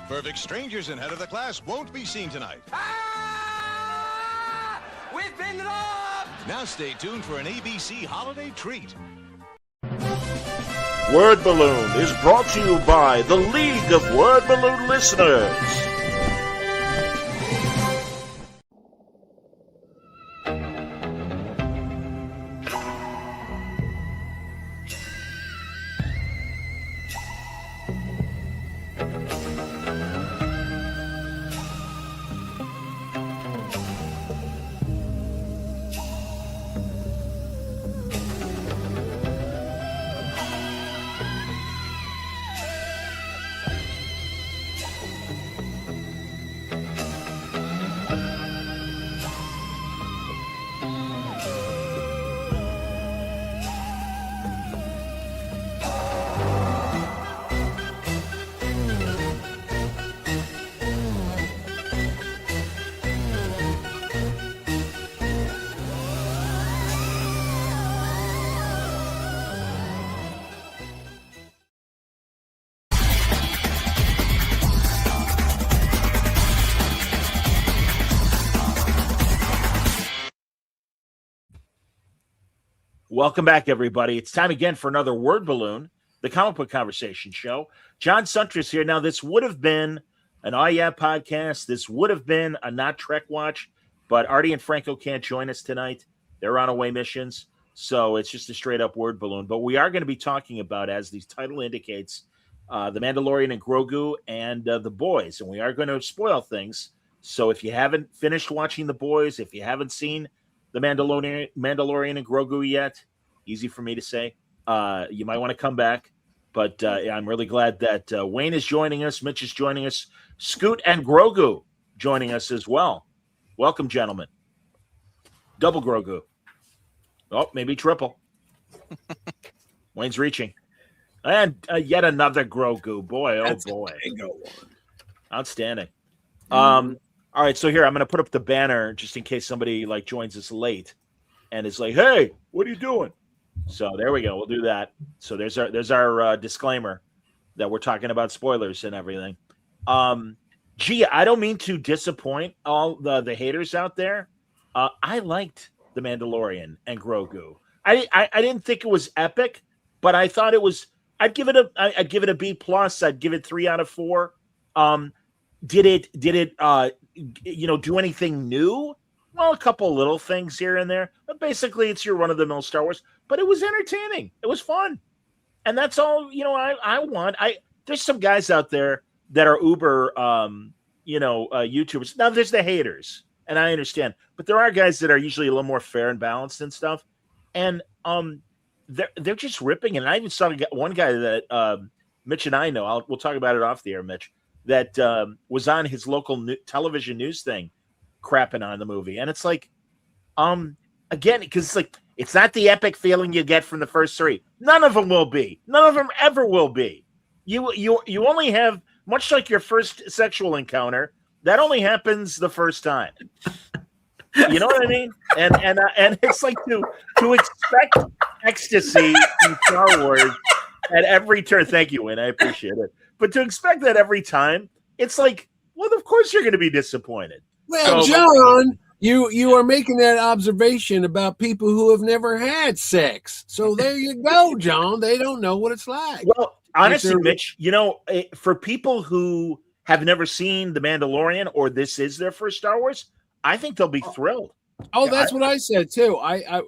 Perfect strangers and head of the class won't be seen tonight. Ah! We've been robbed! Now stay tuned for an ABC holiday treat. Word Balloon is brought to you by the League of Word Balloon Listeners. Welcome back, everybody. It's time again for another Word Balloon, the comic book conversation show. John Suntress here. Now, this would have been an Oh Yeah podcast. This would have been a Not Trek Watch, but Artie and Franco can't join us tonight. They're on away missions, so it's just a straight-up Word Balloon. But we are going to be talking about, as the title indicates, The Mandalorian and Grogu and The Boys, and we are going to spoil things. So if you haven't finished watching The Boys, if you haven't seen The Mandalorian and Grogu yet, easy for me to say, you might want to come back. But I'm really glad that Wayne is joining us, Mitch is joining us, Scoot and Grogu joining us as well. Welcome, gentlemen. Double Grogu. Oh, maybe triple. Wayne's reaching. And yet another Grogu. Boy, oh boy. Outstanding. All right, so here I'm going to put up the banner just in case somebody joins us late and is like, "Hey, what are you doing?" So there we go. We'll do that. So there's our disclaimer that we're talking about spoilers and everything. Gee, I don't mean to disappoint all the haters out there. I liked The Mandalorian and Grogu. I didn't think it was epic, but I thought it was. I'd give it a B plus. I'd give it 3 out of 4. Did it do anything new? Well, a couple little things here and there, but basically it's your run-of-the-mill Star Wars. But it was entertaining. It was fun, and that's all I want. There's some guys out there that are uber, YouTubers. Now there's the haters, and I understand, but there are guys that are usually a little more fair and balanced and stuff, and they're just ripping. And I even saw one guy that Mitch and I know. We'll talk about it off the air, Mitch. That was on his local television news thing, crapping on the movie, and it's like, again, because it's not the epic feeling you get from the first 3. None of them will be. None of them ever will be. You only have, much like your first sexual encounter, that only happens the first time. You know what I mean? And it's like to expect ecstasy in Star Wars at every turn. Thank you, Wayne. I appreciate it. But to expect that every time, it's like, well, of course you're going to be disappointed. Well, John, you are making that observation about people who have never had sex. So there you go, John. They don't know what it's like. Well, honestly, Mitch, for people who have never seen The Mandalorian or this is their first Star Wars, I think they'll be thrilled. Oh, that's what I said, too. I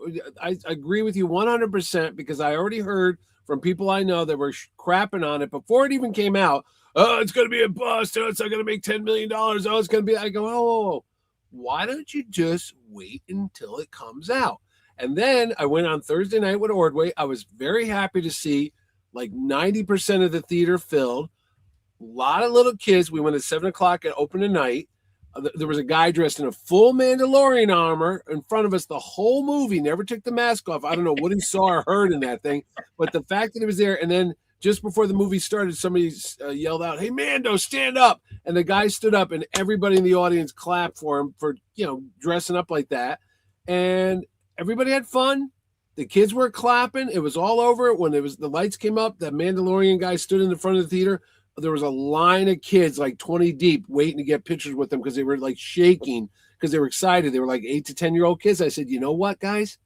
agree with you 100% because I already heard from people I know that were crapping on it before it even came out. Oh, it's going to be a bust. Oh, it's not going to make $10 million. Oh, it's going to be. I go, oh, why don't you just wait until it comes out? And then I went on Thursday night with Ordway. I was very happy to see 90% of the theater filled. A lot of little kids. We went at 7 o'clock at open night. There was a guy dressed in a full Mandalorian armor in front of us the whole movie, never took the mask off. I don't know what he saw or heard in that thing, but the fact that he was there, and then just before the movie started, somebody yelled out, "Hey, Mando, stand up!" And the guy stood up, and everybody in the audience clapped for him for dressing up like that. And everybody had fun. The kids were clapping. It was all over. When the lights came up, that Mandalorian guy stood in the front of the theater, there was a line of kids like 20 deep waiting to get pictures with them because they were like shaking because they were excited. They were like 8 to 10-year-old kids. I said, you know what, guys?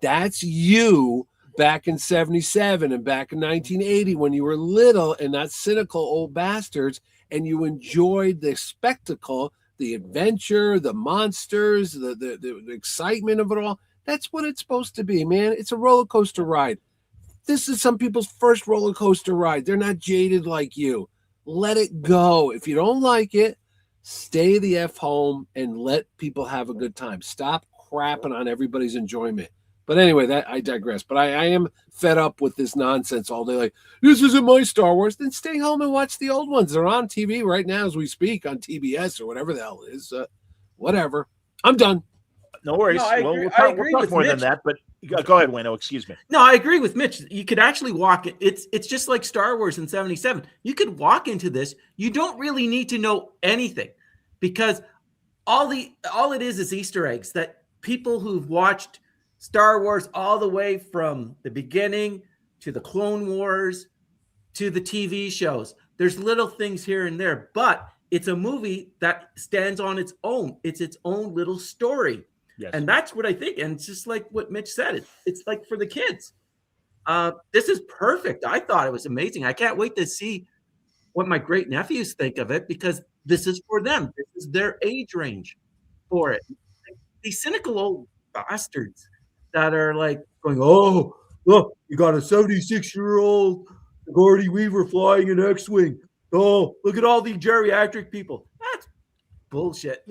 That's you back in 77 and back in 1980 when you were little and not cynical old bastards, and you enjoyed the spectacle, the adventure, the monsters, the excitement of it all. That's what it's supposed to be, man. It's a roller coaster ride. This is some people's first roller coaster ride. They're not jaded like you. Let it go. If you don't like it, stay the F home and let people have a good time. Stop crapping on everybody's enjoyment. But anyway, that I digress. But I am fed up with this nonsense all day. Like, this isn't my Star Wars. Then stay home and watch the old ones. They're on TV right now as we speak on TBS or whatever the hell it is. Whatever. I'm done. No worries. No, I well, agree- we'll I talk, agree we'll talk with more than Mitch. that. But go ahead, Wayno. Excuse me. No, I agree with Mitch. You could actually walk it. It's just like Star Wars in 77. You could walk into this. You don't really need to know anything because all it is Easter eggs that people who've watched Star Wars all the way from the beginning to the Clone Wars to the TV shows. There's little things here and there, but it's a movie that stands on its own. It's its own little story. Yes. And that's what I think. And it's just like what Mitch said. It's like for the kids. This is perfect. I thought it was amazing. I can't wait to see what my great nephews think of it because this is for them. This is their age range for it. These cynical old bastards that are like going, oh, look, you got a 76-year-old Sigourney Weaver flying an X-Wing. Oh, look at all these geriatric people. That's bullshit.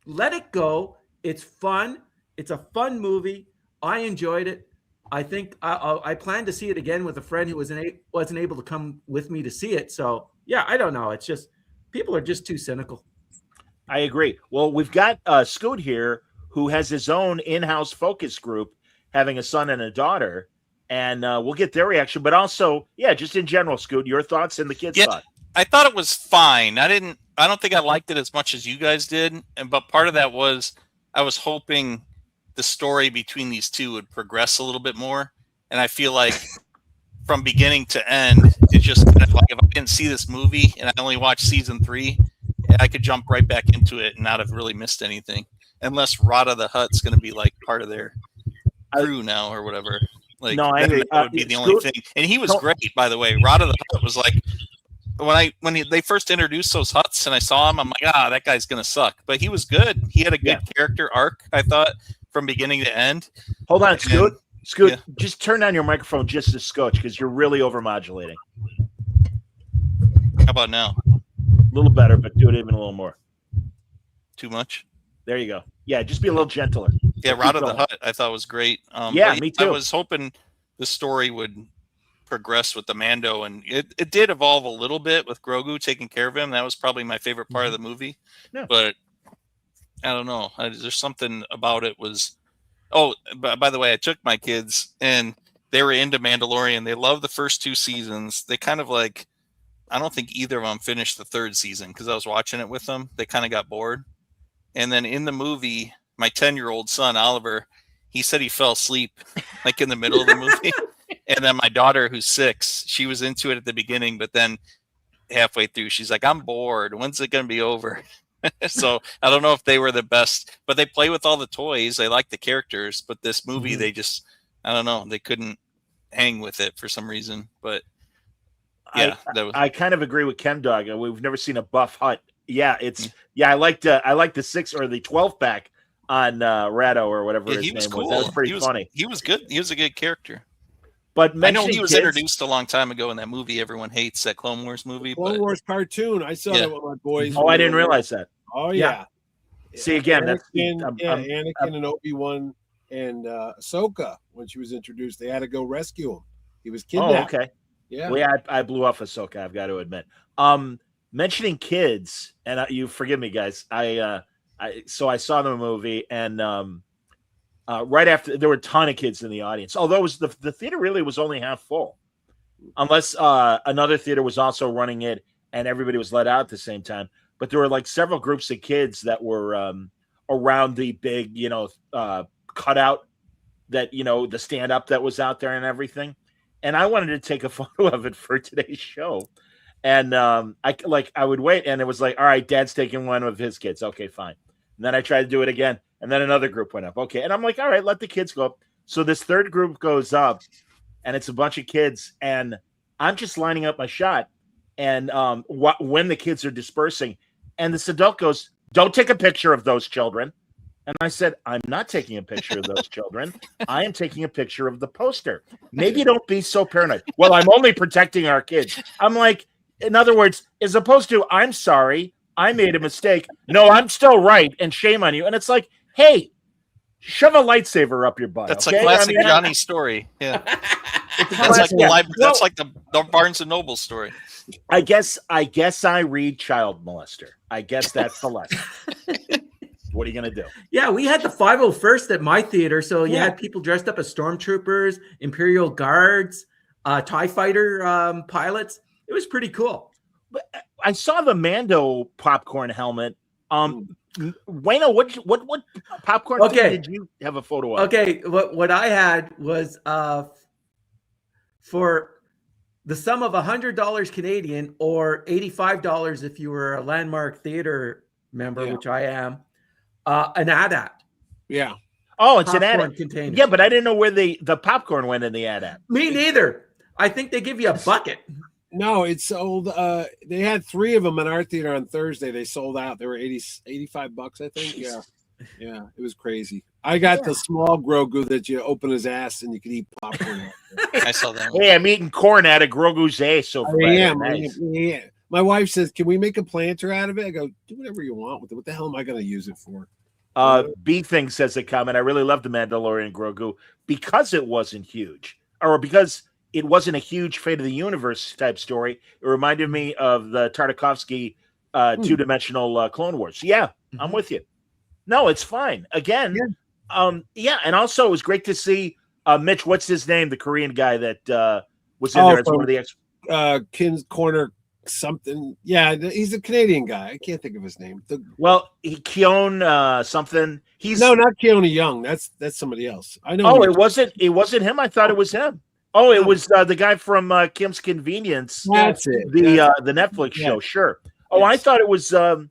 Let it go. It's fun. It's a fun movie. I enjoyed it. I think I plan to see it again with a friend who wasn't able to come with me to see it. So, yeah, I don't know. It's just people are just too cynical. I agree. Well, we've got Scoot here who has his own in-house focus group, having a son and a daughter, and we'll get their reaction. But also, yeah, just in general, Scoot, your thoughts and the kids' thoughts. I thought it was fine. I don't think I liked it as much as you guys did, but part of that was I was hoping the story between these two would progress a little bit more, and I feel like from beginning to end, it's just kind of like if I didn't see this movie and I only watched season 3, I could jump right back into it and not have really missed anything, unless Rada the Hutt's going to be like part of their crew now or whatever. Like, no, I agree. That would be the only thing. And he was great, by the way. Rada the Hutt was like, when they first introduced those Hutts and I saw him, I'm like, that guy's gonna suck. But he was good. He had a good character arc, I thought, from beginning to end. Hold on, Scoot. Scoot, just turn down your microphone just a scotch because you're really overmodulating. How about now? A little better, but do it even a little more. Too much? There you go. Yeah, just be a little gentler. Yeah, Rada the Hutt I thought was great. Me too. I was hoping the story would progress with the Mando, and it did evolve a little bit with Grogu taking care of him. That was probably my favorite part of the movie. Yeah. But I don't know. There's something about it was. Oh, by the way, I took my kids and they were into Mandalorian. They loved the first 2 seasons. They kind of like, I don't think either of them finished the 3rd season because I was watching it with them. They kind of got bored. And then in the movie, my 10-year-old son, Oliver, he said he fell asleep like in the middle of the movie. And then my daughter, who's 6, she was into it at the beginning, but then halfway through, she's like, I'm bored. When's it going to be over? So I don't know if they were the best, but they play with all the toys. They like the characters, but this movie, they just, I don't know, they couldn't hang with it for some reason. But yeah, I kind of agree with Chem Dog. We've never seen a buff Hutt. Yeah, I liked the 6 or the 12 pack on Rado or whatever his name was. That was pretty funny. He was good. He was a good character. But I know he was introduced a long time ago in that movie everyone hates, that Clone Wars movie. Clone Wars cartoon. I saw that with my boys. Oh, I didn't realize that. Oh, yeah. See, again, Anakin and Obi-Wan and Ahsoka, when she was introduced, they had to go rescue him. He was kidnapped. Oh, okay. Yeah. Well, I blew off Ahsoka, I've got to admit. Mentioning kids, and you forgive me, guys. So I saw the movie, and right after, there were a ton of kids in the audience. Although it was the theater really was only half full, unless another theater was also running it, and everybody was let out at the same time. But there were like several groups of kids that were around the big, cutout that, the stand up that was out there and everything. And I wanted to take a photo of it for today's show. And I would wait, and it was like, all right, Dad's taking one of his kids. Okay, fine. And then I tried to do it again, and then another group went up. Okay, and I'm like, all right, let the kids go up. So this third group goes up, and it's a bunch of kids, and I'm just lining up my shot. And when the kids are dispersing, and this adult goes, "Don't take a picture of those children." And I said, "I'm not taking a picture of those children. I am taking a picture of the poster. Maybe don't be so paranoid." "Well, I'm only protecting our kids." I'm like, in other words, as opposed to, "I'm sorry, I made a mistake." "No, I'm still right, and shame on you." And it's like, hey, shove a lightsaber up your butt. That's okay? a classic Johnny story. Yeah. That's like the Barnes and Noble story. I guess I read child molester. I guess that's the lesson. What are you going to do? Yeah, we had the 501st at my theater. So you had people dressed up as stormtroopers, Imperial Guards, TIE fighter pilots. It was pretty cool. But I saw the Mando popcorn helmet. Wayno, what popcorn thing did you have a photo of? Okay, what I had was for the sum of $100 Canadian or $85 if you were a Landmark Theater member, which I am, an AT-AT. Yeah. Oh, it's an AT-AT container. Yeah, but I didn't know where the popcorn went in the AT-AT. Me neither. I think they give you a bucket. No, it sold. They had 3 of them in our theater on Thursday. They sold out. They were $85, I think. Yeah, it was crazy. I got the small Grogu that you open his ass and you can eat popcorn. I saw that one. Hey, I'm eating corn out of Grogu's ass. So Yeah. My wife says, "Can we make a planter out of it?" I go, "Do whatever you want with it. What the hell am I going to use it for?" B Thing says a comment. "I really loved the Mandalorian Grogu because it wasn't huge, or because it wasn't a huge Fate of the Universe type story. It reminded me of the Tartakovsky two-dimensional Clone Wars." Yeah, I'm with you. No, it's fine. Again, and also it was great to see Mitch. What's his name? The Korean guy that was in there as one of the Kin's Corner something. Yeah, he's a Canadian guy. I can't think of his name. Keon something. He's not Keone Young. That's somebody else. I know. Oh, it wasn't him. I thought it was him. Oh, it was the guy from Kim's Convenience. That's it. The Netflix show. Sure. Oh, yes. I thought it was. I'm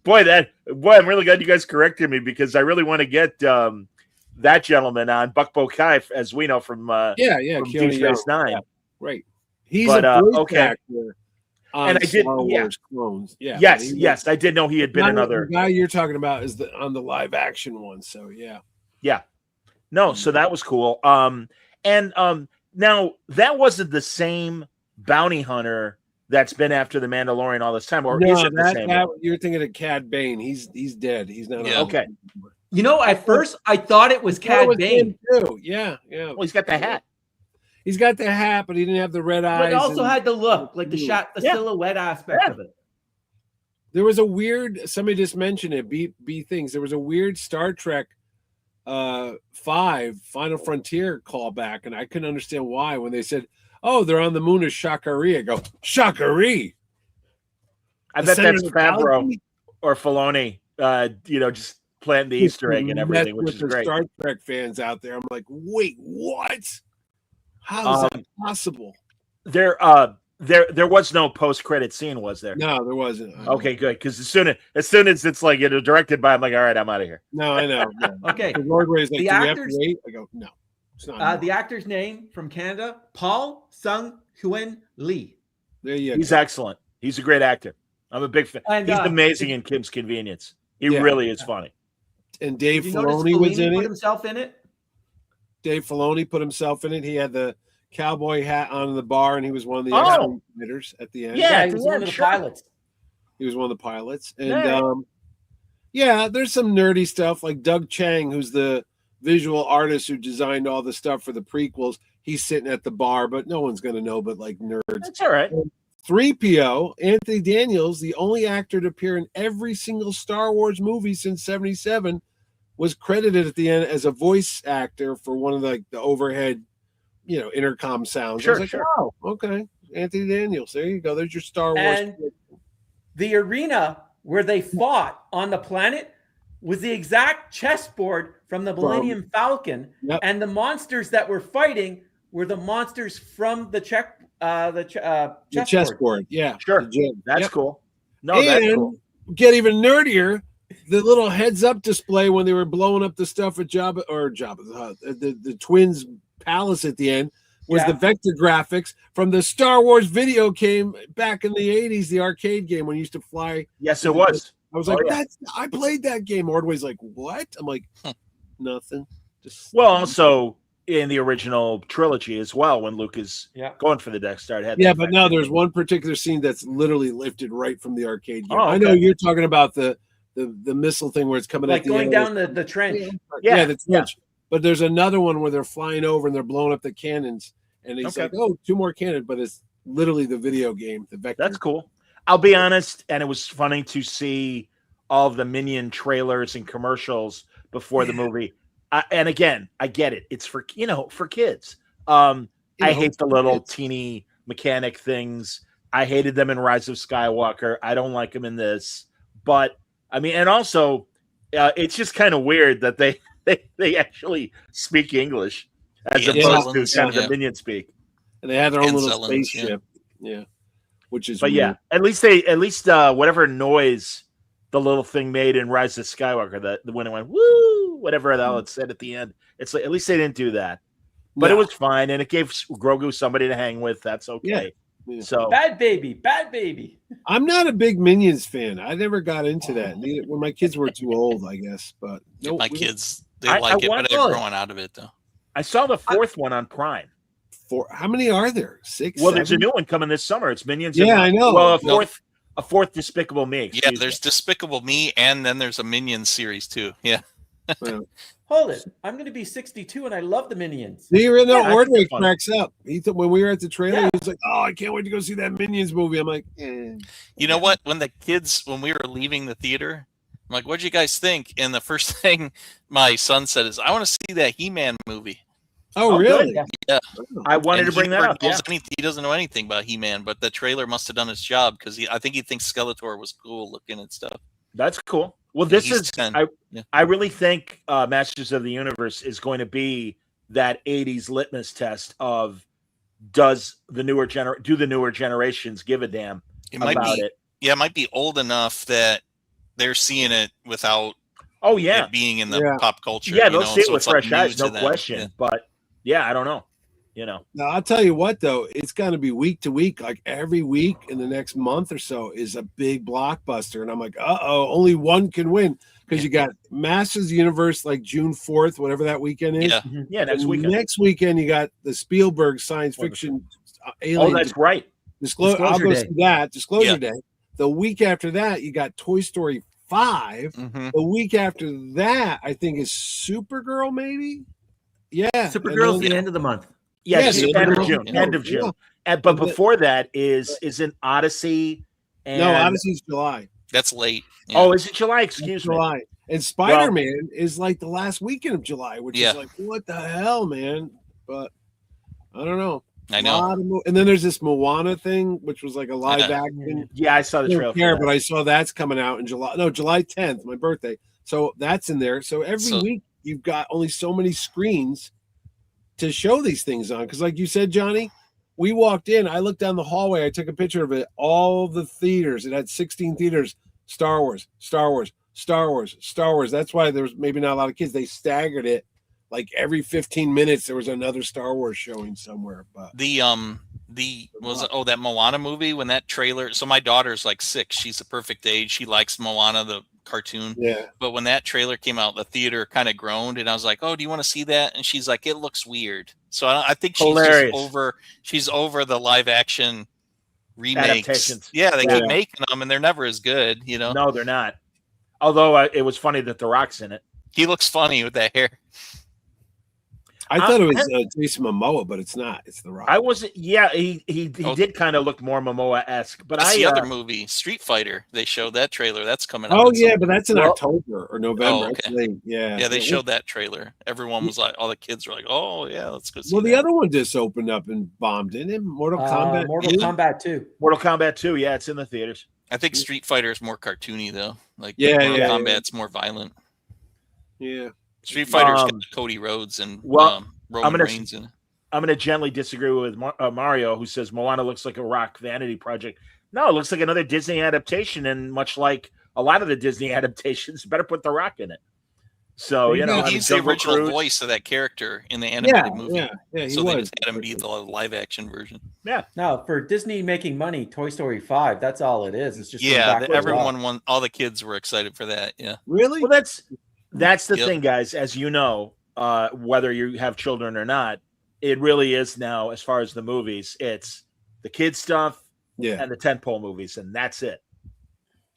really glad you guys corrected me because I really want to get that gentleman on Buck Bokai, as we know from from Deep Space Nine. Yeah, right. He's a voice actor on and I did Star Wars clones. Yeah. Yes, I did know he had been another. The guy you're talking about is on the live action one. So yeah. No, so that was cool. Now that wasn't the same bounty hunter that's been after the Mandalorian all this time, or is it the same? You're thinking of Cad Bane. He's dead. He's not. Okay. You know, at first I thought it was Cad Bane too. Yeah. Well, he's got the hat. He's got the hat, but he didn't have the red eyes. But it also had the look, like the silhouette aspect of it. There was a weird. Somebody just mentioned it. B things. There was a weird Star Trek 5 Final Frontier callback, and I couldn't understand why when they said, "Oh, they're on the moon of Shakari." I go, "Shakari." I bet that's Favreau or Filoni. Just planting the Easter egg and everything, which is great. Star Trek fans out there, I'm like, wait, what? How is that possible? There was no post-credit scene, was there? No, there wasn't. Okay, good. Because as soon as it's like directed by, I'm like, all right, I'm out of here. No, I know. Yeah. Okay. Lord Ray's like, do we have to wait? I go, no. It's not. The actor's name from Canada, Paul Sung-Hyun Lee. There you go. He's excellent. He's a great actor. I'm a big fan. And, he's amazing in Kim's Convenience. He really is funny. And Dave Filoni was in it. Put himself in it. Dave Filoni put himself in it. He had the cowboy hat on in the bar, and he was one of the extras at the end. Yeah, he was one of the pilots. He was one of the pilots. And there's some nerdy stuff like Doug Chang, who's the visual artist who designed all the stuff for the prequels. He's sitting at the bar, but no one's going to know but like nerds. That's all right. 3PO, Anthony Daniels, the only actor to appear in every single Star Wars movie since 1977, was credited at the end as a voice actor for one of the overhead, intercom sounds. Sure, I was like, oh, okay. Anthony Daniels. There you go. There's your Star Wars. And the arena where they fought on the planet was the exact chessboard from the Millennium Falcon. Yep. And the monsters that were fighting were the monsters from the The The chessboard. chessboard. Yeah. Sure. the gym. That's Yep. cool. No, And that's cool. get even nerdier. The little heads-up display when they were blowing up the stuff at Jabba's Hut, the twins' palace at the end was the vector graphics from the Star Wars video game back in the 80s, the arcade game when you used to fly. Yes, it was. I was like, I played that game. Ordway's like, what? I'm like, nothing. Just Well, also in the original trilogy as well, when Luke is going for the Death Star. It had yeah, that but effect. no, there's one particular scene that's literally lifted right from the arcade game. Oh, I know okay. you're talking about the missile thing where it's coming Like at the going end. down the trench. Yeah, the trench. But there's another one where they're flying over and they're blowing up the cannons, and he's Okay. like, "Oh, 2 more cannons," but it's literally the video game, the vector. That's cool. I'll be honest, and it was funny to see all of the Minion trailers and commercials before the movie. And again, I get it; it's for for kids. I hate the little teeny mechanic things. I hated them in Rise of Skywalker. I don't like them in this. But I mean, and also, it's just kind of weird that they actually speak English as opposed to kind of the Minion speak. And they had their own little Zellens, spaceship. Yeah. Which is But weird. at least whatever noise the little thing made in Rise of Skywalker, that when it went woo, whatever the hell it said at the end, it's like at least they didn't do that. But it was fine, and it gave Grogu somebody to hang with. That's okay. Yeah. So Bad baby. I'm not a big Minions fan. I never got into that. When my kids were too old, I guess. But My kids, they I like it, but they're wonder- growing out of it though. I saw the 4th one on Prime. How many are there? 6? Well, 7? there's a new one coming this summer. It's Minions. Yeah, I know. Well, a fourth Despicable Me. Yeah, there's Despicable Me, and then there's a Minions series too. Yeah. Hold it. I'm going to be 62, and I love the Minions. You were in the Yeah, Ordway fun. cracks up. He thought when we were at the trailer, he was like, "Oh, I can't wait to go see that Minions movie." I'm like, You know what? When we were leaving the theater, I'm like, "What'd you guys think?" And the first thing my son said is, "I want to see that He-Man movie." "Oh, really?" good. Yeah. I wanted to bring that up. Yeah. He doesn't know anything about He-Man, but the trailer must have done its job because I think he thinks Skeletor was cool looking and stuff. That's cool. Well, this He's is 10. I really think Masters of the Universe is going to be that 80s litmus test of do the newer generations give a damn about it? Yeah, it might be old enough that they're seeing it without it being in the pop culture. Yeah, they'll see it with it's like fresh new eyes, to no them. question. Yeah. But yeah, I don't know. Now I'll tell you what, though, it's going to be week to week. Like every week in the next month or so is a big blockbuster, and I'm like, only one can win because you got Masters of the Universe like June 4th, whatever that weekend is. Yeah, next And weekend. Next weekend you got the Spielberg science fiction alien. Oh, that's right. I'll go Day. see that. Disclosure Yeah. Day. The week after that, you got Toy Story 5. Mhm. The week after that, I think is Supergirl, maybe. Yeah, Supergirl's the end of the month. Yeah, Yeah, just the end of Supergirl. June. End of June. Yeah. But before that is an Odyssey. And, No, Odyssey's July. That's late. Yeah. Oh, is it July? Excuse me. July. And Spider-Man is like the last weekend of July, which is like, what the hell, man? But I don't know. I know. And then there's this Moana thing, which was like a live action. Yeah, I saw the I trailer. don't for care, that. but I saw that's coming out in July. No, July 10th, my birthday. So that's in there. So every week you've got only so many screens to show these things on. Because like you said, Johnny, we walked in, I looked down the hallway, I took a picture of it, all the theaters. It had 16 theaters, Star Wars, Star Wars, Star Wars, Star Wars. That's why there's maybe not a lot of kids. They staggered it. Like every 15 minutes there was another Star Wars showing somewhere. But that Moana movie, when that trailer, so my daughter's like 6, she's the perfect age, she likes Moana the cartoon. Yeah. But when that trailer came out, the theater kind of groaned, and I was like, "Oh, do you want to see that?" And she's like, "It looks weird." So I think she's over the live action remakes. Adaptations. Yeah, they keep making them, and they're never as good. No, they're not. Although it was funny that The Rock's in it. He looks funny with that hair. I thought it was Jason Momoa, but it's not. It's The Rock. I wasn't. Yeah, he did kind of look more Momoa-esque. But That's the other movie, Street Fighter. They showed that trailer. That's coming out. Oh yeah, but that's in October or November. Oh, okay. Actually. Yeah. Yeah, they showed that trailer. Everyone was like, all the kids were like, "Oh yeah, let's go see." Well, the that. other one just opened up and bombed, didn't it? Mortal Kombat. Mortal Kombat 2. Mortal Kombat 2. Yeah, it's in the theaters. I think Street Fighter is more cartoony though. Like Mortal Kombat's more violent. Yeah. Street Fighter's got Cody Rhodes and Roman Reigns in it. gonna gently disagree with Mario, who says Moana looks like a rock vanity project. No, it looks like another Disney adaptation, and much like a lot of the Disney adaptations, better put The Rock in it. So he's the original voice of that character in the animated movie. Yeah, he so was. they just had him be the live action version. Yeah. Now for Disney making money, Toy Story 5, that's all it is. It's just everyone all the kids were excited for that. Yeah. Really? Well, that's the thing, guys. As you know, whether you have children or not, it really is now, as far as the movies, it's the kids stuff and the tentpole movies, and that's it.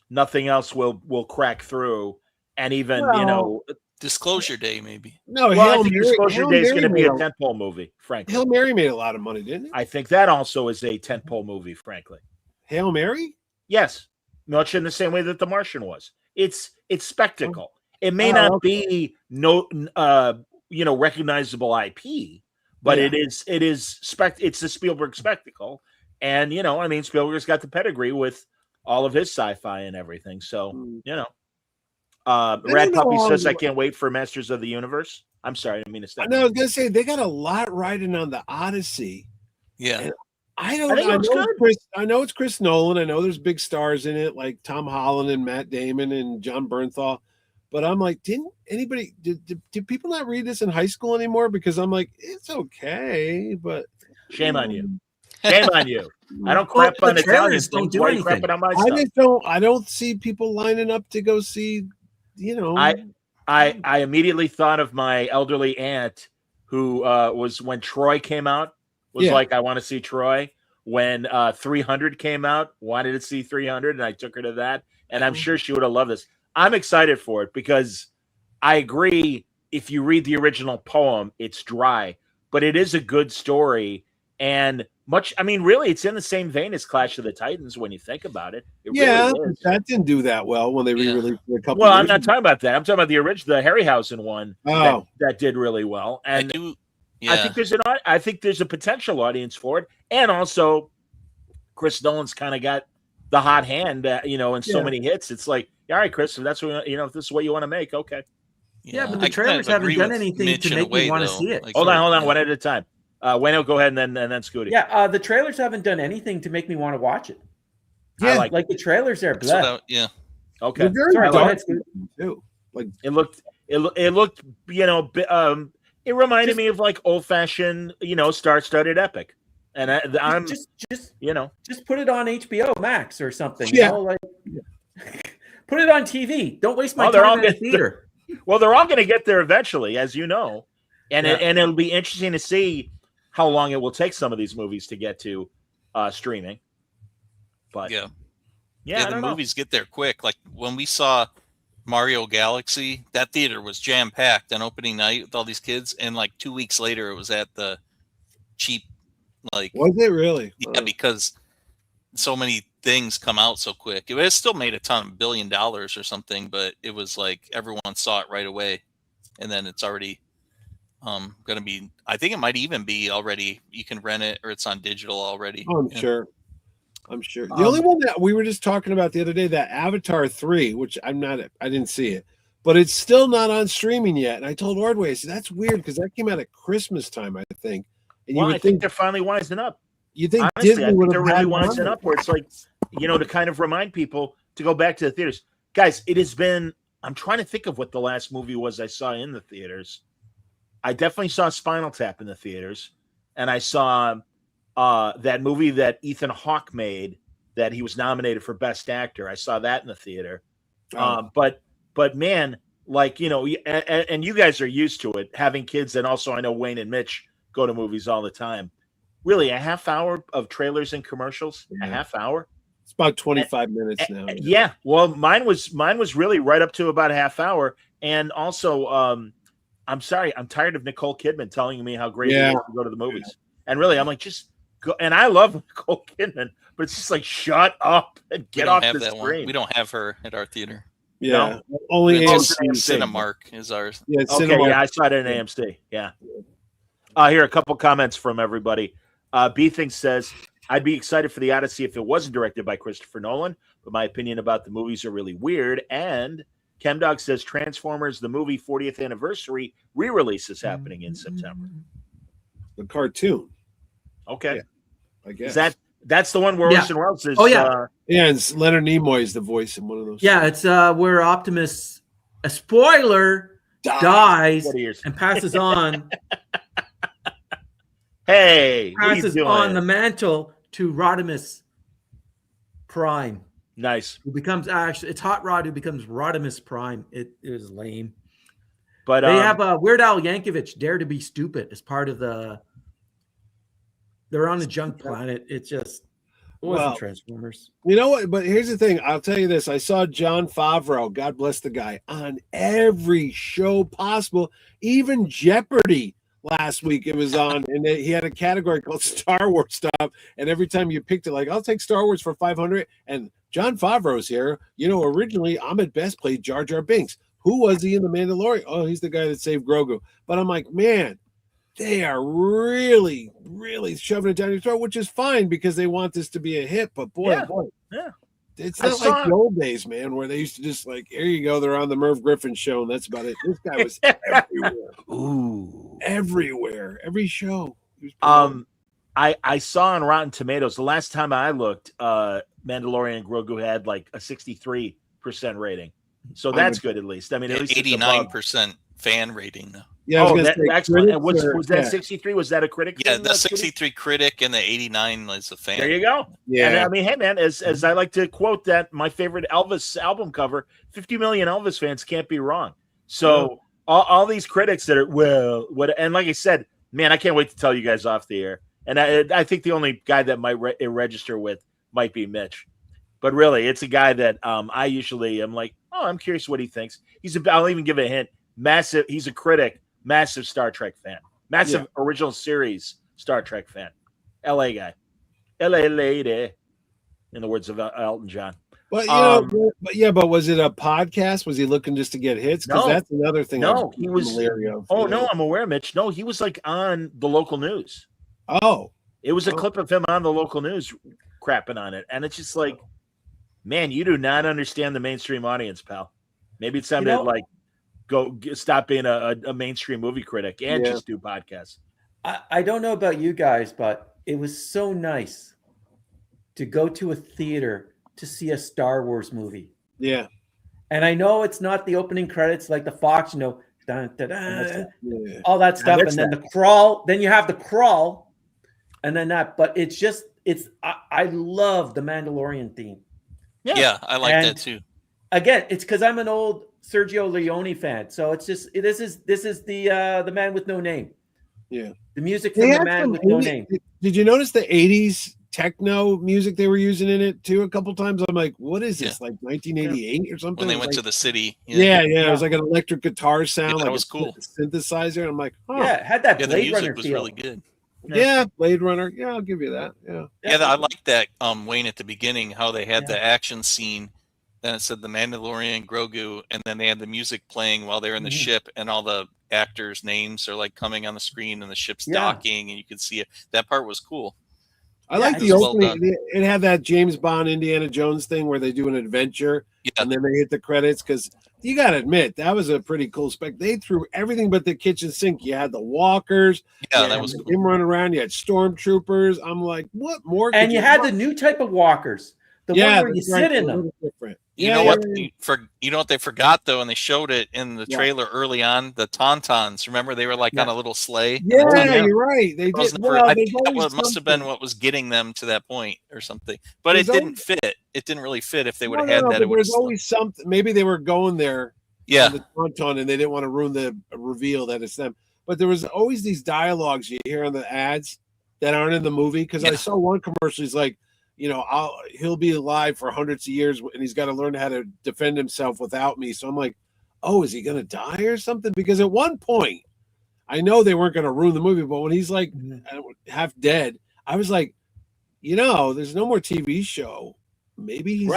Nothing else will crack through, and even Disclosure Day, maybe. No, I think Disclosure Day is going to be a tentpole movie, frankly. Hail Mary made a lot of money, didn't it? I think that also is a tentpole movie, frankly. Hail Mary? Yes, much in the same way that The Martian was. It's spectacle. It may not be recognizable IP, but it's a Spielberg spectacle, and Spielberg's got the pedigree with all of his sci-fi and everything. So Rad Puppy says, I can't wait for Masters of the Universe. I'm sorry, I didn't mean to stop. I was gonna say they got a lot riding on the Odyssey. Yeah. I know it's Chris Nolan. I know there's big stars in it like Tom Holland and Matt Damon and John Bernthal. But I'm like, did people not read this in high school anymore? Because I'm like, it's okay, but shame on you. Shame on you. I don't crap on Italians. Don't do anything. On my stuff. I don't see people lining up to go see, I immediately thought of my elderly aunt who was, when Troy came out, like, I want to see Troy. When 300 came out, wanted to see 300, and I took her to that. And I'm sure she would have loved this. I'm excited for it because I agree. If you read the original poem, it's dry, but it is a good story. And really, it's in the same vein as Clash of the Titans when you think about it. Really that didn't do that well when they re-released it a couple. Well, I'm not talking about that. I'm talking about the original, the Harryhausen one. That did really well. And I think there's a potential audience for it, and also Chris Nolan's kind of got the hot hand, in so many hits. It's like, all right, Chris, if that's what if this is what you want to make, okay. Yeah, but the trailers haven't done anything to make me want to see it. Like, hold on, one at a time. Wayno, go ahead, and then Scooty. Yeah, the trailers haven't done anything to make me want to watch it. Yeah, like the trailers are blah. Okay. Sorry, go ahead, too. Like it looked, it reminded me of like old fashioned, star-studded epic. And I'm just put it on HBO Max or something. Yeah. Put it on TV. Don't waste my time in the theater. Well, they're all going to get there eventually, as you know, and it'll be interesting to see how long it will take some of these movies to get to streaming. But the movies get there quick. Like when we saw Mario Galaxy, that theater was jam packed on opening night with all these kids, and like 2 weeks later, it was at the cheap. Like, was it really? Yeah, because so many things come out so quick. It still made $1 billion or something, but it was like everyone saw it right away, and then it's already going to be. I think it might even be already. You can rent it, or it's on digital already. Oh, I'm sure. The only one that we were just talking about the other day, that Avatar 3, which I didn't see it, but it's still not on streaming yet. And I told Ordway, I said, that's weird because that came out at Christmas time, I think. And I think they're finally wising up. You think Honestly, I think they're really wising up where it's like, to kind of remind people to go back to the theaters. Guys, it has been, I'm trying to think of what the last movie was I saw in the theaters. I definitely saw Spinal Tap in the theaters. And I saw that movie that Ethan Hawke made that he was nominated for Best Actor. I saw that in the theater. But man, like, and you guys are used to it, having kids. And also I know Wayne and Mitch go to movies all the time. Really, a half hour of trailers and commercials, a half hour. It's about 25 minutes now. Yeah. Well, mine was really right up to about a half hour. And also, I'm sorry, I'm tired of Nicole Kidman telling me how great it is to go to the movies. Yeah. And really, I'm like, just go. And I love Nicole Kidman, but it's just like, shut up and get off the screen. We don't have her at our theater. Yeah. No? Only AMC. Cinemark is ours. Yeah, okay, Cinemark. Yeah, I saw it in AMC. Yeah. Here, a couple comments from everybody. B Thing says, I'd be excited for the Odyssey if it wasn't directed by Christopher Nolan, but my opinion about the movies are really weird. And Chemdog says Transformers, the movie 40th anniversary re-release is happening in September. the cartoon. Okay. Yeah, I guess. That's the one where Yeah. Orson Welles is. Oh, yeah. Yeah, and it's Leonard Nimoy is the voice in one of those. Yeah, it's where Optimus, a spoiler, dies 40 years. and passes on Hey, what are you passes doing? on the mantle to Rodimus Prime, Nice. who becomes it's Hot Rod who becomes Rodimus Prime. It is lame. But They have Weird Al Yankovic, Dare to Be Stupid, as part of the. They're on a junk planet. It just wasn't Transformers. You know what? But here's the thing. I'll tell you this. I saw Jon Favreau, God bless the guy, on every show possible, even Jeopardy. Last week it was on, and he had a category called Star Wars stuff. And every time you picked it, like, I'll take Star Wars for 500. And Jon Favreau's here. You know, originally Ahmed Best played Jar Jar Binks. Who was he in The Mandalorian? Oh, he's the guy that saved Grogu. But I'm like, man, they are really, really shoving it down your throat, which is fine because they want this to be a hit. But boy, Yeah. oh boy, Yeah. it's not like the old days, man, where they used to just like, here you go, they're on the Merv Griffin show, and that's about it. This guy was everywhere. Ooh. Everywhere. Every show. He was I saw on Rotten Tomatoes the last time I looked, Mandalorian and Grogu had like a 63% rating. So that's good at least. I mean, at least 89% fan rating though. Yeah, I was that, gonna say, excellent. critics Was that 63? Was that a critic? Yeah, thing, the 63 critic and the 89 is a fan. There you go. Yeah. And I mean, hey man, as I like to quote that my favorite Elvis album cover, 50 million Elvis fans can't be wrong. So all these critics that are and like I said, man, I can't wait to tell you guys off the air. And I think the only guy that might register with might be Mitch. But really, it's a guy that I usually am like, oh, I'm curious what he thinks. I'll even give a hint. Massive. He's a critic. Massive Star Trek fan. Massive original series Star Trek fan. LA guy. LA lady. In the words of Elton John. But but was it a podcast? Was he looking just to get hits? Because that's another thing. No, he was. Of, no, I'm aware, Mitch. No, he was like on the local news. Oh, it was a clip of him on the local news crapping on it, and it's just like, man, you do not understand the mainstream audience, pal. Maybe it's time to like stop being a mainstream movie critic and just do podcasts. I don't know about you guys, but it was so nice to go to a theater to see a Star Wars movie. Yeah. And I know it's not the opening credits like the Fox, dun, dun, dun, all that stuff. And then the crawl, then you have the crawl and then that. But I love the Mandalorian theme. Yeah, I like that too. Again, it's because I'm an old Sergio Leone fan. So it's just, this is the Man with No Name. Yeah. The music from The Man with No Name. Did you notice the 80s techno music they were using in it too a couple times? I'm like, what is this, like 1988 or something? When they went to the city. Yeah. It was like an electric guitar sound. That like was cool. Synthesizer. I'm like, it had that the Blade music Runner was feel. really good. Yeah, Blade Runner. Yeah, I'll give you that. Yeah, I like that, Wayne, at the beginning, how they had the action scene. Then it said the Mandalorian, Grogu, and then they had the music playing while they're in the ship, and all the actors' names are like coming on the screen, and the ship's docking, and you could see it. That part was cool. I like the opening. It had that James Bond, Indiana Jones thing where they do an adventure, and then they hit the credits. Because you got to admit, that was a pretty cool spec. They threw everything but the kitchen sink. You had the walkers. Yeah, that was cool. Him running around. You had stormtroopers. I'm like, what more? And you had the new type of walkers. The one where you sit in them. Different. You know what? You know what they forgot though, and they showed it in the trailer early on. The Tauntauns. Remember, they were like on a little sleigh. Yeah, you're right. They did. I think that must have been what was getting them to that point, or something. But it didn't fit. It didn't really fit. If they would have had that, it would have. There's always something. Maybe they were going there. Yeah. On the Tauntaun, and they didn't want to ruin the reveal that it's them. But there was always these dialogues you hear on the ads that aren't in the movie. Because I saw one commercial. He's like, he'll be alive for hundreds of years, and he's got to learn how to defend himself without me. So I'm like, oh, is he going to die or something? Because at one point, I know they weren't going to ruin the movie, but when he's like half dead, I was like, there's no more TV show. Maybe he's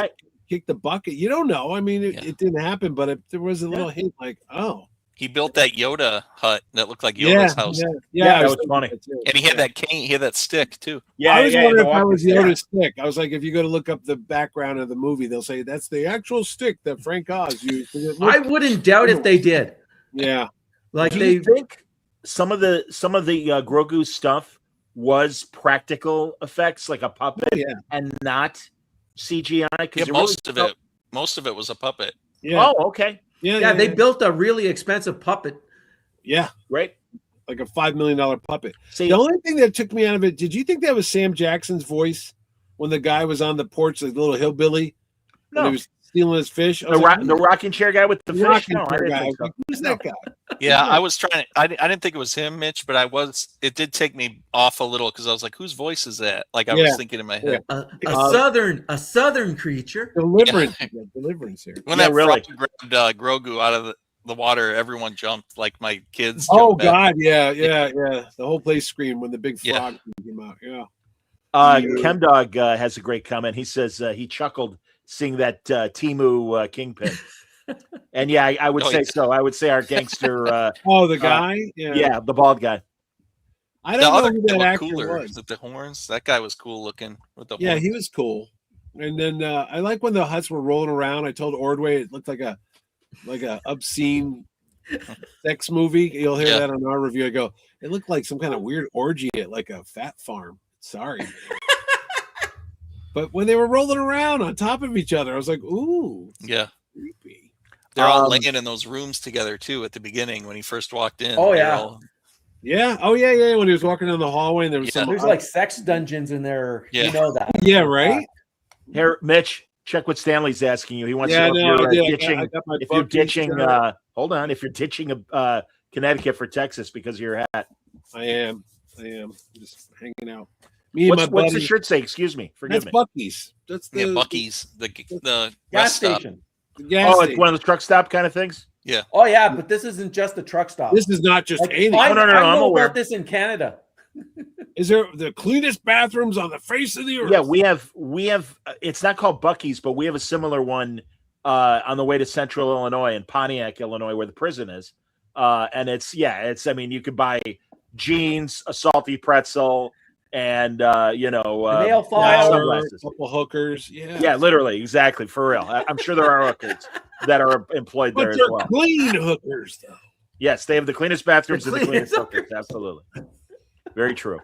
kicked the bucket. You don't know. I mean, it didn't happen, but there was a little hint like, oh. He built that Yoda hut that looked like Yoda's house. Yeah, that was funny. And he had that cane. He had that stick too. Yeah, I was wondering if I was Yoda's stick. I was like, if you go to look up the background of the movie, they'll say that's the actual stick that Frank Oz used. I wouldn't doubt if they did. Yeah, like do you think some of the Grogu stuff was practical effects, like a puppet, and not CGI. Yeah, most of it was a puppet. Yeah. Oh, okay. Yeah, they built a really expensive puppet. Yeah. Right. Like a $5 million puppet. See, the only thing that took me out of it, did you think that was Sam Jackson's voice when the guy was on the porch, like the little hillbilly? When no. he was stealing his fish? The rocking chair guy with the fish? No, I didn't think so. Who's that guy? Yeah, I was trying to. I didn't think it was him, Mitch, but it did take me off a little because I was like, "Whose voice is that?" Like I was thinking in my head, a southern creature. Deliverance, deliverance here. When that frog grabbed Grogu out of the water, everyone jumped, like my kids. Oh God, yeah. The whole place screamed when the big frog came out. Yeah. Chemdog has a great comment. He says he chuckled seeing that Timu Kingpin. And yeah, I would say so. I would say our gangster. The guy? Yeah, the bald guy. I don't know who that actor was. With the horns, that guy was cool looking. With the horns. He was cool. And then I like when the huts were rolling around. I told Ordway it looked like a obscene sex movie. You'll hear that on our review. I go, it looked like some kind of weird orgy at like a fat farm. Sorry. But when they were rolling around on top of each other, I was like, ooh. Yeah. Creepy. They're all laying in those rooms together too at the beginning when he first walked in. Oh yeah. Yeah. Oh yeah. When he was walking down the hallway and there was there's like sex dungeons in there. Yeah. You know that. Yeah, right? Here, Mitch, check what Stanley's asking you. He wants to know if you're ditching. If you're ditching, hold on. If you're ditching Connecticut for Texas because of your hat. I am just hanging out. What's the shirt say? Excuse me. Forgive me. Buc-ee's. That's the Buc-ee's. The gas station. It's one of the truck stop kind of things. Yeah. Oh yeah, but this isn't just a truck stop. This is not just any. I know about this in Canada. Is there the cleanest bathrooms on the face of the earth? Yeah, we have. It's not called Buc-ee's, but we have a similar one on the way to Central Illinois in Pontiac, Illinois, where the prison is. And it's. I mean, you could buy jeans, a salty pretzel, and nail file, a couple hookers. Yeah, literally, exactly, for real. I'm sure there are hookers that are employed there as well. Clean hookers, though. Yes, they have the cleanest bathrooms and the cleanest hookers. Absolutely, very true.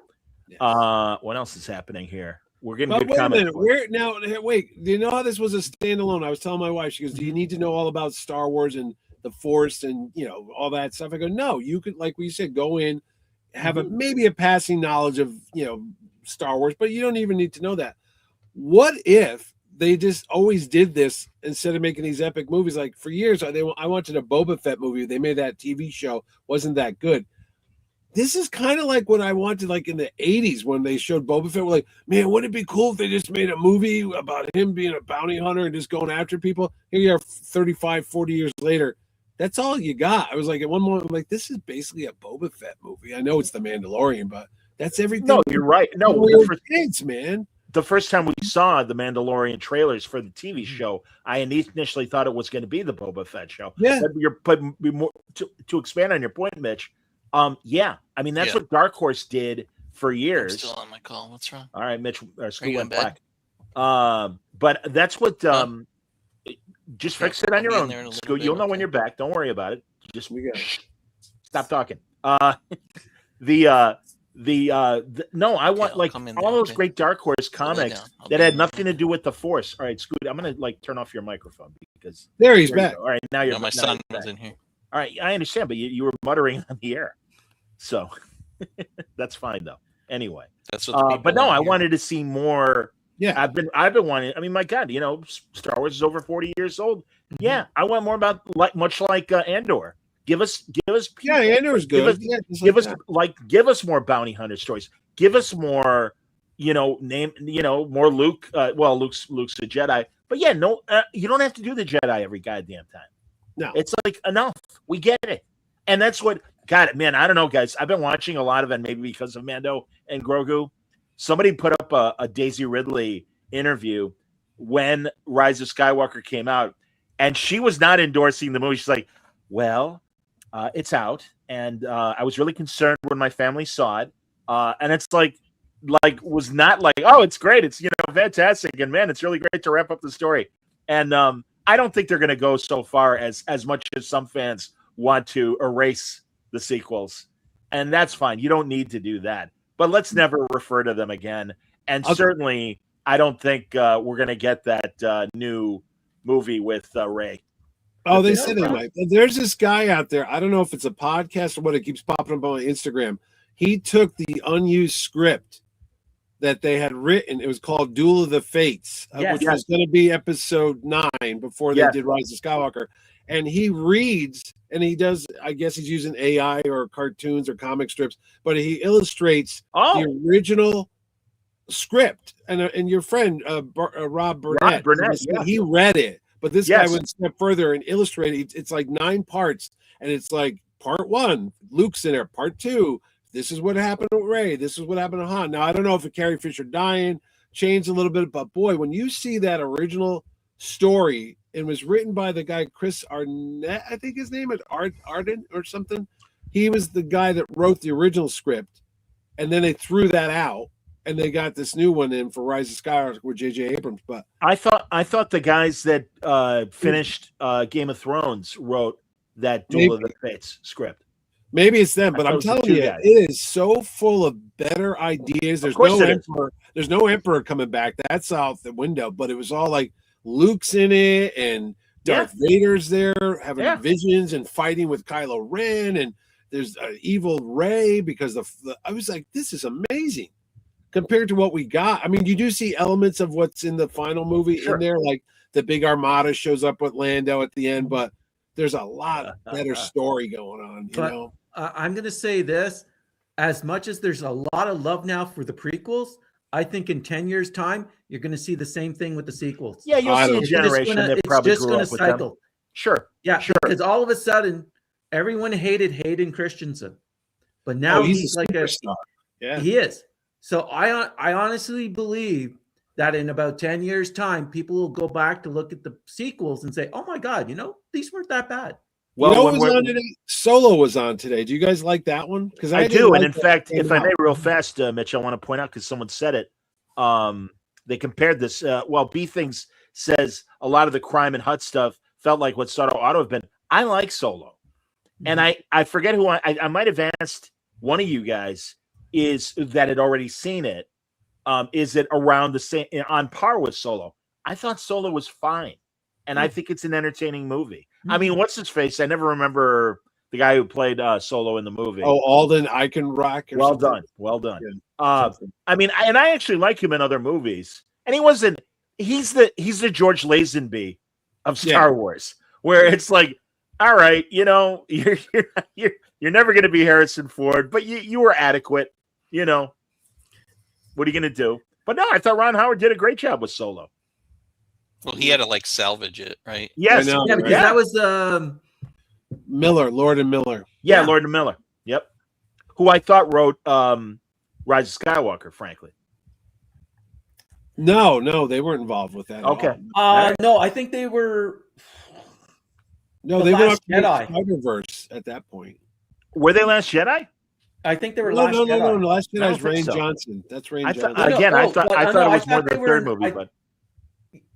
Yes. What else is happening here? We're getting good comments. Wait, do you know how this was a standalone? I was telling my wife, she goes, "Do you need to know all about Star Wars and the Force and all that stuff?" I go, "No, you could, like we said, go in, have maybe a passing knowledge of Star Wars, but you don't even need to know that. What if they just always did this instead of making these epic movies? Like for years, I wanted a Boba Fett movie. They made that TV show, wasn't that good. This is kind of like what I wanted, like in the 80s when they showed Boba Fett. We're like, man, wouldn't it be cool if they just made a movie about him being a bounty hunter and just going after people? Here you are 35, 40 years later. That's all you got. I was like, at one moment, I'm like, this is basically a Boba Fett movie. I know it's the Mandalorian, but that's everything. No, you're right. No, kids, man. The first time we saw the Mandalorian trailers for the TV show, I initially thought it was going to be the Boba Fett show. Yeah. But more, to expand on your point, Mitch, I mean, that's what Dark Horse did for years. I'm still on my call. What's wrong? All right, Mitch. School went black. But that's what. Just fix it on your own. Scoot, you'll know when you're back. Don't worry about it. Just stop talking. I want like all those great Dark Horse comics that had nothing to do with the Force. All right, Scoot, I'm gonna turn off your microphone because there he's back. All right, now you're my son was in here. All right, I understand, but you were muttering on the air, so that's fine though. Anyway, that's what. But no, I wanted to see more. Yeah, I've been wanting. I mean, my God, Star Wars is over 40 years old. Mm-hmm. Yeah, I want more about much like Andor. Give us. Yeah, Andor's good. Give us more bounty hunter stories. Give us more. More Luke. Luke's a Jedi, but you don't have to do the Jedi every goddamn time. No, it's like enough. We get it, and that's what. God, man, I don't know, guys. I've been watching a lot of it, maybe because of Mando and Grogu. Somebody put up a Daisy Ridley interview when Rise of Skywalker came out, and she was not endorsing the movie. She's like, well, it's out, and I was really concerned when my family saw it. And it's like was not like, oh, it's great. It's, fantastic. And man, it's really great to wrap up the story. And I don't think they're going to go so far as much as some fans want to erase the sequels. and that's fine. You don't need to do that. But let's never refer to them again. And certainly, I don't think we're going to get that new movie with Ray. Oh, they said they might. There's this guy out there. I don't know if it's a podcast or what. It keeps popping up on Instagram. He took the unused script that they had written. It was called Duel of the Fates, which was going to be episode 9 before they did Rise of Skywalker. And he reads, and he does, I guess he's using AI or cartoons or comic strips, but he illustrates the original script. And your friend, Rob Burnett, he read it. But this guy went a step further and illustrated. It's like 9 parts. And it's like part 1, Luke's in there. Part 2, this is what happened to Ray. This is what happened to Han. Now, I don't know if Carrie Fisher dying changed a little bit, but boy, when you see that original story, it was written by the guy Chris Arnett, I think his name is Arden or something. He was the guy that wrote the original script, and then they threw that out, and they got this new one in for Rise of Skywalker with J.J. Abrams. But I thought the guys that finished Game of Thrones wrote that Duel of the Fates script. Maybe it's them, but I'm telling you, it is so full of better ideas. There's no emperor. There's no emperor coming back. That's out the window. But it was all like Luke's in it, and Darth Vader's there having visions and fighting with Kylo Ren, and there's evil Rey because I was like, this is amazing compared to what we got. I mean, you do see elements of what's in the final movie in there, like the big armada shows up with Lando at the end, but there's a lot better story going on, you know. I'm going to say this, as much as there's a lot of love now for the prequels, I think in 10 years' time, you're going to see the same thing with the sequels. Yeah, you'll see a generation that probably grew up with them. Sure. Yeah, sure. Because all of a sudden, everyone hated Hayden Christensen. But now he's like a star. Yeah, he is. So I honestly believe that in about 10 years' time, people will go back to look at the sequels and say, oh my God, these weren't that bad. Well, was on today? Solo was on today. Do you guys like that one? Because I do. And in fact, if I may real fast, Mitch, I want to point out, because someone said it, they compared this. B Things says a lot of the crime and Hut stuff felt like what Star ought to have been. I like Solo. And I forget who I might have asked one of you guys is that had already seen it. Is it around the same, on par with Solo? I thought Solo was fine. And I think it's an entertaining movie. I mean, what's his face? I never remember the guy who played Solo in the movie. Oh, Alden Ehrenreich. Well done. Yeah, I mean, I actually like him in other movies. And he wasn't. He's the George Lazenby of Star Wars, where it's like, all right, you're never going to be Harrison Ford, but you were adequate. What are you going to do? But no, I thought Ron Howard did a great job with Solo. Well, he had to salvage it, right? Yes, because that was Miller, Lord and Miller. Yeah, Lord and Miller. Yep, who I thought wrote Rise of Skywalker. Frankly, no, they weren't involved with that. Okay, no, I think they were. No, they were Spider-Verse at that point. Were they Last Jedi? I think they were Last Jedi. No, Last Jedi is Rain Johnson. That's Rain Johnson. I thought it was more the third movie, but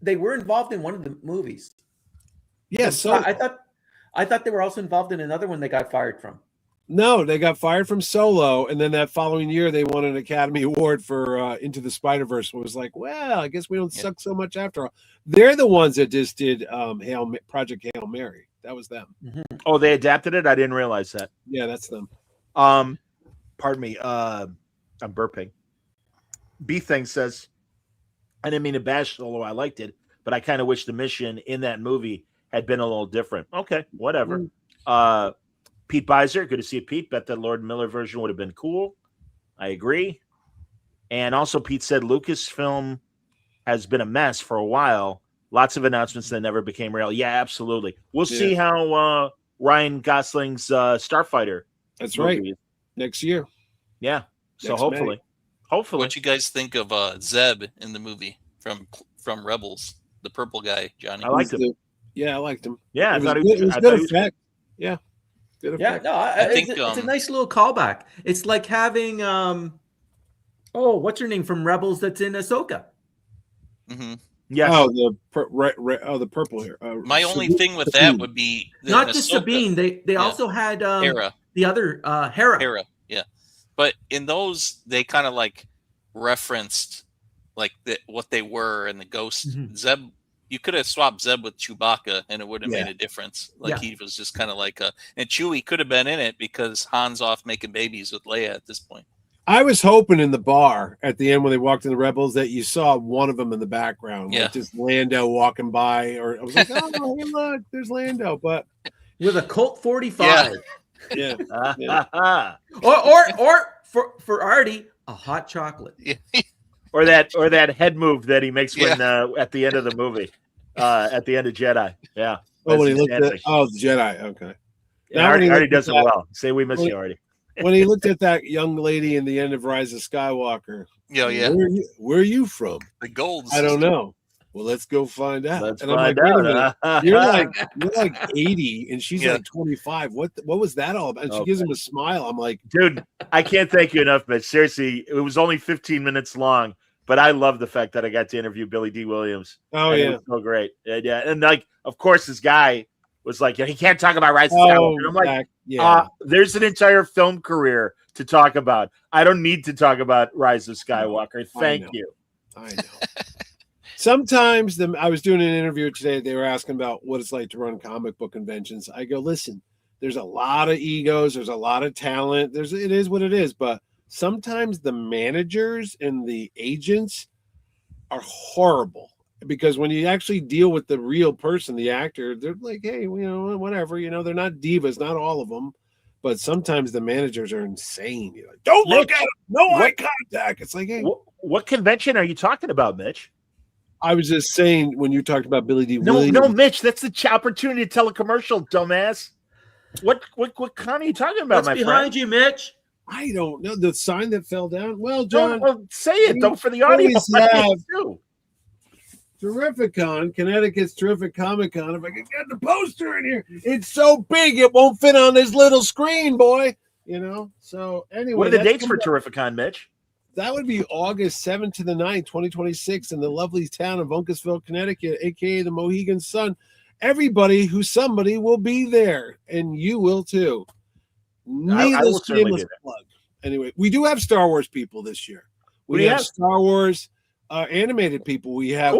they were involved in one of the movies. Yes, so I thought they were also involved in another one they got fired from. No, they got fired from Solo, and then that following year they won an Academy Award for Into the Spider-Verse. It was like, well, I guess we don't suck so much after all. They're the ones that just did Project Hail Mary. That was them. Mm-hmm. Oh, they adapted it? I didn't realize that. Yeah, that's them. Pardon me. I'm burping. B Thing says, I didn't mean to bash Solo. I liked it, but I kind of wish the mission in that movie had been a little different. Okay, whatever. Pete Beiser, good to see you, Pete. Bet that Lord Miller version would have been cool. I agree. And also, Pete said Lucasfilm has been a mess for a while. Lots of announcements that never became real. Yeah, absolutely. We'll see how Ryan Gosling's Starfighter. That's right. Next year. Yeah. So hopefully. What you guys think of Zeb in the movie from Rebels? The purple guy, Johnny. I liked him. I liked him. Yeah, it was good effect. Yeah. Good effect. Yeah, no, I think it's a nice little callback. It's like having what's her name from Rebels that's in Ahsoka? Mm-hmm. Yeah. Oh, the purple hair. My only thing with that would be not just Sabine. They also had Hera. The other Hera. Hera. Yeah. But in those, they kind of like referenced like what they were and the ghost. Zeb, you could have swapped Zeb with Chewbacca and it would have made a difference. Like he was just kind of like and Chewie could have been in it because Han's off making babies with Leia at this point. I was hoping in the bar at the end when they walked in the Rebels that you saw one of them in the background, like just Lando walking by, or I was like, oh, hey, look, there's Lando, but with a Colt 45. Yeah. Or for Artie, a hot chocolate. Or that head move that he makes when at the end of the movie, at the end of Jedi. Yeah. Oh, when he looked at the Jedi. Okay. Yeah, Artie does it well. Say we miss you, Artie. When he looked at that young lady in the end of Rise of Skywalker. Yeah. Where are you from? The gold. I don't know. Well, let's go find out. Let's and find I'm like, out. Wait a minute. You're like 80 and she's like 25. What was that all about? And she gives him a smile. I'm like, dude, I can't thank you enough, but seriously, it was only 15 minutes long, but I love the fact that I got to interview Billy D. Williams. Oh, yeah. It was so great. Yeah. And like, of course, this guy was like, he can't talk about Rise of Skywalker. And I'm like, there's an entire film career to talk about. I don't need to talk about Rise of Skywalker. Thank you. I know. Sometimes I was doing an interview today. They were asking about what it's like to run comic book conventions. I go, listen, there's a lot of egos. There's a lot of talent. It is what it is. But sometimes the managers and the agents are horrible. Because when you actually deal with the real person, the actor, they're like, hey, whatever, they're not divas, not all of them, but sometimes the managers are insane. You're like, don't look at them, no eye contact. It's like, hey, what convention are you talking about, Mitch? I was just saying when you talked about Billy D. No, Mitch, that's the opportunity to tell a commercial, dumbass. What con are you talking about, What's behind you, Mitch? I don't know. The sign that fell down. Well, John, say it though for the audience. Terrificon, Connecticut's Terrific Comic Con. If I could get the poster in here, it's so big it won't fit on this little screen, boy. So anyway, what are the dates for Terrificon, Mitch? That would be August 7th to the 9th, 2026, in the lovely town of Uncasville, Connecticut, aka the Mohegan Sun. Everybody who's somebody will be there, and you will too. Needless plug. Anyway, we do have Star Wars people this year. We have Star Wars animated people. We have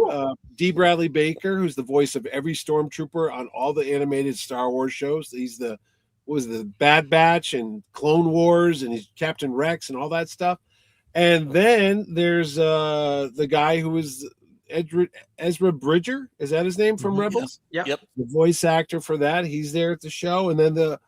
D. Bradley Baker, who's the voice of every stormtrooper on all the animated Star Wars shows. He's the Bad Batch and Clone Wars, and he's Captain Rex and all that stuff. And then there's the guy who is Ezra Bridger. Is that his name from Rebels? Yep. The voice actor for that. He's there at the show. And then the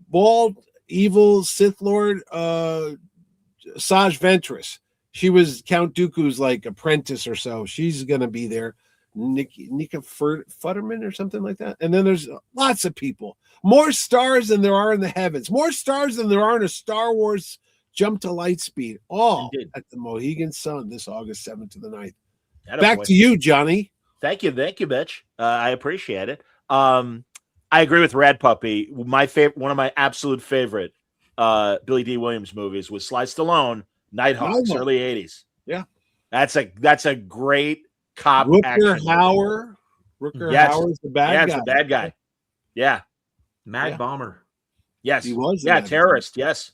bald, evil Sith Lord, Saj Ventress. She was Count Dooku's like apprentice or so. She's going to be there. Nika Futterman or something like that. And then there's lots of people. More stars than there are in the heavens. More stars than there are in a Star Wars Jump to Light Speed. All at the Mohegan Sun this August 7th to the 9th. Back to you, Johnny. Thank you, Mitch. I appreciate it. I agree with Rad Puppy. My favorite, one of my absolute favorite Billy D. Williams movies was Sly Stallone, Nighthawks, early 80s. Yeah. That's a great cop action. Rutger Hauer's the bad guy. Yeah, the bad guy. Yeah. Mad Bomber. Yes. He was. Yeah, terrorist. Yes.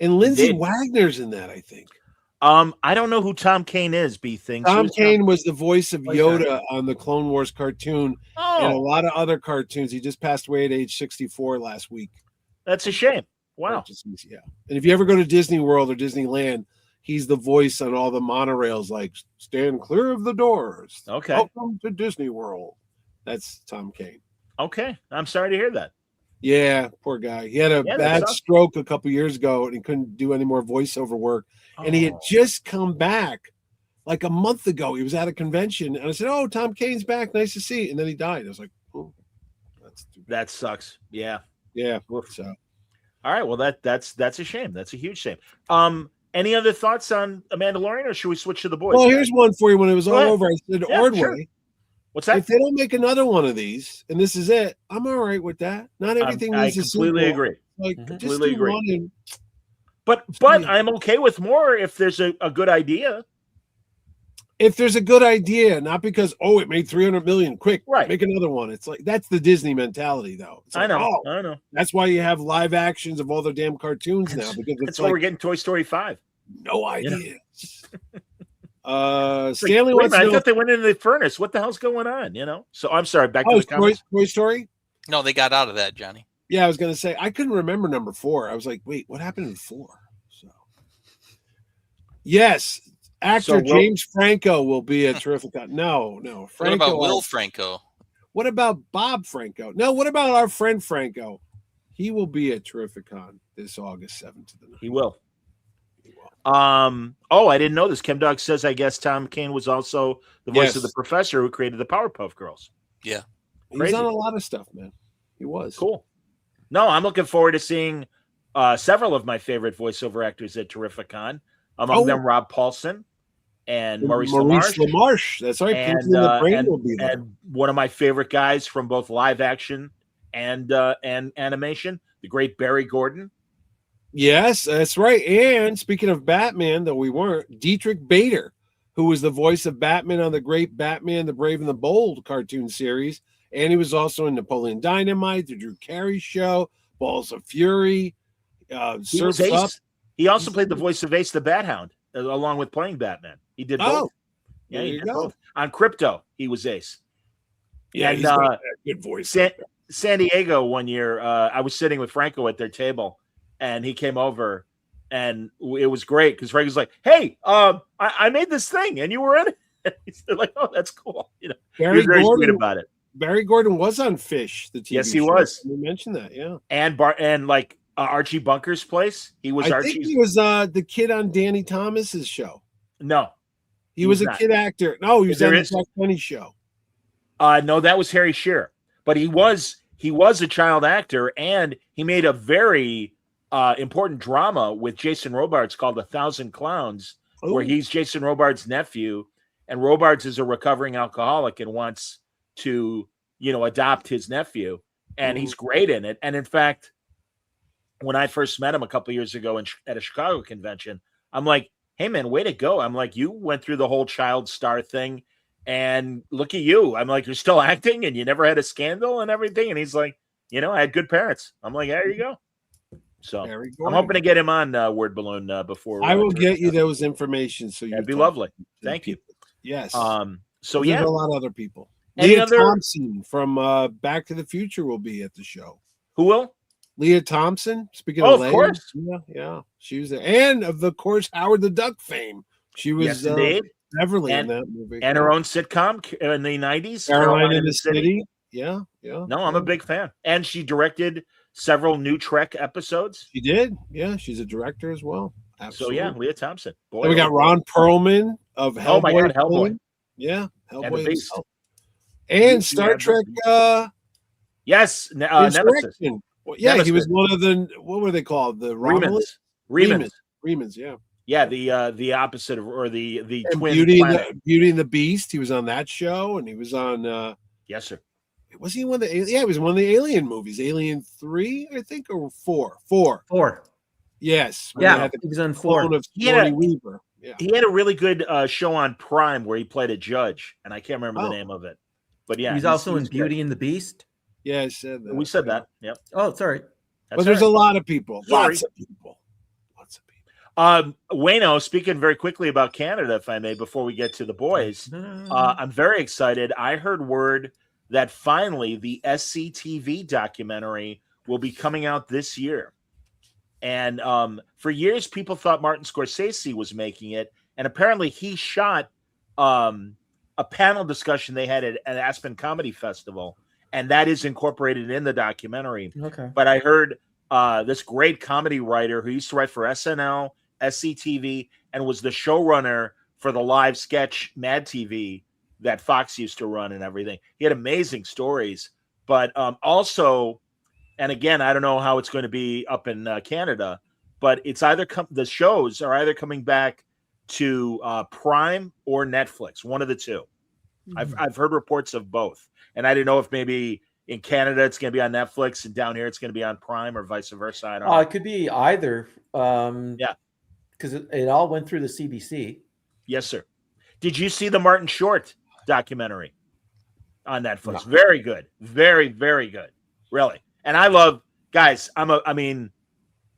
And Lindsay Wagner's in that, I think. I don't know who Tom Kane is, B thinks. Tom Kane was the voice of Yoda on the Clone Wars cartoon and a lot of other cartoons. He just passed away at age 64 last week. That's a shame. Wow. Yeah. And if you ever go to Disney World or Disneyland, he's the voice on all the monorails, like stand clear of the doors. Okay. Welcome to Disney World. That's Tom Kane. Okay. I'm sorry to hear that. Yeah, poor guy. He had a bad stroke a couple years ago and he couldn't do any more voiceover work. And he had just come back like a month ago. He was at a convention and I said, "Oh, Tom Kane's back. Nice to see you." And then he died. I was like, "Oh, that sucks." Yeah. Yeah. So, all right. Well, that's a shame. That's a huge shame. Any other thoughts on a Mandalorian, or should we switch to the boys? Well, here's one for you. When it was all over, I said, Ordway. Sure. What's that? If they don't make another one of these, and this is it, I'm all right with that. Not everything needs a sequel. I completely agree. Like, completely just agree. One and, but I'm okay with more if there's a good idea. if there's a good idea, not because it made 300 million, quick, Right. make another one. It's like that's the Disney mentality, though. It's like, I know. that's why you have live actions of all the damn cartoons now, because That's it's why like we're getting Toy Story 5. no idea. It's Stanley like, wants wait a minute, to I know. thought they went into the furnace. What the hell's going on? So I'm sorry. Back to the comments. Toy Story. No, they got out of that, Johnny. Yeah, I was gonna say I couldn't remember number 4. I was like, wait, what happened in 4? So yes, actor James Franco will be a terrific. No, Franco. What about Will Franco? What about Bob Franco? No, what about our friend Franco? He will be at Terrificon this August 7th to the 9th. He will. I didn't know this. ChemDog says, I guess Tom Kane was also the voice of the professor who created the Powerpuff Girls. Yeah. He was on a lot of stuff, man. He was. Cool. No, I'm looking forward to seeing several of my favorite voiceover actors at Terrificon. Among them, Rob Paulson and Maurice LaMarche. That's right. And will be there. And one of my favorite guys from both live action and animation, the great Barry Gordon. Yes, that's right. And speaking of Batman, though we weren't, Dietrich Bader, who was the voice of Batman on the great Batman, the Brave and the Bold cartoon series. And he was also in Napoleon Dynamite, the Drew Carey Show, Balls of Fury, Surf's Up. He also played the voice of Ace the Bat Hound, along with playing Batman. He did both. Yeah, he did both. On Crypto, he was Ace. Yeah, and, he's got a good voice. San Diego one year, I was sitting with Franco at their table, and he came over, and it was great because Franco's like, "Hey, I made this thing, and you were in it." He's like, "Oh, that's cool." He was very sweet about it. Barry Gordon was on Fish, the TV show. Yes, he was. You mentioned that, yeah. And Archie Bunker's place. He was Archie. I think he was the kid on Danny Thomas's show. No, he was a kid actor. No, he was on the Jack Benny show. No, that was Harry Shearer. But he was a child actor, and he made a very important drama with Jason Robards called 1,000 Clowns, where he's Jason Robards' nephew, and Robards is a recovering alcoholic and wants to, adopt his nephew, and he's great in it. And in fact, when I first met him a couple of years ago at a Chicago convention, I'm like, "Hey man, way to go." I'm like, "You went through the whole child star thing, and look at you." I'm like, "You're still acting and you never had a scandal and everything." And he's like, "I had good parents." I'm like, "There you go." So I'm hoping to get him on Word Balloon before. I will get you those information. So that'd be lovely. Thank you. Yes. So there's a lot of other people. Leah Thompson from Back to the Future will be at the show. Who will? Leah Thompson. Speaking of Leia, course. Yeah, she was there, and of course Howard the Duck fame. She was Beverly in that movie, and her own sitcom in the '90s, Caroline in the City. Yeah. No, I'm a big fan, and she directed several new Trek episodes. She did. Yeah, she's a director as well. Absolutely. So Leah Thompson. Boy, we got Ron Perlman of Hellboy. Oh my God, Hellboy. Yeah, Hellboy and the Beast. And Star Trek. Yes, Nemesis. Well, yeah, Nemesis. He was one of the. What were they called? The Remans. Yeah. Yeah, the opposite of, or the twin Beauty and the Beast. He was on that show, and he was on. Yes, sir. Was he one of the? Yeah, he was one of the Alien movies. Alien 3, I think, or 4. 4. Yes. Yeah, he was on 4. Weaver. Yeah. He had a really good show on Prime where he played a judge, and I can't remember the name of it. But yeah, he's also in Beauty and the Beast. Yeah, I said that. We said that. Yep. Oh, sorry. But there's a lot of people. Lots of people. Wayno, speaking very quickly about Canada, if I may, before we get to the boys, I'm very excited. I heard word that finally the SCTV documentary will be coming out this year. And for years, people thought Martin Scorsese was making it. And apparently he shot a panel discussion they had at Aspen Comedy Festival. And that is incorporated in the documentary. Okay. But I heard this great comedy writer who used to write for SNL, SCTV, and was the showrunner for the live sketch Mad TV that Fox used to run and everything. He had amazing stories. But also, and again, I don't know how it's going to be up in Canada, but it's either the shows are either coming back to Prime or Netflix, one of the two. Mm-hmm. I've heard reports of both. And I didn't know if maybe in Canada it's going to be on Netflix and down here it's going to be on Prime or vice versa. I don't know. It could be either. Yeah. Because it all went through the CBC. Yes, sir. Did you see the Martin Short documentary on Netflix? No. Very good. Very, very good. Really. And I love, guys,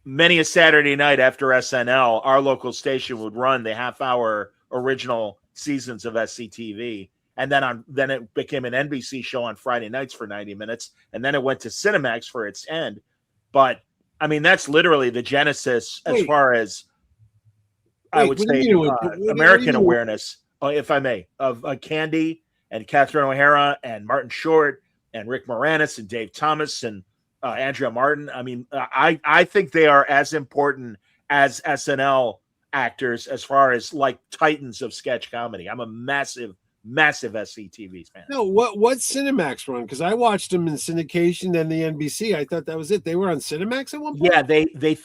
many a Saturday night after SNL, our local station would run the half-hour original seasons of SCTV. And then it became an NBC show on Friday nights for 90 minutes. And then it went to Cinemax for its end. But, I mean, that's literally the genesis as far as, I would say, American awareness, if I may, of Candy and Catherine O'Hara and Martin Short and Rick Moranis and Dave Thomas and Andrea Martin. I mean, I think they are as important as SNL actors as far as like titans of sketch comedy. I'm a massive SCTV fan. No, what Cinemax run? Because I watched them in syndication and the NBC. I thought that was it. They were on Cinemax at one point. Yeah,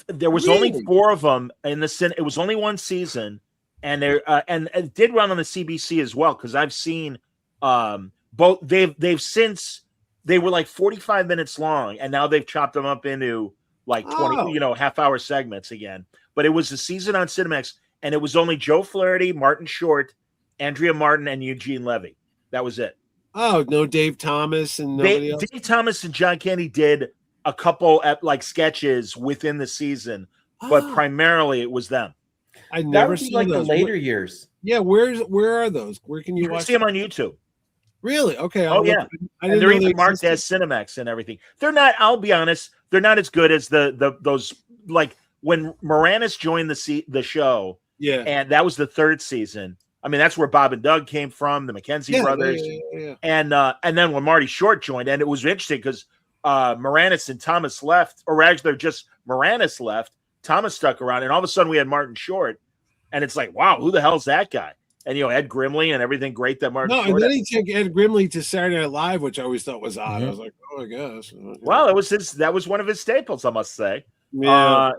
there was only 4 of them in the it was only one season, and and it did run on the CBC as well. Because I've seen both. They've since. They were like 45 minutes long, and now they've chopped them up into like 20, half-hour segments again. But it was a season on Cinemax, and it was only Joe Flaherty, Martin Short, Andrea Martin, and Eugene Levy. That was it. Oh, no Dave Thomas and nobody else? Dave Thomas and John Candy did a couple like sketches within the season, but primarily it was them. I never seen like those. The later years. Yeah, where are those? Where can you watch? See them on YouTube. Really? Okay. Yeah. And they're even marked as Cinemax and everything. They're not. I'll be honest. They're not as good as those like when Moranis joined the show. Yeah. And that was the 3rd season. I mean, that's where Bob and Doug came from, the McKenzie brothers. Yeah. And then when Marty Short joined, and it was interesting because Moranis and Thomas left, or actually just Moranis left. Thomas stuck around, and all of a sudden we had Martin Short, and it's like, wow, who the hell's that guy? And Ed Grimley and everything great that Martin. And then he took Ed Grimley to Saturday Night Live, which I always thought was odd. Mm-hmm. I was like, oh, I guess. Well, that was one of his staples, I must say. Yeah.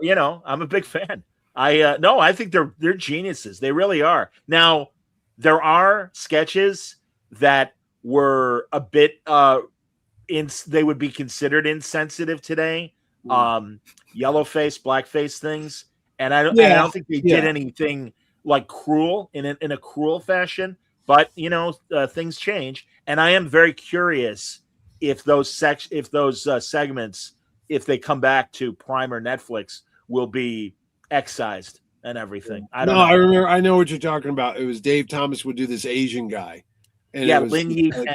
I'm a big fan. I think they're geniuses. They really are. Now, there are sketches that were a bit they would be considered insensitive today. Yellowface, blackface things, and I don't think they did anything like cruel in a cruel fashion, but things change, and I am very curious if those segments, if they come back to Prime or Netflix, will be excised and everything. I don't know. I remember. I know what you're talking about. It was Dave Thomas would do this Asian guy, and Lin Yi Tang.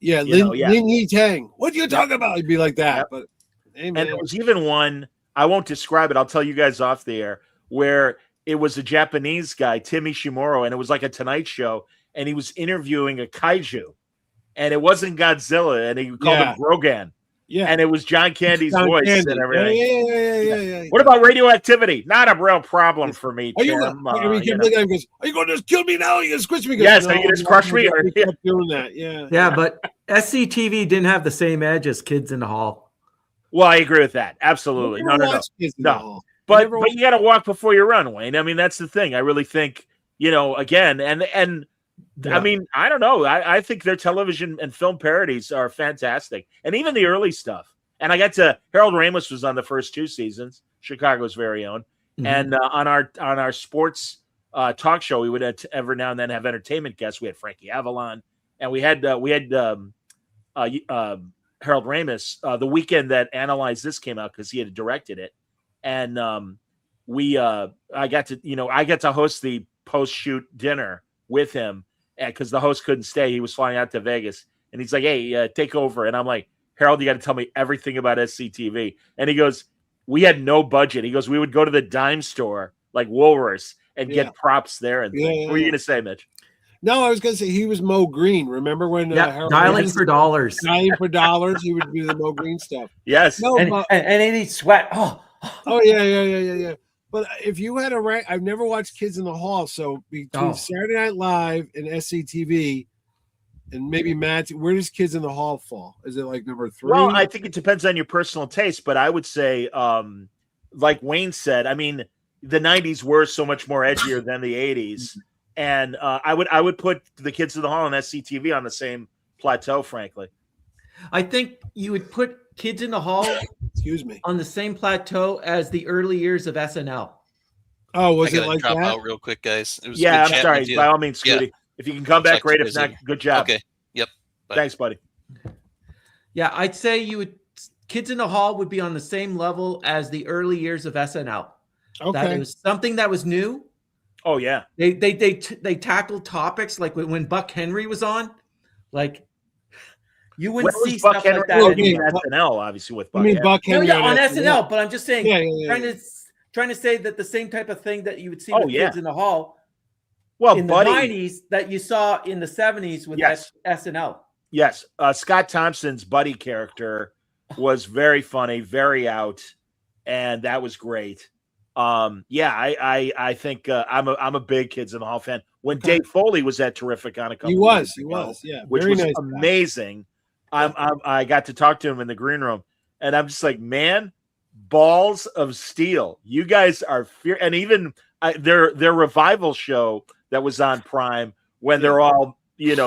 Lin Yi Tang. What are you talking about? It'd be like that. Yep. But hey, and there was even one. I won't describe it. I'll tell you guys off the air where. It was a Japanese guy, Tim Ishimuro, and it was like a Tonight Show, and he was interviewing a kaiju, and it wasn't Godzilla, and he called him Grogan. Yeah. And it was John Candy's voice and everything. Yeah. What about radioactivity? Not a real problem for me, Tim. Are you going to just kill me now? Are you going to squish me? Yes, are you going to crush me? Kept doing that, yeah. Yeah, but SCTV didn't have the same edge as Kids in the Hall. Well, I agree with that. Absolutely. No. But you got to walk before you run, Wayne. I mean, that's the thing. I really think, again, and I mean, I don't know. I think their television and film parodies are fantastic, and even the early stuff. And I got to Harold Ramis was on the first 2 seasons, Chicago's very own, and on our sports talk show, we would every now and then have entertainment guests. We had Frankie Avalon, and we had Harold Ramis the weekend that Analyze This came out because he had directed it. And I got to host the post-shoot dinner with him because the host couldn't stay. He was flying out to Vegas, and he's like, "Hey, take over." And I'm like, "Harold, you got to tell me everything about SCTV." And he goes, "We had no budget." He goes, "We would go to the dime store like Woolworths and get props there." And what were you gonna say, Mitch? No, I was going to say he was Mo Green. Remember when Dialing for Dollars? Dialing for Dollars. He would do the Mo Green stuff. Yes, and he'd sweat. Oh yeah. But if you had a rank, I've never watched Kids in the Hall. So between Saturday Night Live and SCTV, and maybe Matt, where does Kids in the Hall fall? Is it like number 3? Well, I think it depends on your personal taste, but I would say, like Wayne said, I mean, the '90s were so much more edgier than the '80s, and I would put the Kids in the Hall and SCTV on the same plateau. Frankly, I think you would put Kids in the Hall, on the same plateau as the early years of SNL. Oh, was it like drop that? out real quick, guys. It was I'm sorry. By all means, Scooty. If you can come back, great. If not, good job. Okay. Yep. Bye. Thanks, buddy. Yeah, I'd say Kids in the Hall would be on the same level as the early years of SNL. Okay. That was something that was new. Oh yeah. They tackled topics like when Buck Henry was on, like you wouldn't see stuff like that. SNL, obviously, with Buck. Buck Henry on SNL, but I'm just saying, trying to say that the same type of thing that you would see with Kids in the Hall, in the 90s that you saw in the 70s with SNL. Yes, Scott Thompson's Buddy character was very funny, very out, and that was great. I think I'm a big Kids in the Hall fan. When Dave Foley was at Terrific on a couple, he was, which was nice amazing. I got to talk to him in the green room, and I'm just like, man, balls of steel. You guys are and even their revival show that was on Prime when they're all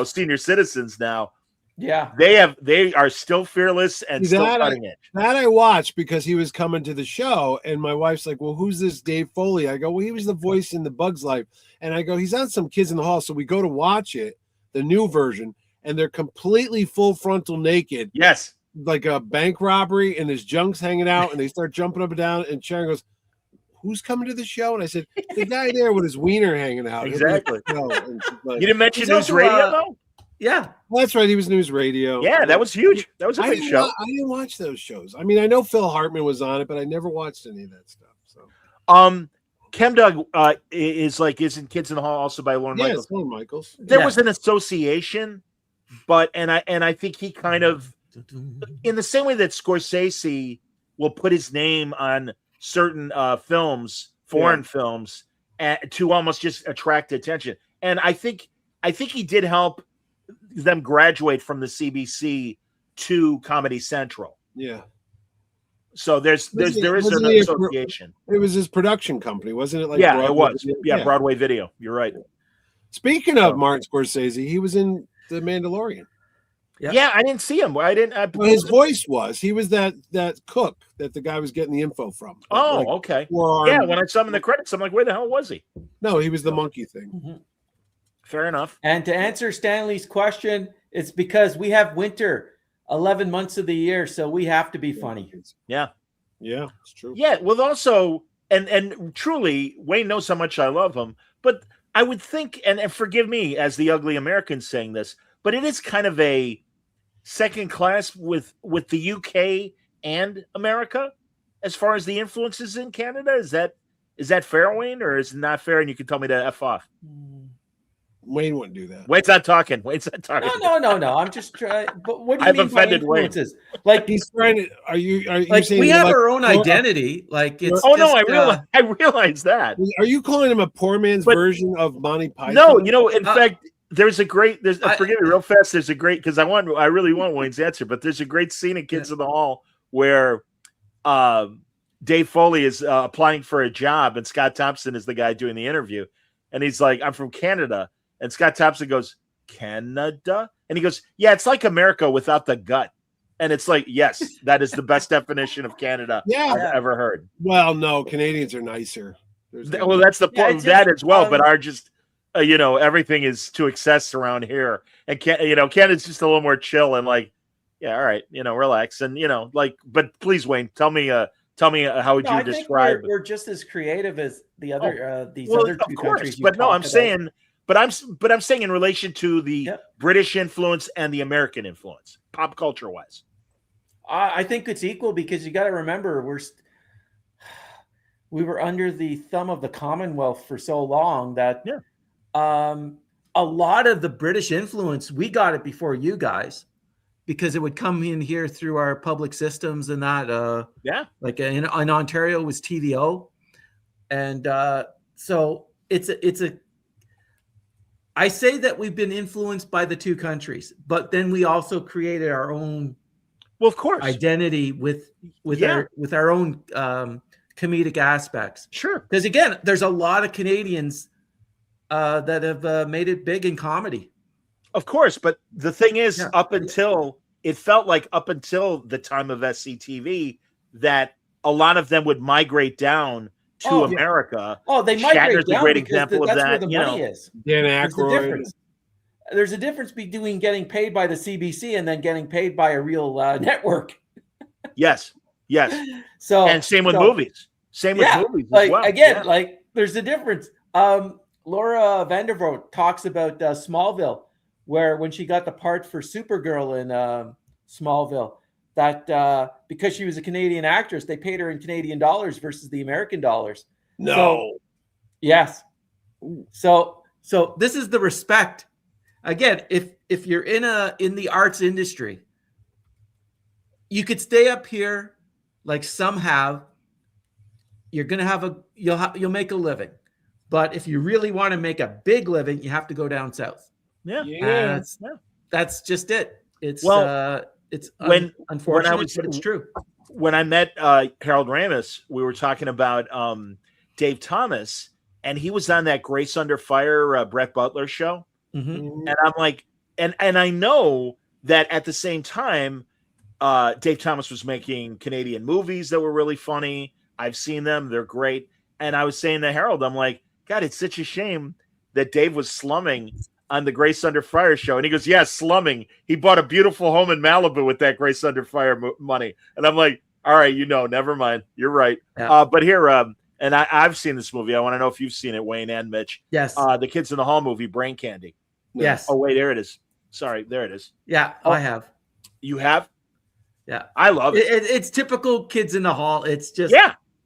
senior citizens now. Yeah, they are still fearless and still cutting edge. That I watched because he was coming to the show, and my wife's like, "Well, who's this Dave Foley?" I go, "Well, he was the voice in The Bug's Life," and I go, "He's on some Kids in the Hall." So we go to watch it, the new version, and they're completely full frontal naked. Yes, like a bank robbery, and his junk's hanging out, and they start jumping up and down. And Sharon goes, "Who's coming to the show?" And I said, "The guy there with his wiener hanging out." Exactly. Like, you didn't mention News Radio though. Yeah, well, that's right. He was News Radio. Yeah, that was huge. That was a big show. I didn't watch those shows. I mean, I know Phil Hartman was on it, but I never watched any of that stuff. So, Chemdog isn't Kids in the Hall also by Lorne Michaels? Yes, Lorne Michaels. There was an association, but I think he kind of, in the same way that Scorsese will put his name on certain films, foreign films, to almost just attract attention. And I think he did help them graduate from the CBC to Comedy Central. Yeah. So there is an association. It was his production company, wasn't it? Like Broadway, it was. Yeah, Broadway Video. You're right. Speaking of Martin Scorsese, he was in The Mandalorian. Yeah, I didn't see him. His voice was. He was that cook that the guy was getting the info from. Oh, okay. Yeah, when I saw him in the credits, I'm like, where the hell was he? No, he was the monkey thing. Mm-hmm. Fair enough. And to answer Stanley's question, it's because we have winter 11 months of the year, so we have to be funny. Yeah, it's true. Yeah, well, also, and truly, Wayne knows how much I love him, but I would think, and forgive me as the ugly American saying this, but it is kind of a second class with the UK and America as far as the influences in Canada. Is that fair, Wayne, or is it not fair? And you can tell me to F off. Wayne wouldn't do that. Wayne's not talking. No. I'm just trying. But what do you I've mean offended by influences? Like he's trying to. Are you like saying we have our own identity? Like it's. Oh no, I realize that. Are you calling him a poor man's version of Monty Python? No, in fact, forgive me real fast. There's a great, because I really want Wayne's answer, but there's a great scene in Kids in the Hall where Dave Foley is applying for a job, and Scott Thompson is the guy doing the interview, and he's like, "I'm from Canada." And Scott Thompson goes, "Canada?" And he goes, "Yeah, it's like America without the gut." And it's like, yes, that is the best definition of Canada I've ever heard. Well, no, Canadians are nicer. Well, that's the point of that as well. But our just, everything is to excess around here. And, Canada's just a little more chill and like, yeah, all right, relax. And, but please, Wayne, tell me how would you describe we're just as creative as the other, other two countries. But no, I'm saying... But I'm saying in relation to the British influence and the American influence, pop culture wise. I think it's equal because you got to remember we were under the thumb of the Commonwealth for so long that a lot of the British influence, we got it before you guys because it would come in here through our public systems and that. Like in Ontario was TVO, and so it's a. I say that we've been influenced by the two countries, but then we also created our own, of course, identity with our own comedic aspects. Sure, because again, there's a lot of Canadians that have made it big in comedy. Of course, but the thing is, it felt like up until the time of SCTV that a lot of them would migrate down to America. Oh, they might Shatner's a great example of that. Where the money is. Dan Aykroyd. there's a difference between getting paid by the CBC and then getting paid by a real network. Yes. So and same with movies. Same with movies as well. Again, like there's a difference. Laura Vandervoort talks about Smallville, where when she got the part for Supergirl in Smallville, that because she was a Canadian actress, they paid her in Canadian dollars versus the American dollars. No. So, yes. So this is the respect. Again, if you're in the arts industry, you could stay up here like some have. You're gonna have you'll make a living, but if you really want to make a big living, you have to go down south. Yeah. That's just it. It's unfortunate, but it's true. When I met Harold Ramis, we were talking about Dave Thomas, and he was on that Grace Under Fire Brett Butler show. Mm-hmm. And I'm like, and I know that at the same time, Dave Thomas was making Canadian movies that were really funny. I've seen them. They're great. And I was saying to Harold, I'm like, God, it's such a shame that Dave was slumming on the Grace Under Fire show. And he goes, yeah, slumming. He bought a beautiful home in Malibu with that Grace Under Fire money. And I'm like, all right, never mind. You're right. Yeah. But here, and I've seen this movie. I want to know if you've seen it, Wayne and Mitch. Yes. The Kids in the Hall movie, Brain Candy. Yes. Oh, wait, there it is. Sorry, there it is. Yeah, I have. You have? Yeah. I love it. It's typical Kids in the Hall. It's just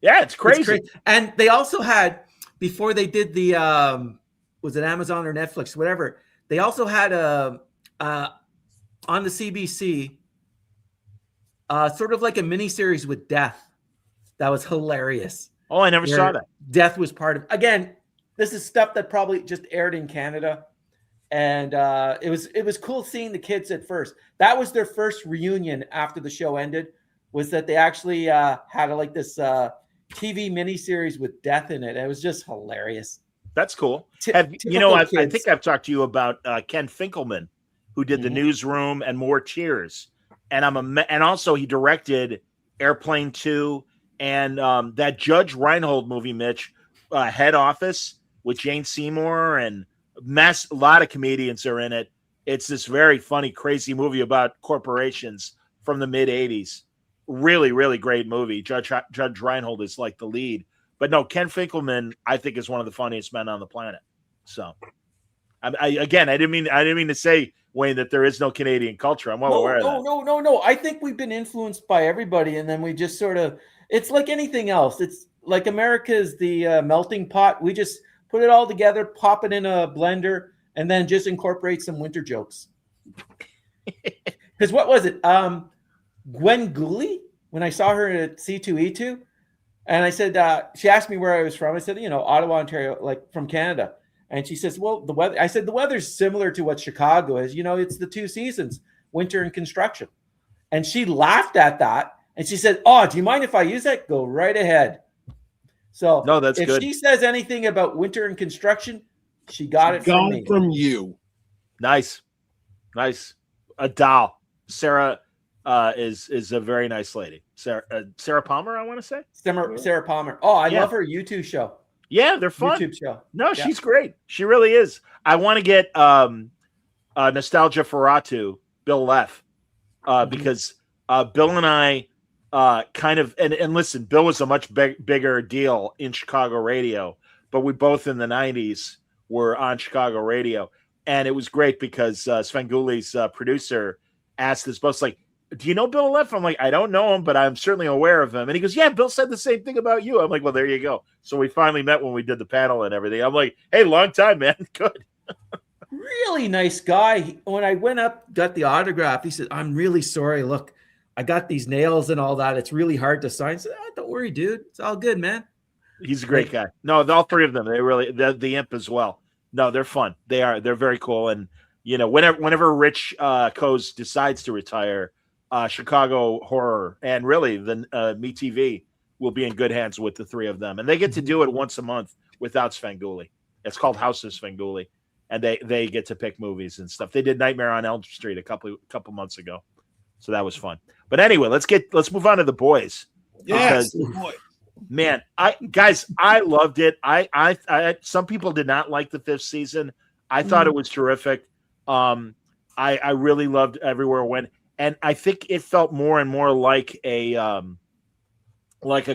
it's crazy. And they also had, before they did the was it Amazon or Netflix, whatever, they also had on the CBC sort of like a mini series with Death. That was hilarious. Oh, I never saw that. Death was part of. Again, this is stuff that probably just aired in Canada. And it was cool seeing the kids at first. That was their first reunion after the show ended, was that they actually had like this TV miniseries with Death in it. It was just hilarious. That's cool. I think I've talked to you about Ken Finkelman, who did The Newsroom and More Cheers. And also he directed Airplane 2 and that Judge Reinhold movie, Mitch, Head Office with Jane Seymour and a lot of comedians are in it. It's this very funny, crazy movie about corporations from the mid 80s. Really, really great movie. Judge Reinhold is like the lead, but no, Ken Finkelman, I think, is one of the funniest men on the planet. So, I didn't mean to say, Wayne, that there is no Canadian culture. I'm well aware of that. No. I think we've been influenced by everybody, and then we just sort of. It's like anything else. It's like America is the melting pot. We just put it all together, pop it in a blender, and then just incorporate some winter jokes. Because what was it? Gwen Gooley, when I saw her at C2E2, and I said, she asked me where I was from. I said, Ottawa, Ontario, like from Canada. And she says, well, the weather. I said, the weather's similar to what Chicago is. It's the two seasons, winter and construction. And she laughed at that. And she said, oh, do you mind if I use that? Go right ahead. So no, that's if good. She says anything about winter and construction, she got it from me. From you. Nice. A doll. Sarah is a very nice lady. Sarah Palmer, I want to say. Sarah Palmer. Oh, I love her YouTube show. Yeah, they're fun. YouTube show. No, she's great. She really is. I want to get Nostalgia Ferratu, Bill Leff, because Bill and I kind of and listen, Bill was a much bigger deal in Chicago radio, but we both in the 90s were on Chicago radio. And it was great because Svenguli's producer asked us both, like, do you know Bill Leff? I'm like, I don't know him, but I'm certainly aware of him. And he goes, yeah, Bill said the same thing about you. I'm like, well, there you go. So we finally met when we did the panel and everything. I'm like, hey, long time, man. Good. Really nice guy. When I went up, got the autograph, he said, I'm really sorry. Look, I got these nails and all that. It's really hard to sign. I said, don't worry, dude. It's all good, man. He's a great guy. No, all three of them, the imp as well. No, they're fun. They're very cool. And, whenever Rich Coase decides to retire, Chicago Horror and really the MeTV will be in good hands with the three of them. And they get to do it once a month without Svengoolie. It's called House of Svengoolie. And they get to pick movies and stuff. They did Nightmare on Elm Street a couple months ago. So that was fun. But anyway, let's move on to The Boys. Yes, man, I loved it. I some people did not like the fifth season. I thought it was terrific. I really loved Everywhere It Went, and I think it felt more and more like a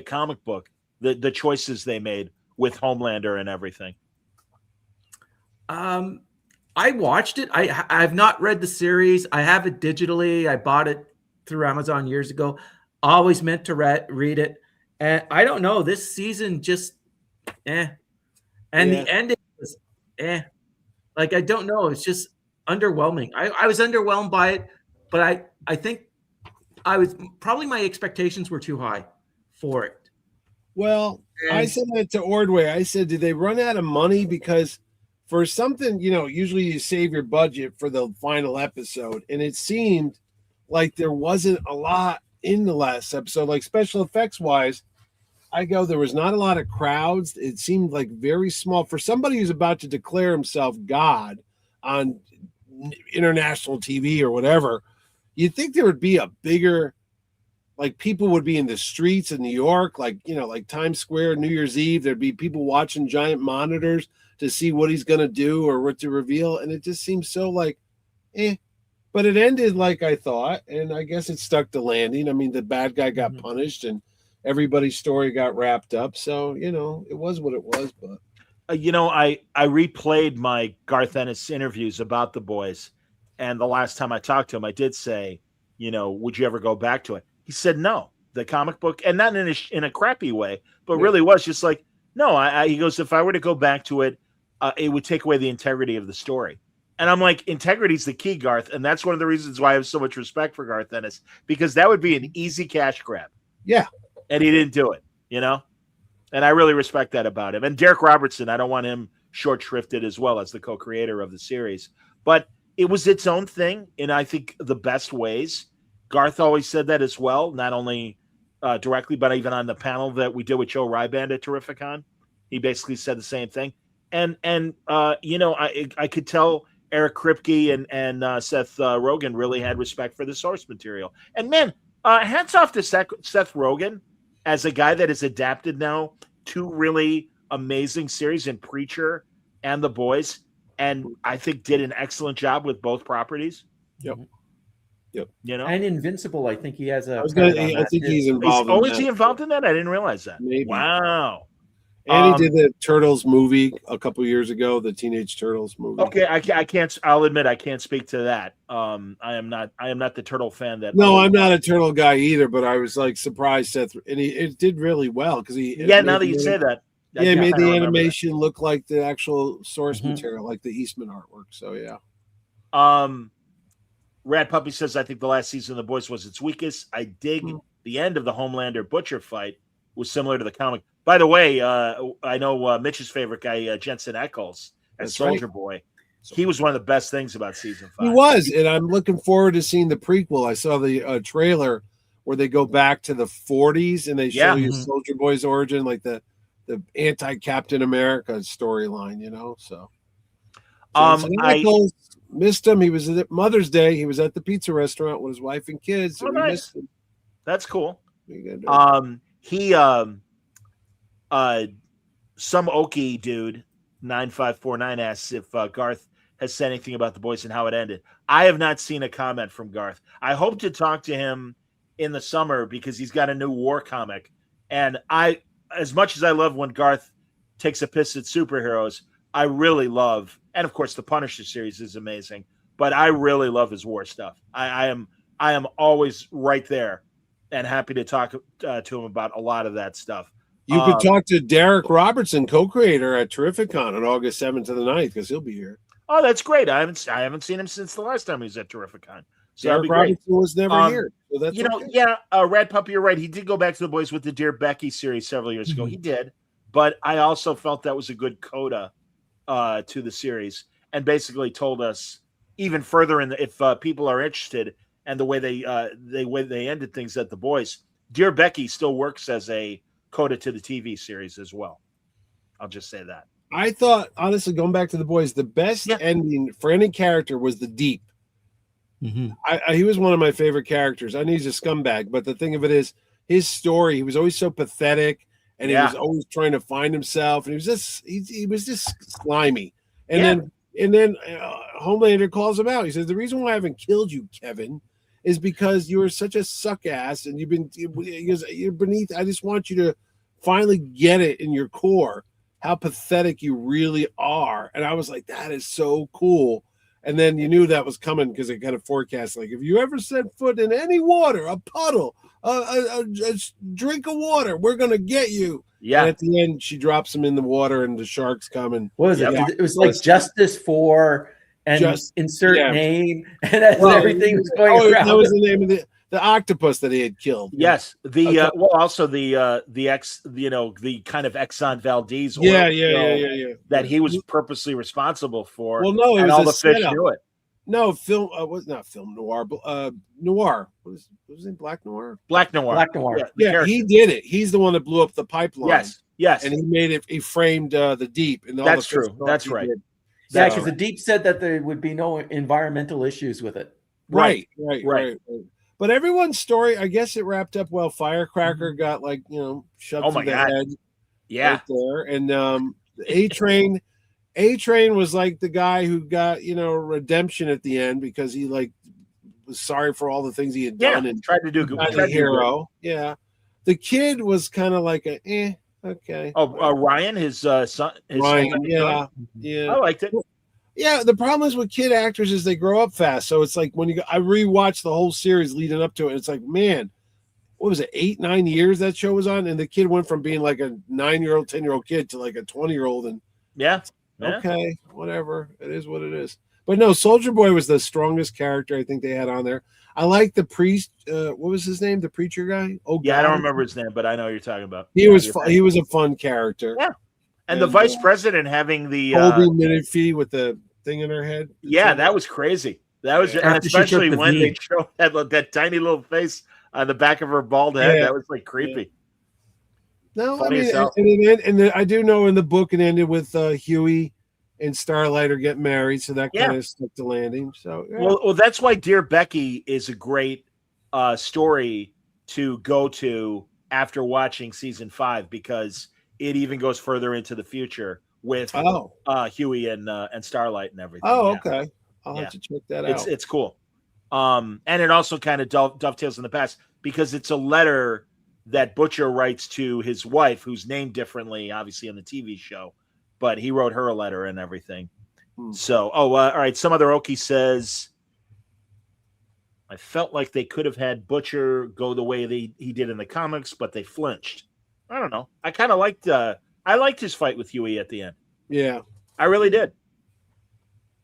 comic book. The choices they made with Homelander and everything. I watched it. I've not read the series. I have it digitally. I bought it through Amazon years ago. Always meant to read it, and I don't know. This season just and the ending was Like I don't know. It's just underwhelming. I was underwhelmed by it, but I think I was probably my expectations were too high for it. Well, I said that to Ordway. I said, did they run out of money? Because for something, usually you save your budget for the final episode. And it seemed like there wasn't a lot in the last episode, like special effects wise. There was not a lot of crowds. It seemed like very small for somebody who's about to declare himself God on international TV or whatever. You'd think there would be a bigger, like people would be in the streets in New York, like Times Square, New Year's Eve. There'd be people watching giant monitors to see what he's going to do or what to reveal. And it just seems so like, but it ended like I thought. And I guess it stuck the landing. I mean, the bad guy got punished and everybody's story got wrapped up. So, it was what it was. But I replayed my Garth Ennis interviews about The Boys. And the last time I talked to him, I did say, would you ever go back to it? He said no. The comic book, and not in a crappy way, but really was just like, no. He goes, if I were to go back to it, it would take away the integrity of the story. And I'm like, integrity is the key, Garth. And that's one of the reasons why I have so much respect for Garth Ennis, because that would be an easy cash grab. Yeah. And he didn't do it, And I really respect that about him. And Derek Robertson, I don't want him short shrifted as well as the co-creator of the series. But it was its own thing in, I think, the best ways. Garth always said that as well, not only directly, but even on the panel that we did with Joe Ryband at Terrificon. He basically said the same thing. And I could tell Eric Kripke and Seth Rogen really had respect for the source material. And man, hats off to Seth Rogen as a guy that has adapted now two really amazing series in Preacher and The Boys, and I think did an excellent job with both properties. Yep. And Invincible, I think he has a. I think he's involved. Is he involved in that? I didn't realize that. Maybe. Wow. And he did the Turtles movie a couple years ago, the Teenage Turtles movie. Okay, I can't. I'll admit I can't speak to that. I am not the Turtle fan. No, I'm not a Turtle guy either. But I was like surprised Seth, and it did really well because he. Yeah, now that you say that. Yeah, he made the animation look like the actual source material, like the Eastman artwork. So yeah. Rad Puppy says, I think the last season of The Boys was its weakest. I dig the end of the Homelander Butcher fight was similar to the comic. By the way, I know Mitch's favorite guy, Jensen Ackles, as Soldier Boy. He was one of the best things about season 5. He was, and I'm looking forward to seeing the prequel. I saw the trailer where they go back to the 40s and they show you Soldier Boy's origin, like the anti-Captain America storyline, So I missed him. He was at Mother's Day. He was at the pizza restaurant with his wife and kids. So we missed him. That's cool. Some Okie dude 9549 asks if Garth has said anything about The Boys and how it ended. I have not seen a comment from Garth. I hope to talk to him in the summer because he's got a new war comic, and as much as I love when Garth takes a piss at superheroes, I really love, and of course the Punisher series is amazing, but I really love his war stuff. I am always right there and happy to talk to him about a lot of that stuff. You could talk to Derek Robertson, co-creator at Terrificon on August 7th to the 9th, because he'll be here. Oh, that's great. I haven't seen him since the last time he was at Terrificon. So Derek Robertson was never here. So that's Rad Puppy, you're right. He did go back to The Boys with the Dear Becky series several years ago. He did. But I also felt that was a good coda to the series and basically told us even further if people are interested and the way they ended things at The Boys, Dear Becky still works as a coda to the TV series as well. I'll just say that. I thought, honestly, going back to The Boys, the best ending for any character was the Deep. He was one of my favorite characters. I know he's a scumbag, but the thing of it is, his story, he was always so pathetic, and he was always trying to find himself, and he was just slimy. And then And then Homelander calls him out. He says, the reason why I haven't killed you, Kevin, is because you were such a suck ass and you're beneath. I just want you to finally get it in your core how pathetic you really are. And I was like, that is so cool. And then you knew that was coming because it kind of forecast, like, if you ever set foot in any water, a puddle, a drink of water, we're going to get you. Yeah. And at the end, she drops him in the water and the sharks come. And What was it? Yeah. It was like justice for and insert name, and as everything was going around. That was the name of the octopus that he had killed. Yes, also the kind of Exxon Valdez. That he was purposely responsible for. Well, no, it and was all the fish knew it. No, film was not film noir, but noir. What was his name? Black Noir. Black Noir. Yeah, he did it. He's the one that blew up the pipeline. Yes, and he made it. He framed the Deep. And all that's true. That's right. Yeah, because the Deep said that there would be no environmental issues with it. Right. But everyone's story, I guess it wrapped up well. Firecracker got shoved through the head. Yeah. Right there. And A-Train was like the guy who got, redemption at the end because he was sorry for all the things he had done and tried to do good. A hero. Yeah. The kid was kind of like okay. Oh, Ryan, his son. Ryan, yeah. I liked it. Yeah, the problem is with kid actors is they grow up fast. So it's like I rewatched the whole series leading up to it. It's like, man, what was it, 8-9 years that show was on? And the kid went from being like a 9-year-old, 10-year-old kid to like a 20-year-old. And okay, whatever. It is what it is. But no, Soldier Boy was the strongest character I think they had on there. I like the priest. What was his name? The preacher guy? Oh, yeah, I don't remember his name, but I know what you're talking about. He was he was a fun character. Yeah, and the vice president having the Colby Minifee with the thing in her head. Yeah, that was crazy. That was especially when they showed that tiny little face on the back of her bald head. Yeah. That was like creepy. Yeah. No, funny I mean, and I do know in the book it ended with Huey and Starlight are getting married, so that kind of stuck the landing. So well, that's why Dear Becky is a great story to go to after watching season 5 because it even goes further into the future with Huey and Starlight and everything. Oh, okay. I'll have to check that out. It's cool. And it also kind of dovetails in the past because it's a letter that Butcher writes to his wife, who's named differently, obviously, on the TV show. But he wrote her a letter and everything. So, all right. Some other Okie says, I felt like they could have had Butcher go the way he did in the comics, but they flinched. I don't know. I kind of liked I liked his fight with Huey at the end. Yeah. I really did.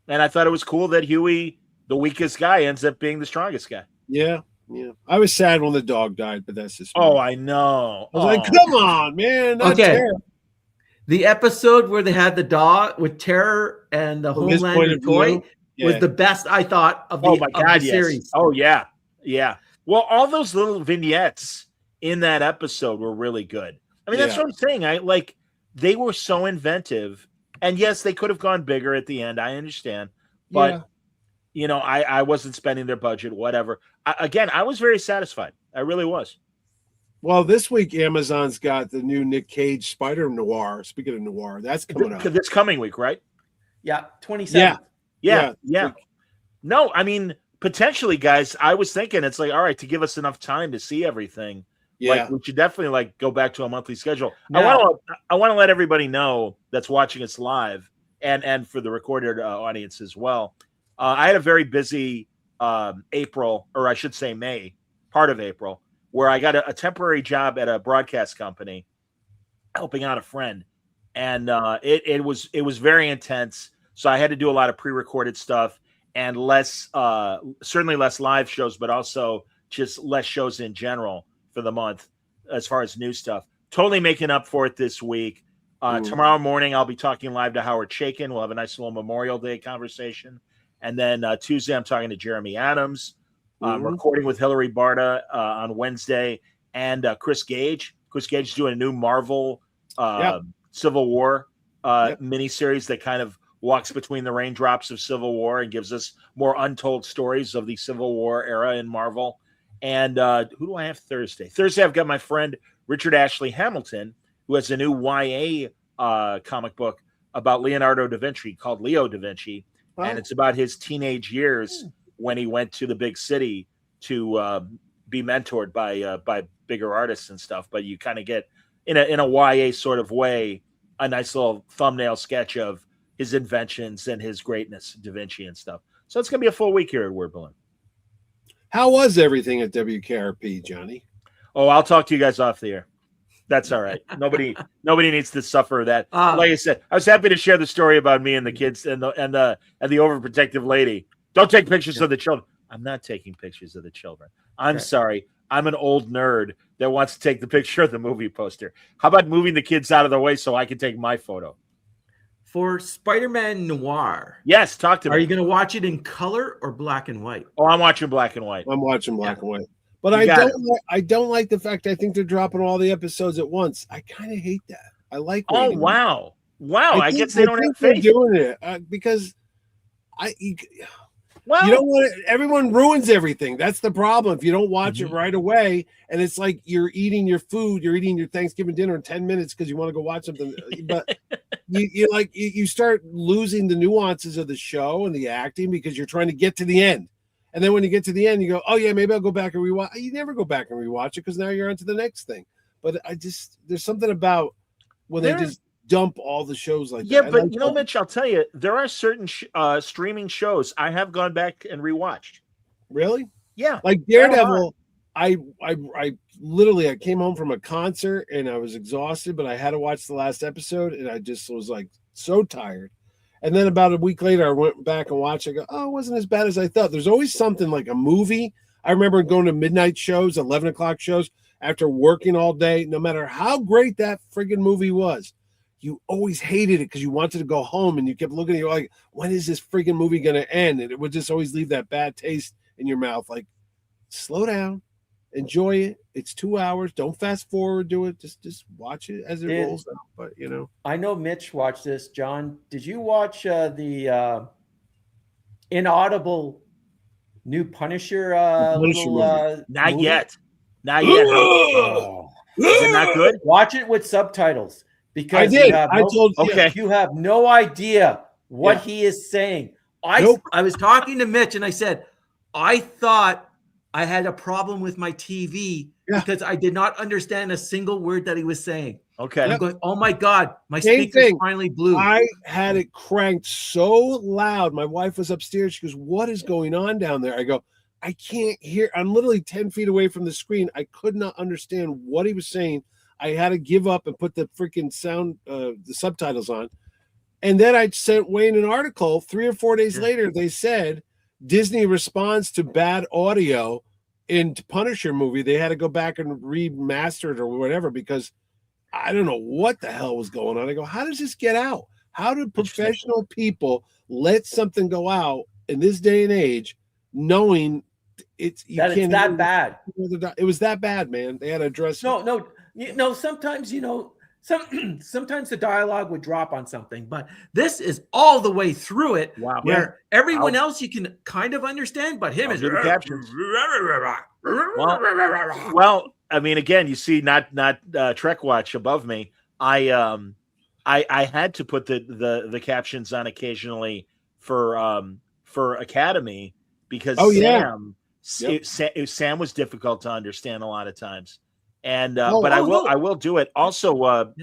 And I thought it was cool that Huey, the weakest guy, ends up being the strongest guy. Yeah. Yeah. I was sad when the dog died, but that's just me. Oh, I know. I was like, come on, man. Okay. The episode where they had the dog with Terror and the Homelander toy was the best, I thought, of the series. Oh, yeah. Yeah. Well, all those little vignettes in that episode were really good. I mean, that's what I'm saying. They were so inventive. And yes, they could have gone bigger at the end. I understand. But, I wasn't spending their budget, whatever. I was very satisfied. I really was. Well, this week, Amazon's got the new Nick Cage Spider Noir. Speaking of noir, that's coming out. This coming week, right? Yeah, 27th. Yeah. No, I mean, potentially, guys, I was thinking it's like, all right, to give us enough time to see everything. Yeah. We should definitely go back to a monthly schedule. Now, I want to let everybody know that's watching us live and for the recorded audience as well. I had a very busy April, or I should say May, part of April, where I got a temporary job at a broadcast company helping out a friend. And it was very intense. So I had to do a lot of pre-recorded stuff and certainly less live shows, but also just less shows in general for the month as far as new stuff. Totally making up for it this week. Tomorrow morning, I'll be talking live to Howard Chaykin. We'll have a nice little Memorial Day conversation. And then Tuesday, I'm talking to Jeremy Adams. I'm recording with Hillary Barta on Wednesday and Chris Gage. Chris Gage is doing a new Marvel Civil War miniseries that kind of walks between the raindrops of Civil War and gives us more untold stories of the Civil War era in Marvel. And who do I have Thursday? Thursday, I've got my friend Richard Ashley Hamilton, who has a new YA comic book about Leonardo da Vinci called Leo da Vinci, and it's about his teenage years when he went to the big city to be mentored by bigger artists and stuff. But you kind of get in a YA sort of way a nice little thumbnail sketch of his inventions and his greatness, Da Vinci and stuff. So it's going to be a full week here at Word Balloon. How was everything at WKRP, Johnny? Oh, I'll talk to you guys off the air. That's all right. Nobody needs to suffer that. Like I said, I was happy to share the story about me and the kids and the overprotective lady. Don't take pictures of the children. I'm not taking pictures of the children. I'm sorry. I'm an old nerd that wants to take the picture of the movie poster. How about moving the kids out of the way so I can take my photo? For Spider-Man Noir. Yes, talk to me. Are you going to watch it in color or black and white? Oh, I'm watching black and white. I'm watching black and white. But I don't like the fact I think they're dropping all the episodes at once. I kind of hate that. I like. Oh, wow. I guess they don't have faith. They're doing it because you don't want it. Everyone ruins everything. That's the problem. If you don't watch it right away, and it's like you're eating your food, you're eating your Thanksgiving dinner in 10 minutes because you want to go watch something, but you start losing the nuances of the show and the acting because you're trying to get to the end. And then when you get to the end, you go, oh, yeah, maybe I'll go back and rewatch. You never go back and rewatch it because now you're on to the next thing. But there's something about when they just dump all the shows like that. Yeah, but Mitch, I'll tell you, there are certain streaming shows I have gone back and rewatched. Really? Yeah. Like Daredevil, I literally, I came home from a concert and I was exhausted, but I had to watch the last episode and I just was like so tired. And then about a week later, I went back and watched. I go, oh, it wasn't as bad as I thought. There's always something like a movie. I remember going to midnight shows, 11 o'clock shows after working all day. No matter how great that friggin' movie was, you always hated it because you wanted to go home and you kept looking at it like, when is this friggin' movie going to end? And it would just always leave that bad taste in your mouth. Like, slow down, enjoy it. It's 2 hours. Don't fast forward. Do it. Just watch it as it rolls out. But I know Mitch watched this. John, did you watch the inaudible new Punisher? Not yet. Not yet. Is it not good? Watch it with subtitles because I did. You have no idea what he is saying. I was talking to Mitch and I said, I thought I had a problem with my TV because I did not understand a single word that he was saying. Okay. I'm going, oh my God, my speakers finally blew. I had it cranked so loud. My wife was upstairs. She goes, what is going on down there? I go, I can't hear. I'm literally 10 feet away from the screen. I could not understand what he was saying. I had to give up and put the freaking sound, the subtitles on. And then I sent Wayne an article 3 or 4 days later. They said Disney responds to bad audio in Punisher movie. They had to go back and remaster it or whatever because I don't know what the hell was going on. I go, how does this get out? How do professional people let something go out in this day and age knowing it's that bad? It was that bad, man. They had to address No, sometimes sometimes the dialogue would drop on something, but this is all the way through it. Wow. Where everyone else you can kind of understand, but him is the captions. Well, I mean, again, you see, not Trek Watch above me. I had to put the captions on occasionally for Academy because Sam was difficult to understand a lot of times. And I will do it. Also,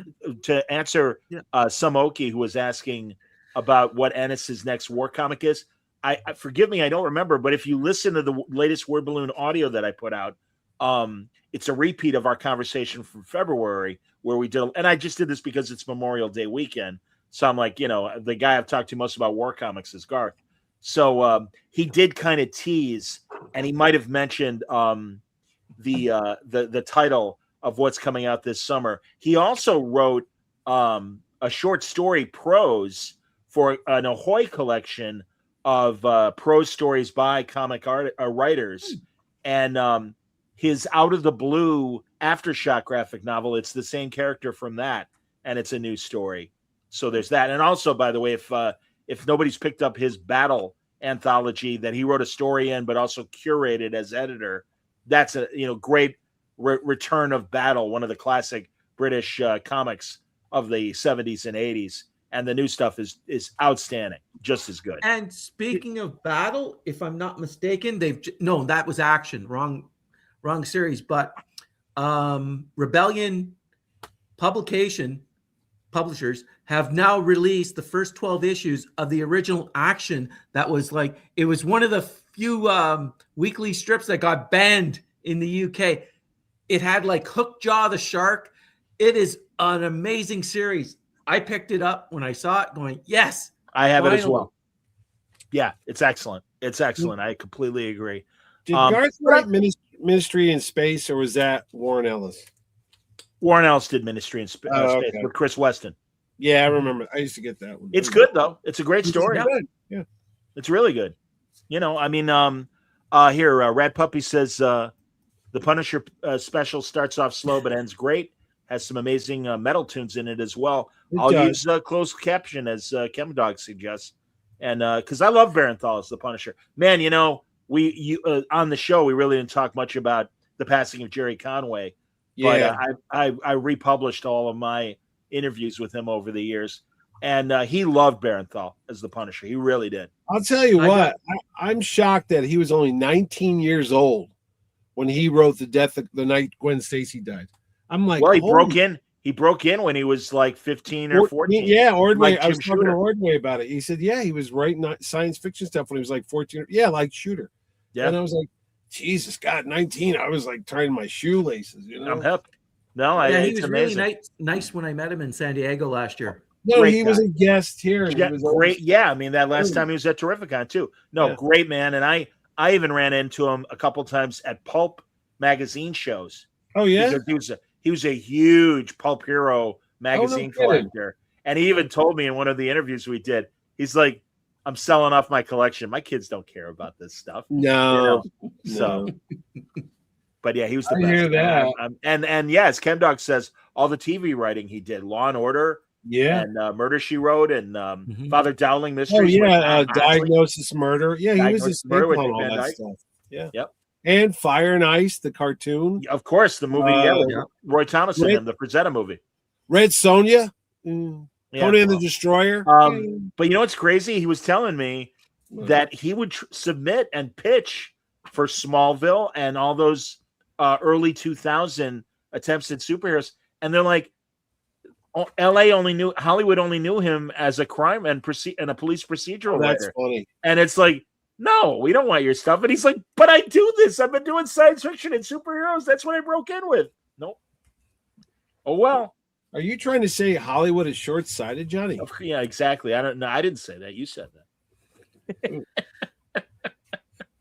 to answer Samoki, who was asking about what Ennis's next war comic is. I forgive me, I don't remember, but if you listen to the latest Word Balloon audio that I put out, it's a repeat of our conversation from February where we did, and I just did this because it's Memorial Day weekend. So I'm like, the guy I've talked to most about war comics is Garth. So he did kind of tease, and he might have mentioned the title of what's coming out this summer. He also wrote a short story prose for an Ahoy collection of prose stories by comic writers, and his Out of the Blue Aftershock graphic novel. It's the same character from that, and it's a new story. So there's that. And also, by the way, if nobody's picked up his Battle anthology that he wrote a story in, but also curated as editor. That's a great return of Battle, one of the classic British comics of the 70s and 80s. and the new stuff is outstanding, just as good. And speaking of Battle, if I'm not mistaken, that was Action, wrong series, but Rebellion publishers have now released the first 12 issues of the original Action. That was it was one of the few weekly strips that got banned in the UK. It had Hookjaw the Shark. It is an amazing series. I picked it up when I saw it, going, yes. I have it as well. Yeah, it's excellent. It's excellent. I completely agree. Did Garth write Ministry in Space, or was that Warren Ellis? Warren Ellis did Ministry in Space with Chris Weston. Yeah, I remember. I used to get that one. It's good, though. It's a great story. Yeah. It's really good. I mean, here, Rat Puppy says the Punisher special starts off slow but ends great. Has some amazing metal tunes in it as well. I'll use closed caption as Chemdog suggests, and because I love Barenthal as the Punisher. Man, we on the show we really didn't talk much about the passing of Jerry Conway. Yeah, but I republished all of my interviews with him over the years, and he loved Barenthal as the Punisher. He really did. I'll tell you what, I'm shocked that he was only 19 years old when he wrote the night Gwen Stacy died. I'm like, well, he broke in. He broke in when he was 15 or 14. Yeah, Ordway. I was talking to Ordway about it. He said, yeah, he was writing science fiction stuff when he was 14. Yeah, like Shooter. Yeah. And I was like, Jesus, God, 19. I was tying my shoelaces. I'm hip. No, he was amazing. Really nice when I met him in San Diego last year. No, great was a guest here. And he was great. Yeah, I mean, that last time he was at Terrificon too. No, great man. And I even ran into him a couple times at Pulp magazine shows. Oh, yeah? He was a huge Pulp Hero magazine collector. And he even told me in one of the interviews we did, he's like, I'm selling off my collection. My kids don't care about this stuff. No. So, but yeah, he was the best. I hear that. And yeah, as Chemdog says, all the TV writing he did, Law and Order, and Murder, She Wrote, and Father Dowling Mysteries. Oh, yeah, Diagnosis Murder. Yeah, he was a staple on all that stuff. Yeah. Yep. And Fire and Ice, the cartoon. Of course, the movie, Roy Thomas in the Frazetta movie. Red Sonja, Conan the Destroyer. But you know what's crazy? He was telling me that he would submit and pitch for Smallville and all those early 2000 attempts at superheroes. And they're like, Hollywood only knew him as a crime and a police procedural writer. That's funny. And it's like, no, we don't want your stuff. And he's like, but I do this. I've been doing science fiction and superheroes. That's what I broke in with. Nope. Oh, well. Are you trying to say Hollywood is short-sighted, Johnny? Yeah, exactly. I don't know. I didn't say that. You said that.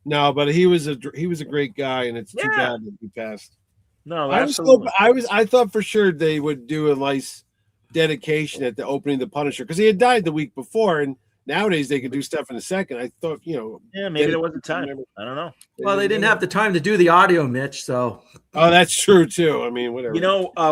No, but he was a great guy, and it's too bad that he passed. No, I thought for sure they would do a nice dedication at the opening of the Punisher because he had died the week before, and nowadays they could do stuff in a second. I thought, maybe there wasn't time. I don't know. Well, they didn't have the time to do the audio, Mitch. So, that's true too. I mean, whatever.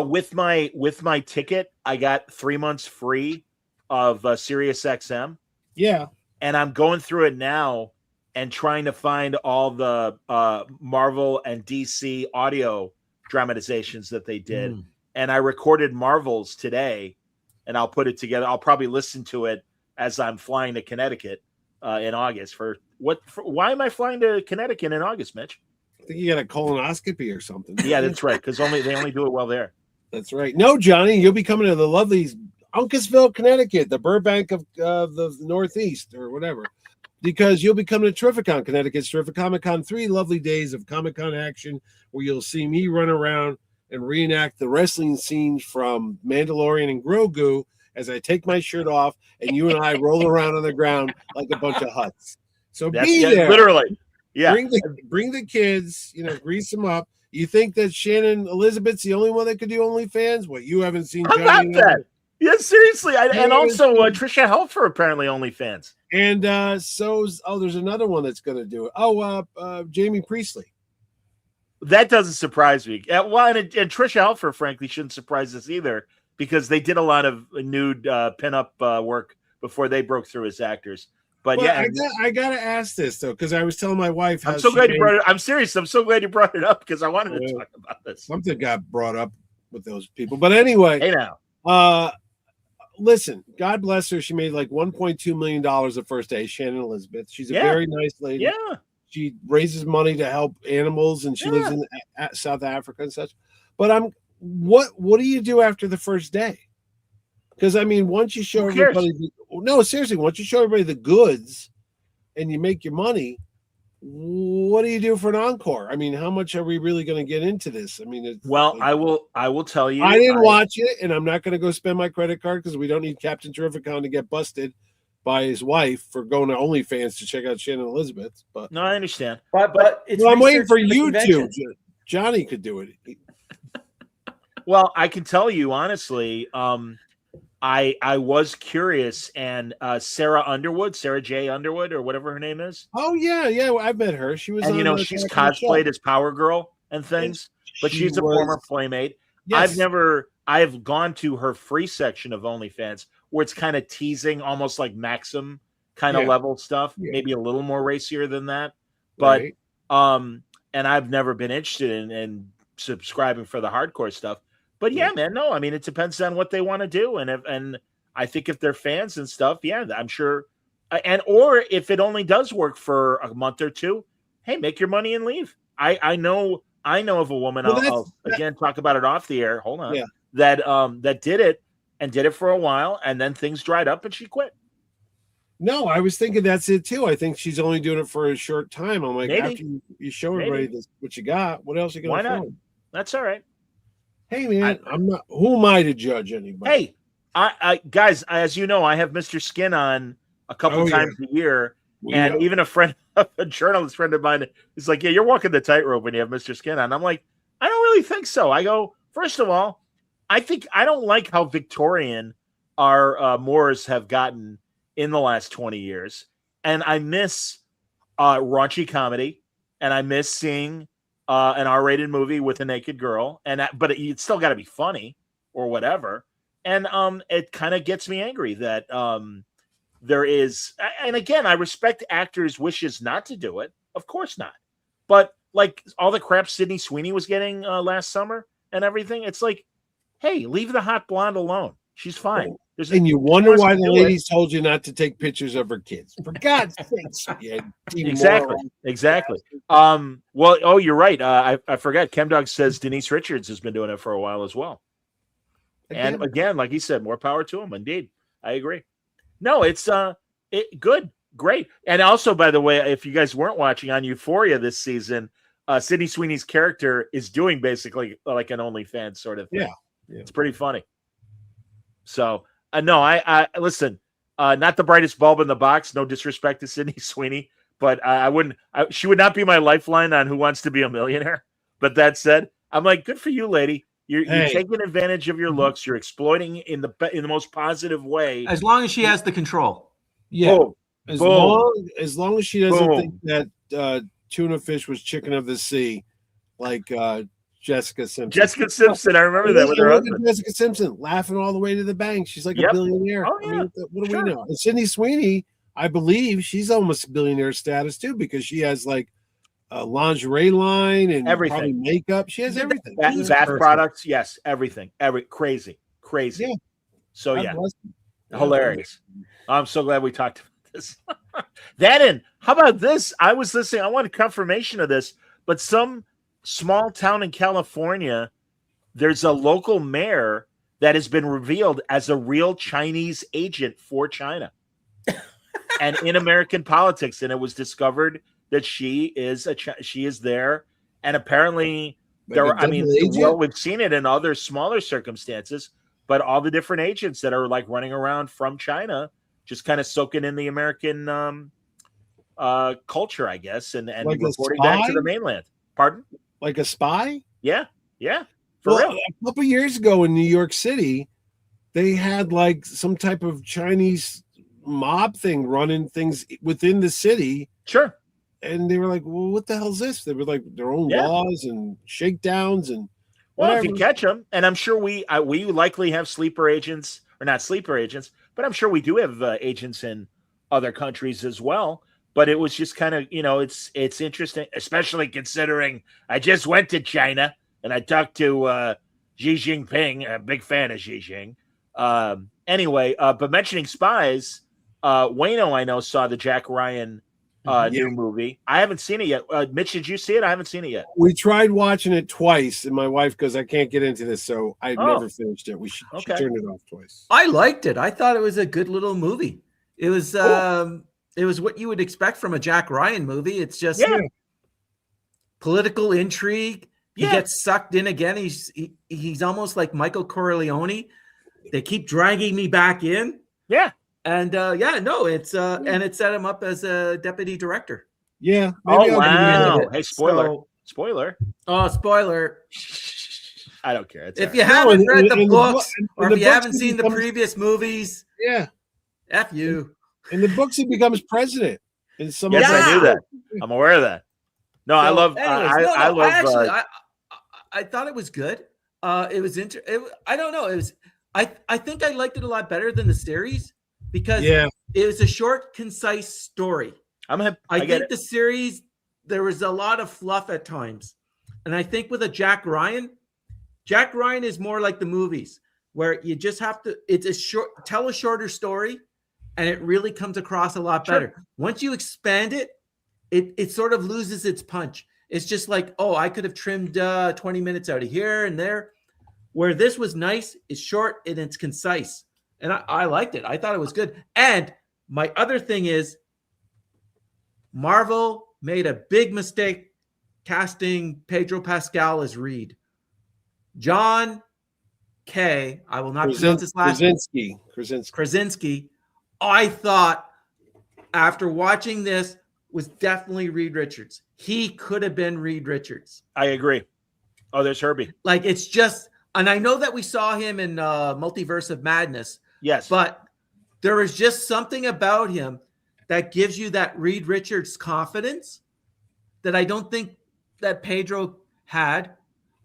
With my ticket, I got 3 months free of Sirius XM. Yeah, and I'm going through it now and trying to find all the Marvel and DC audio dramatizations that they did. And I recorded Marvel's today, and I'll put it together. I'll probably listen to it as I'm flying to Connecticut in August. Why am I flying to Connecticut in August, Mitch? I think you got a colonoscopy or something. Yeah, that's right. Because they only do it while there. That's right. No, Johnny, you'll be coming to the lovely Uncasville, Connecticut, the Burbank of the Northeast or whatever, because you'll be coming to Terrificon, Connecticut's Terrific Comic Con. 3 lovely days of Comic Con action where you'll see me run around and reenact the wrestling scenes from Mandalorian and Grogu as I take my shirt off and you and I roll around on the ground like a bunch of huts. So be there. Literally. Yeah. Bring the kids, grease them up. You think that Shannon Elizabeth's the only one that could do OnlyFans? What, you haven't seen Johnny? How about that? Yeah, seriously. And also Trisha Helfer apparently OnlyFans. And there's another one that's going to do it. Jamie Priestley. That doesn't surprise me. Well, and Trisha Helfer, frankly, shouldn't surprise us either because they did a lot of nude pinup work before they broke through as actors. But I gotta ask this though because I was telling my wife. I'm so glad you brought it. I'm serious. I'm so glad you brought it up because I wanted to talk about this. Something got brought up with those people, but anyway. Hey now. listen, God bless her. She made like $1.2 million the first day. Shannon Elizabeth. She's a very nice lady. Yeah. She raises money to help animals, and she lives in South Africa and such. But what do you do after the first day? Because I mean, once you show everybody, no, seriously, once you show everybody the goods, and you make your money, what do you do for an encore? I mean, how much are we really going to get into this? I mean, I will tell you, I didn't watch it, and I'm not going to go spend my credit card because we don't need Captain Terrificon to get busted by his wife for going to OnlyFans to check out Shannon Elizabeth. But no, I understand. But it's I'm waiting for you to. Johnny could do it. Well, I can tell you honestly, I was curious, and Sarah J. Underwood, or whatever her name is. Oh yeah, I've met her. She was, and she's cosplayed as Power Girl and things, but she's a former Playmate. Yes. I've gone to her free section of OnlyFans where it's kind of teasing, almost like Maxim kind of level stuff, maybe a little more racier than that. But and I've never been interested in subscribing for the hardcore stuff. But yeah, man, no, I mean, it depends on what they want to do. And I think if they're fans and stuff, yeah, I'm sure. Or if it only does work for a month or two, hey, make your money and leave. I know of a woman, I'll again talk about it off the air. Hold on. That did it for a while, and then things dried up and she quit. No, I was thinking that's it too. I think she's only doing it for a short time. I'm like, after you show everybody what you got, what else are you going to find? That's all right. Hey man, I'm not. Who am I to judge anybody? Hey, I guys, as you know, I have Mr. Skin on a couple times a year, and even a journalist friend of mine, is like, "Yeah, you're walking the tightrope when you have Mr. Skin on." I'm like, I don't really think so. I go, first of all, I don't like how Victorian our Moors have gotten in the last 20 years, and I miss raunchy comedy, and I miss seeing an R-rated movie with a naked girl, but it's still got to be funny or whatever. And it kind of gets me angry that there is. And again, I respect actors' wishes not to do it. Of course not. But like all the crap Sydney Sweeney was getting last summer and everything, it's like, hey, leave the hot blonde alone. She's fine. And you wonder why the ladies told you not to take pictures of her kids. For God's sakes. Exactly. Well, you're right. I forgot. Chemdog says Denise Richards has been doing it for a while as well. And again, like he said, more power to him. Indeed. I agree. No, it's good. Great. And also, by the way, if you guys weren't watching on Euphoria this season, Sydney Sweeney's character is doing basically like an OnlyFans sort of thing. Yeah. It's pretty funny. So, no, I listen, not the brightest bulb in the box. No disrespect to Sydney Sweeney, but she would not be my lifeline on Who Wants to Be a Millionaire. But that said, I'm like, good for you, lady. You're taking advantage of your looks. You're exploiting in the most positive way. As long as she has the control. Yeah. As long as she doesn't think that tuna fish was chicken of the sea, like Jessica Simpson. I remember that with her husband. Jessica Simpson laughing all the way to the bank. She's like a billionaire. Oh, yeah. I mean, what do we know? And Sydney Sweeney, I believe she's almost billionaire status too, because she has like a lingerie line and everything, probably makeup. She has everything. Bath products, yes, everything. Crazy. Yeah. So hilarious. I'm so glad we talked about this. How about this? I was listening. I wanted confirmation of this, but some small town in California, there's a local mayor that has been revealed as a real Chinese agent for China and in American politics. And it was discovered that she is there. And apparently we've seen it in other smaller circumstances, but all the different agents that are like running around from China, just kind of soaking in the American culture, I guess, and like reporting back to the mainland. Pardon? Like a spy? Yeah. For real. A couple years ago in New York City, they had like some type of Chinese mob thing running things within the city. Sure. And they were like, well, what the hell is this? They were like their own laws and shakedowns and whatever. Well, if you catch them, and I'm sure we likely have sleeper agents, or not sleeper agents, but I'm sure we do have agents in other countries as well. But it was just kind of, it's interesting, especially considering I just went to China and I talked to Xi Jinping, a big fan of Xi Jinping. Anyway, but mentioning spies, Wayno, I know, saw the Jack Ryan new movie. I haven't seen it yet. Mitch, did you see it? I haven't seen it yet. We tried watching it twice, and my wife goes, "I can't get into this," so I never finished it. She turned it off twice. I liked it. I thought it was a good little movie. It was it was what you would expect from a Jack Ryan movie. It's just political intrigue. He gets sucked in again. He's almost like Michael Corleone. They keep dragging me back in. Yeah. And it's and it set him up as a deputy director. Yeah. Wow. Hey, spoiler. Oh, spoiler. I don't care. If you haven't read the books or if you haven't seen the previous movies, F you. In the books, he becomes president. In some I knew that. I'm aware of that. No, so, I love. I thought it was good. It was I don't know. It was. I think I liked it a lot better than the series because it was a short, concise story. I think the series there was a lot of fluff at times, and I think with a Jack Ryan is more like the movies where you just have to. Tell a shorter story, and it really comes across a lot better. Once you expand it, it sort of loses its punch. It's just like, oh, I could have trimmed 20 minutes out of here and there. Where this was nice, it's short, and it's concise. And I liked it. I thought it was good. And my other thing is Marvel made a big mistake casting Pedro Pascal as Reed. John K., I will not pronounce his last name. Krasinski. I thought after watching this was definitely Reed Richards. He could have been Reed Richards. I agree. Oh, there's Herbie. Like, it's just, and I know that we saw him in Multiverse of Madness. Yes. But there is just something about him that gives you that Reed Richards confidence that I don't think that Pedro had.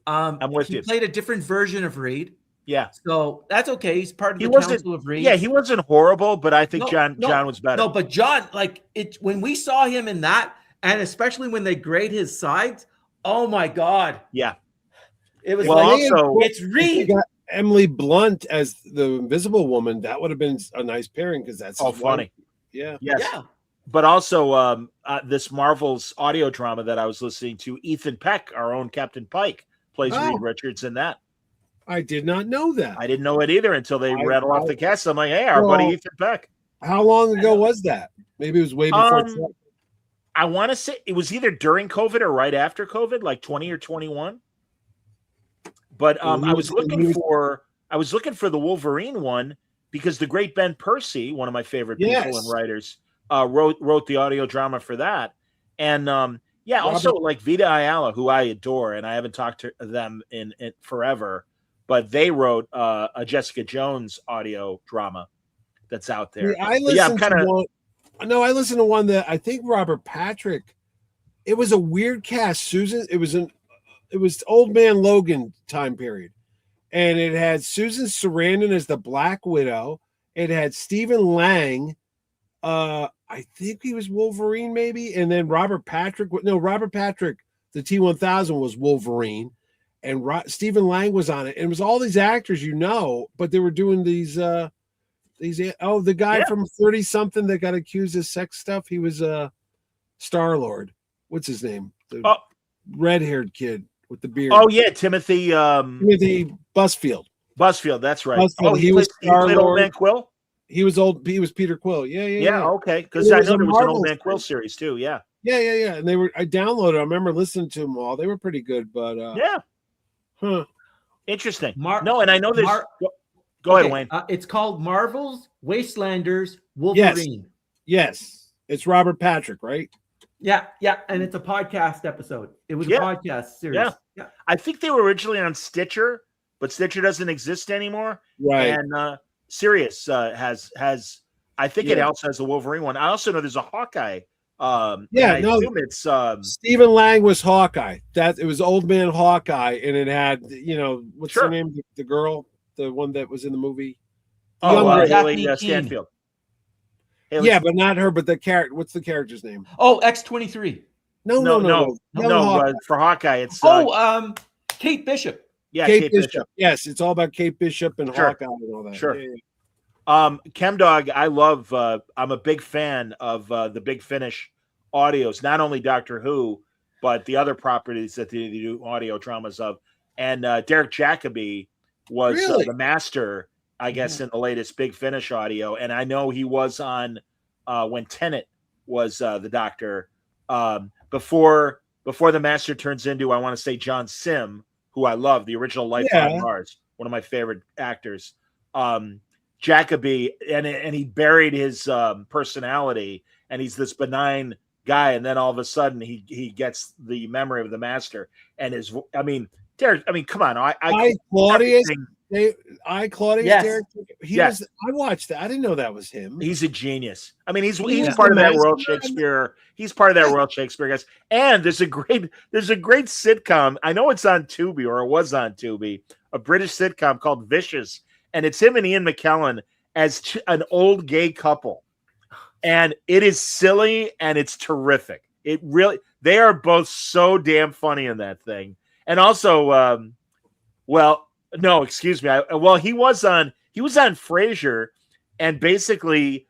I'm with you. He played a different version of Reed. Yeah. So that's okay. He's part of the council of Reed. Yeah, he wasn't horrible, but I think John was better. No, but John, like when we saw him in that, and especially when they grade his sides, oh my God. Yeah. It was it's Reed. Got Emily Blunt as the Invisible Woman. That would have been a nice pairing because that's funny. Yeah. Yes. Yeah. But also this Marvel's audio drama that I was listening to, Ethan Peck, our own Captain Pike, plays Reed Richards in that. I did not know that. I didn't know it either until they rattle off the cast. I'm like, hey, our buddy Ethan Peck. How long ago was that? Maybe it was way before. I want to say it was either during COVID or right after COVID, like 20 or 21. But I was looking for the Wolverine one because the great Ben Percy, one of my favorite people and writers, wrote the audio drama for that. And also like Vita Ayala, who I adore, and I haven't talked to them in forever, but they wrote a Jessica Jones audio drama that's out there. I listened to one that I think Robert Patrick. It was a weird cast. Susan. It was Old Man Logan time period, and it had Susan Sarandon as the Black Widow. It had Stephen Lang. I think he was Wolverine, maybe, and then Robert Patrick, the T-1000 was Wolverine, and Stephen Lang was on it. And it was all these actors, but they were doing these. The guy from 30-something that got accused of sex stuff. He was Star-Lord. What's his name? The red-haired kid with the beard. Oh yeah, Timothy Busfield. Busfield, that's right. Busfield. He was Star-Lord. Old Man Quill. He was Peter Quill. Yeah. Okay, because I know there was an Old Man Quill series too. Yeah. And I downloaded. I remember listening to them all. They were pretty good, but interesting. And I know there's. Go ahead, Wayne. It's called Marvel's Wastelanders Wolverine. Yes. It's Robert Patrick, right? Yeah, and it's a podcast episode. It was a podcast series. Yeah. I think they were originally on Stitcher, but Stitcher doesn't exist anymore. Right. And Sirius has. I think it also has the Wolverine one. I also know there's a Hawkeye. It's Stephen Lang was Hawkeye. It was Old Man Hawkeye, and it had what's her name? The girl, the one that was in the movie. Haley Stanfield. But not her. But the character. What's the character's name? Oh, X-23. No. For Hawkeye, it's Kate Bishop. Yeah, Kate Bishop. Yes, it's all about Kate Bishop and Hawkeye and all that. Sure. Yeah. ChemDog, I love. I'm a big fan of the Big Finish audios. Not only Doctor Who, but the other properties that they do audio dramas of. And Derek Jacobi was Really? the master, I guess, in the latest Big Finish audio. And I know he was on when Tennant was the Doctor. Before the master turns into, I want to say, John Sim, who I love, the original Lifeline Mars, one of my favorite actors. Jacobi, and he buried his personality, and he's this benign guy, and then all of a sudden he gets the memory of the master, and Derek. I mean, come on, Claudius. Yes. Derek. Was. I watched that. I didn't know that was him. He's a genius. I mean, he's part of that Royal Shakespeare. He's part of that Royal Shakespeare, guys. And there's a great sitcom. I know it's on Tubi, or it was on Tubi, a British sitcom called Vicious. And it's him and Ian McKellen as an old gay couple. And it is silly and it's terrific. They are both so damn funny in that thing. And also, excuse me. He was on Frasier and basically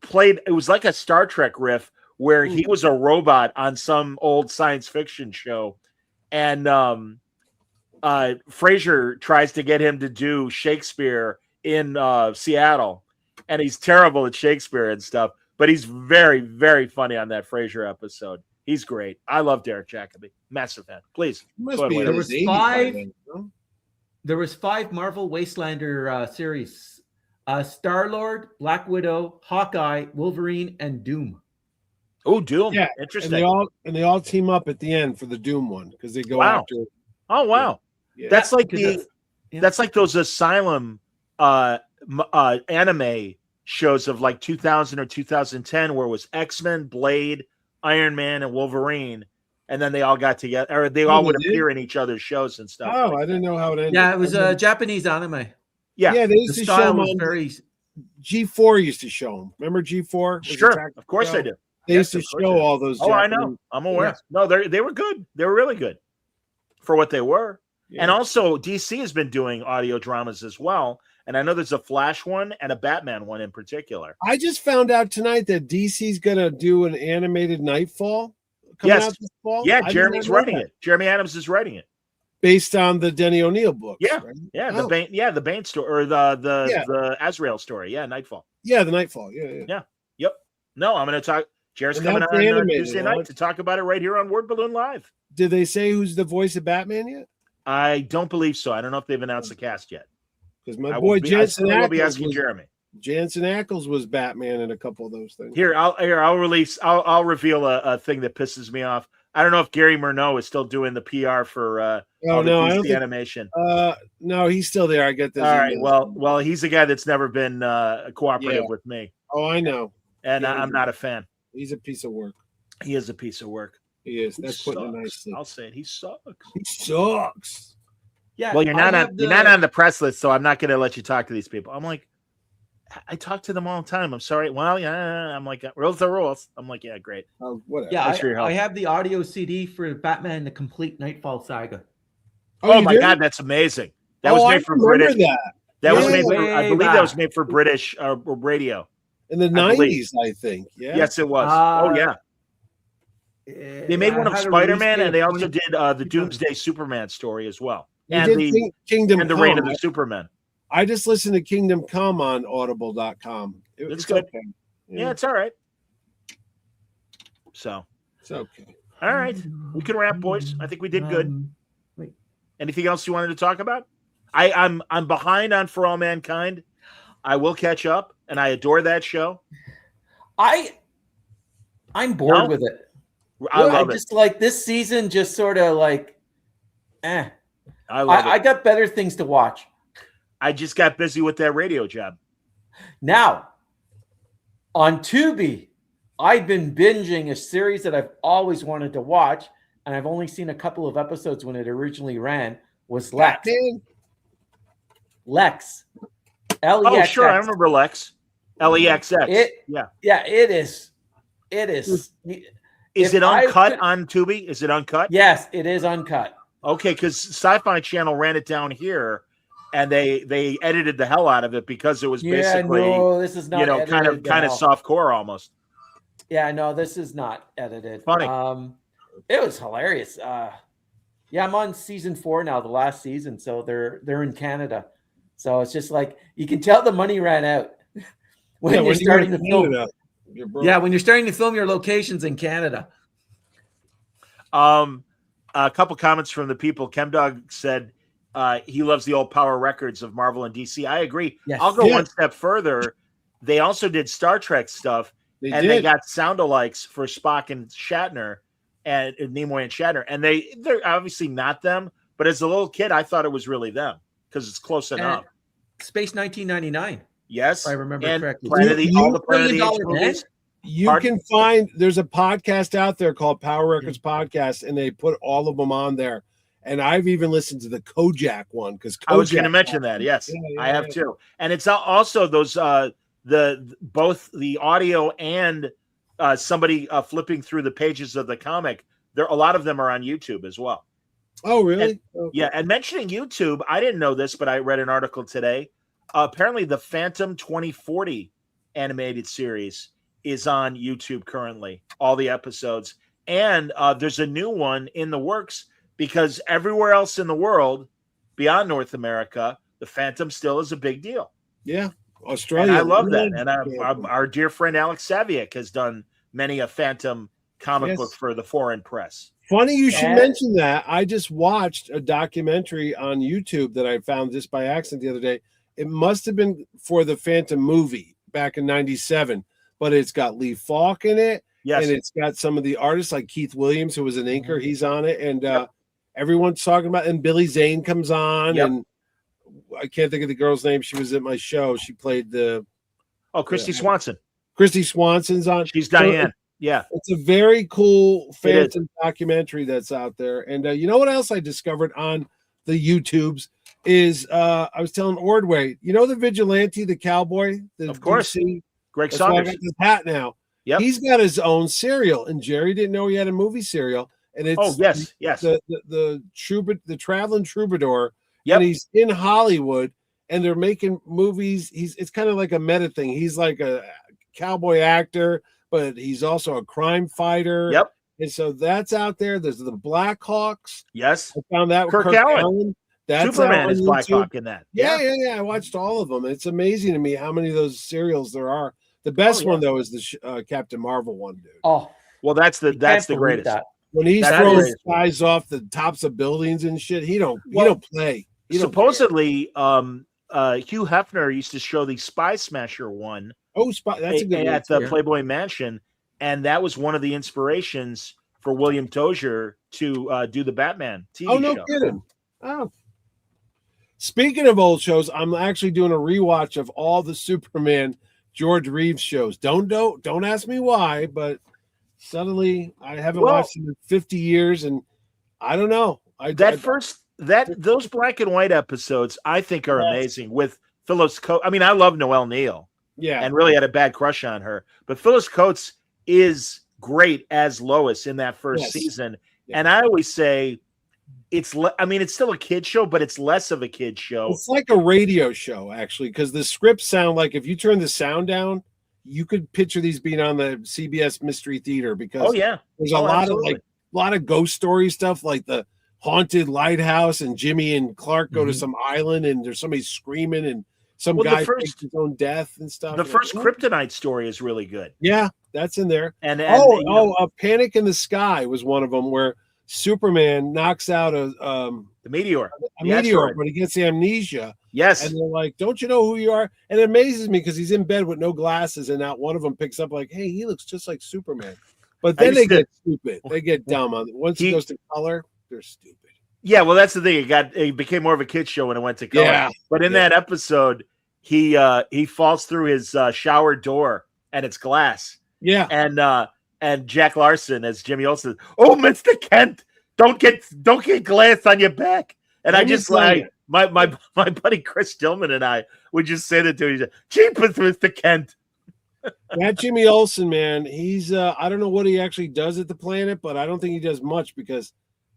played, it was like a Star Trek riff where he was a robot on some old science fiction show. And, Frasier tries to get him to do Shakespeare in Seattle, and he's terrible at Shakespeare and stuff, but he's very, very funny on that Frasier episode. He's great. I love Derek Jacobi. Massive fan. Please. There was 5 Marvel Wastelander series. Star-Lord, Black Widow, Hawkeye, Wolverine, and Doom. Oh, Doom. Yeah. Interesting. And they all team up at the end for the Doom one because they go after. Oh, wow. Yeah. That's like that's like those Asylum anime shows of like 2000 or 2010 where it was X-Men, Blade, Iron Man, and Wolverine, and then they all got together, or they all would appear in each other's shows and stuff. Oh, I didn't know how it ended. Yeah, it was a Japanese anime. Yeah, they used to show them on very. G4 used to show them. Remember G4? Sure, of course I do. They used to show all those. Oh, I know. I'm aware. Yeah. No, they were good. They were really good for what they were. Yeah. And also, DC has been doing audio dramas as well. And I know there's a Flash one and a Batman one in particular. I just found out tonight that DC's going to do an animated Nightfall coming out this fall. Yeah, Jeremy's writing it. Jeremy Adams is writing it. Based on the Denny O'Neil books. Yeah. Right? Yeah. The Bane story, or the Azrael story. Yeah, Nightfall. Yeah, the Nightfall. Yeah. Yep. No, I'm going to talk. Jared's coming on Tuesday night to talk about it right here on Word Balloon Live. Did they say who's the voice of Batman yet? I don't believe so. I don't know if they've announced the cast yet. Because my boy Jensen Ackles will be asking Jeremy. Jensen Ackles was Batman in a couple of those things. I'll reveal a thing that pisses me off. I don't know if Gary Murnau is still doing the PR for DC animation. No, he's still there. I get this. All right. Well, he's a guy that's never been cooperative with me. Oh, I know. And I'm not a fan. He's a piece of work. He is a piece of work. He is. That's putting it nicely. I'll say it. He sucks. He sucks. Yeah. Well, you're not on the press list, so I'm not going to let you talk to these people. I'm like, I talk to them all the time. I'm sorry. Well, yeah. I'm like, rules are rules. I'm like, yeah, great. Oh, whatever. Yeah, I have the audio CD for Batman: The Complete Nightfall Saga. Oh my God, that's amazing. That was made for British. That was made for. I believe that was made for British radio in the 90s. I think. Yeah. Yes, it was. Oh yeah. They made one of Spider-Man, and they also did the Doomsday Superman story as well, and the Kingdom and the Reign of the Superman. I just listened to Kingdom Come on Audible.com. It's good. Okay. Yeah, it's all right. So it's okay. All right, we can wrap, boys. I think we did good. Anything else you wanted to talk about? I'm behind on For All Mankind. I will catch up, and I adore that show. I'm bored with it. I love it. Just like this season, just sort of like, I love it. I got better things to watch. I just got busy with that radio job. Now, on Tubi, I've been binging a series that I've always wanted to watch, and I've only seen a couple of episodes when it originally ran, was Lex. Lex. L-E-X-X. Oh, sure. I remember Lex. L-E-X-X. Yeah, it is. It is. Is it uncut on Tubi? Is it uncut? Yes, it is uncut. Okay, because Sci-Fi Channel ran it down here, and they edited the hell out of it because it was basically no, this is not edited, kind of soft core almost. Yeah, no, this is not edited. Funny. It was hilarious. Yeah, I'm on season 4 now, the last season. So they're in Canada. So it's just like you can tell the money ran out when you're starting to film. Yeah, when you're starting to film your locations in Canada. A couple comments from the people. Chemdog said he loves the old Power Records of Marvel and DC. I agree. Yes. I'll go one step further. They also did Star Trek stuff. They got sound-alikes for Spock and Shatner and Nimoy and Shatner. And they're obviously not them, but as a little kid, I thought it was really them because it's close enough. Space 1999. Yes. If I remember correctly. All the Planet of the Apes movies. You can find, there's a podcast out there called Power Records Podcast, and they put all of them on there. And I've even listened to the Kojak one because I was going to mention that. Yes, I have too. And it's also those both the audio and somebody flipping through the pages of the comic. There, a lot of them are on YouTube as well. Oh, really? And, yeah. And mentioning YouTube, I didn't know this, but I read an article today. Apparently, the Phantom 2040 animated series is on YouTube currently, all the episodes. And there's a new one in the works because everywhere else in the world, beyond North America, the Phantom still is a big deal. Yeah. Australia. And I love that. And our dear friend Alex Saviak has done many a Phantom comic book for the foreign press. Funny you should mention that. I just watched a documentary on YouTube that I found just by accident the other day. It must have been for the Phantom movie back in 97, but it's got Lee Falk in it. Yes. And it's got some of the artists like Keith Williams, who was an inker. He's on it. And everyone's talking about, and Billy Zane comes on. And I can't think of the girl's name. She was at my show. She played Christy Swanson. Christy Swanson's on. She's Diane. It's a very cool Phantom documentary that's out there. And you know what else I discovered on the YouTubes is I was telling Ordway, you know the vigilante, the cowboy, of course, DC? Greg That's Saunders. why I got this hat now. Yep. He's got his own serial, and Jerry didn't know he had a movie serial. And it's the traveling troubadour. Yep. And he's in Hollywood, and they're making movies. It's kind of like a meta thing. He's like a cowboy actor, but he's also a crime fighter. Yep. And so that's out there. There's the Blackhawks. Yes. I found that Kirk with Allen. That's Superman is Blackhawk in that. Yeah. I watched all of them. It's amazing to me how many of those serials there are. The best one though is the Captain Marvel one, dude. Oh, well, that's the greatest. That. When he's throwing guys off the tops of buildings and shit, he don't play. Supposedly, Hugh Hefner used to show the Spy Smasher one. Oh, that's a good at the Playboy Mansion, and that was one of the inspirations for William Tozier to do the Batman TV show. Oh, no kidding. Oh. Speaking of old shows, I'm actually doing a rewatch of all the Superman George Reeves shows. Don't ask me why, but suddenly I haven't watched them in 50 years, and I don't know. Those black and white episodes I think are amazing with Phyllis Coates. I mean, I love Noelle Neal. Yeah. And really had a bad crush on her. But Phyllis Coates is great as Lois in that first season. Yeah. And I always say it's still a kid show, but it's less of a kid show. It's like a radio show, actually, because the scripts sound like if you turn the sound down, you could picture these being on the CBS Mystery Theater because there's a lot of ghost story stuff like the haunted lighthouse and Jimmy and Clark go to some island and there's somebody screaming and some guy fakes his own death and stuff. The first Kryptonite story is really good. Yeah, that's in there. And Panic in the Sky was one of them where Superman knocks out the meteor. A meteor, but he gets the amnesia. Yes. And they're like, don't you know who you are? And it amazes me because he's in bed with no glasses, and not one of them picks up like, hey, he looks just like Superman. But then they get stupid. They get dumb. Once he goes to color, they're stupid. Yeah, well, that's the thing. It became more of a kid show when it went to color. Yeah. But in that episode, he falls through his shower door and it's glass. Yeah. And Jack Larson as Jimmy Olsen, oh, Mr. Kent, don't get glass on your back. And I just like my buddy Chris Stillman and I would just say that to each other. Jeepers, Mr. Kent. That Jimmy Olsen, man, he's I don't know what he actually does at the Planet, but I don't think he does much because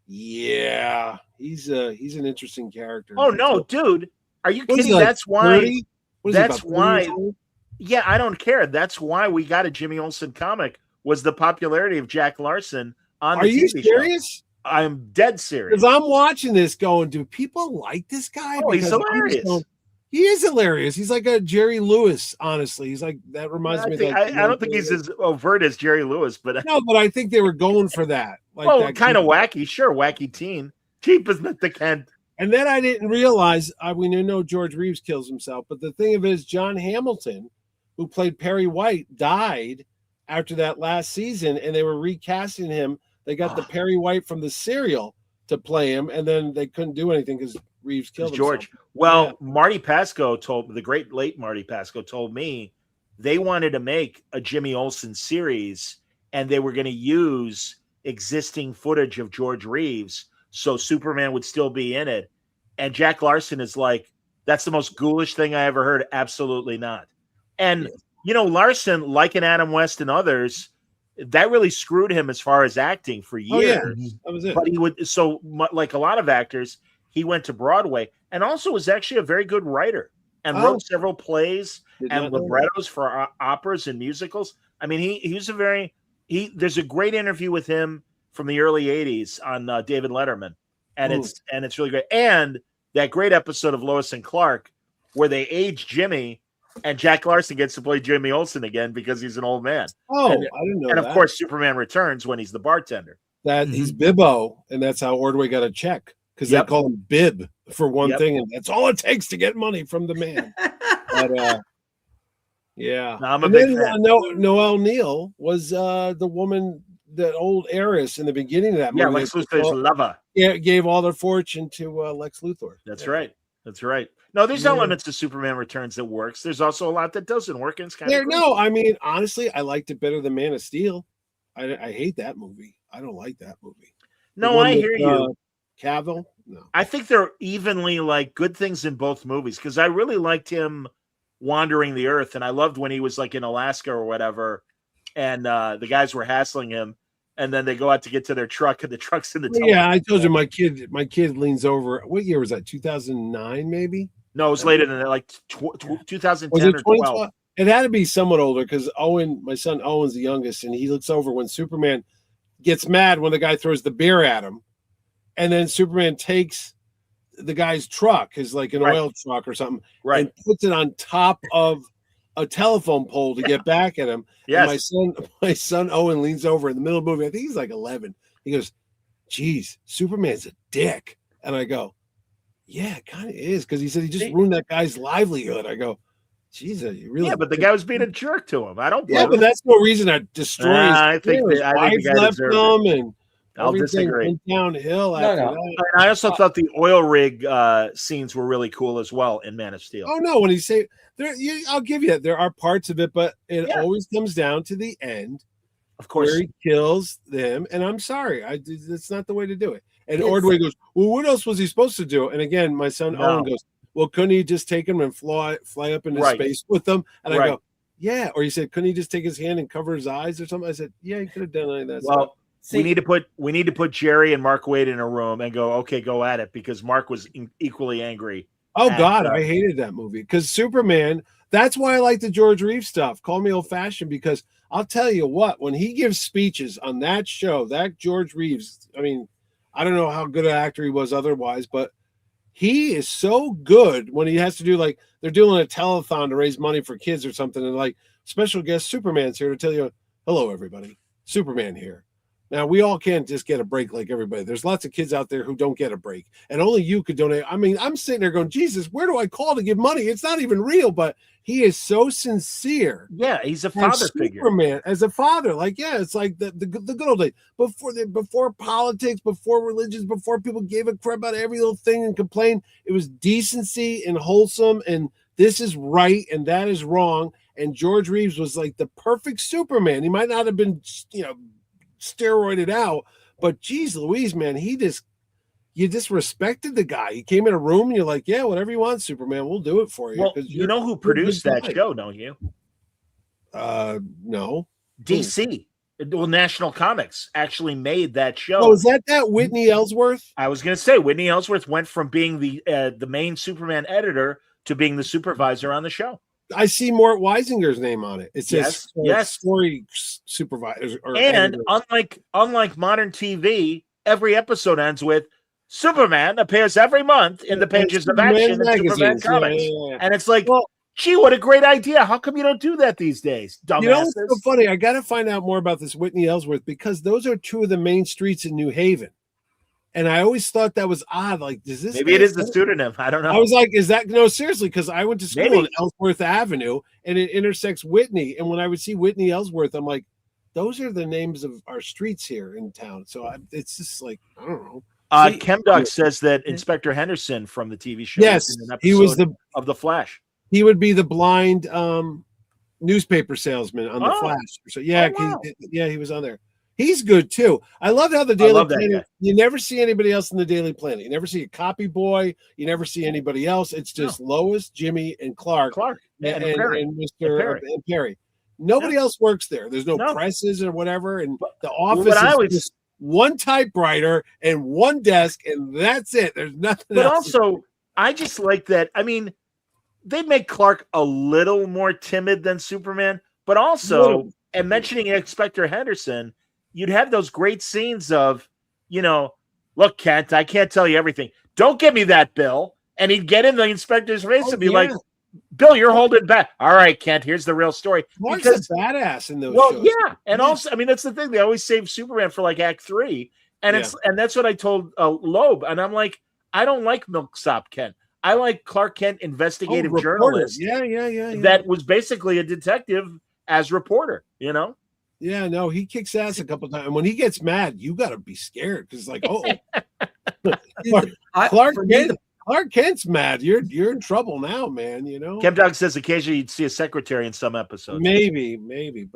he's an interesting character. Oh no, dude. Are you What is kidding? he, like, That's why. 30? What is he, That's about 30 years why. old? Yeah, I don't care. That's why we got a Jimmy Olsen comic. Was the popularity of Jack Larson on Are the you TV serious? show? I'm dead serious. Because I'm watching this going, do people like this guy? Oh, he's Because I'm just hilarious. going, he is hilarious. He's like a Jerry Lewis, honestly. He's like, that reminds me of like. I don't think he's as overt as Jerry Lewis, but No, but I think they were going for that. Like that kind of wacky. Sure, wacky teen. Cheap as the Kent. And then I didn't realize, we know George Reeves kills himself, but the thing of it is John Hamilton, who played Perry White, died after that last season, and they were recasting him. They got the Perry White from the serial to play him, and then they couldn't do anything because Reeves killed George. himself. Well, Yeah. Marty Pasco the great late Marty Pasco told me they wanted to make a Jimmy Olsen series, and they were going to use existing footage of George Reeves, so Superman would still be in it. And Jack Larson is like, that's the most ghoulish thing I ever heard. Absolutely not. And Larson, like in Adam West and others, that really screwed him as far as acting for years. Oh, yeah. That was it. But he would, so like a lot of actors, he went to Broadway and also was actually a very good writer and wrote several plays and librettos for operas and musicals. I mean, he's there's a great interview with him from the early 80s on David Letterman. And it's really great. And that great episode of Lois and Clark where they age Jimmy and Jack Larson gets to play Jimmy Olsen again because he's an old man. Oh, I didn't know and that. of course, Superman returns when he's the bartender. That he's Bibbo, and that's how Ordway got a check because they call him Bib for one thing, and that's all it takes to get money from the man. But yeah, no, I'm a big fan. Noelle Neal was the woman, that old heiress in the beginning of that movie. Yeah, Lex Luthor's lover. Yeah, gave all their fortune to Lex Luthor. That's right. That's right. No, there's elements to Superman Returns that works. There's also a lot that doesn't work, and it's kind of no. I mean, honestly, I liked it better than Man of Steel. I hate that movie. I don't like that movie. No, I hear you. Cavill. No, I think they're evenly like good things in both movies because I really liked him wandering the earth, and I loved when he was like in Alaska or whatever, and the guys were hassling him, and then they go out to get to their truck, and the truck's in the tunnel. Yeah, I told you my kid leans over. What year was that? 2009, maybe. No, it was later than that, like 2010 was it or 12. It had to be somewhat older because my son Owen's the youngest, and he looks over when Superman gets mad when the guy throws the beer at him, and then Superman takes the guy's truck, his like an oil truck or something, and puts it on top of a telephone pole to get back at him. Yes. And my son Owen leans over in the middle of the movie. I think he's like 11. He goes, "Geez, Superman's a dick," and I go, "Yeah, it kind of is," because he said he just ruined that guy's livelihood. I go, "Jesus, you really?" Yeah, but the guy was being a jerk to him. I don't. Yeah, but that's no reason to destroy. I think the guy left him, and I'll everything disagree. went downhill after that. I also thought the oil rig scenes were really cool as well in Man of Steel. Oh no, when he say there, I'll give you that. There are parts of it, but it always comes down to the end, of course, where he kills them. And I'm sorry, that's not the way to do it. And Ordway goes, "Well, what else was he supposed to do?" And again, my son Owen goes, "Well, couldn't he just take him and fly up into space with them?" And I go, "Yeah." Or he said, "Couldn't he just take his hand and cover his eyes or something?" I said, "Yeah, he could have done any of that stuff." We need to put Jerry and Mark Waid in a room and go, okay, go at it, because Mark was equally angry. Oh God, I hated that movie because Superman. That's why I like the George Reeves stuff. Call me old fashioned, because I'll tell you what, when he gives speeches on that show, that George Reeves, I mean, I don't know how good an actor he was otherwise, but he is so good when he has to do, like, they're doing a telethon to raise money for kids or something, and like, special guest Superman's here to tell you, hello everybody, Superman here. Now, we all can't just get a break like everybody. There's lots of kids out there who don't get a break, and only you could donate. I mean, I'm sitting there going, Jesus, where do I call to give money? It's not even real, but he is so sincere. Yeah, he's a father figure. Superman, as a father, like, yeah, it's like the good old days. Before politics, before religions, before people gave a crap about every little thing and complained, it was decency and wholesome, and this is right and that is wrong. And George Reeves was like the perfect Superman. He might not have been, steroided out, but geez Louise, man, you just respected the guy. He came in a room and you're like, yeah, whatever you want, Superman, we'll do it for you. Well, you know who produced that show, don't you? No. DC. Well, National Comics actually made that show. Oh, is that Whitney Ellsworth? I was going to say Whitney Ellsworth went from being the main Superman editor to being the supervisor on the show. I see Mort Weisinger's name on it. It says Yes. story supervisor. And unlike modern TV, every episode ends with Superman appears every month in the pages of Action and Superman comics. Yeah. And it's like, gee, what a great idea. How come you don't do that these days? Dumbasses. You know what's so funny? I got to find out more about this Whitney Ellsworth because those are two of the main streets in New Haven. And I always thought that was odd. Like, does this maybe it is a pseudonym? I don't know. I was like, is that no, seriously? Because I went to school Maybe. on Ellsworth Avenue and it intersects Whitney. And when I would see Whitney Ellsworth, I'm like, those are the names of our streets here in town. So it's just like, I don't know. Chemdog says that Inspector Henderson from the TV show. Yes, was in an episode he was of The Flash. He would be the blind newspaper salesman on The Flash. So yeah, wow. He was on there. He's good too. I love how the Daily Planet. You never see anybody else in the Daily Planet. You never see a copy boy. You never see anybody else. It's just Lois, Jimmy, and Clark, and Mr. and Perry. Nobody else works there. There's no presses or whatever. And the office is just one typewriter and one desk, and that's it. There's nothing. But else. also, I just like that. I mean, they make Clark a little more timid than Superman, but also, and mentioning Inspector Henderson, you'd have those great scenes of, look, Kent, I can't tell you everything. Don't give me that, Bill. And he'd get in the inspector's face and be like, Bill, you're holding back. All right, Kent, here's the real story. Clark's a badass in those shows. Yeah. And also, I mean, that's the thing. They always save Superman for like Act 3. And and that's what I told Loeb. And I'm like, I don't like Milksop Kent. I like Clark Kent, investigative journalist. Yeah. That was basically a detective as reporter, Yeah, no, he kicks ass a couple times. And when he gets mad, you got to be scared because, like, Clark Kent's mad. You're in trouble now, man. Chemdog says occasionally you'd see a secretary in some episodes. Maybe,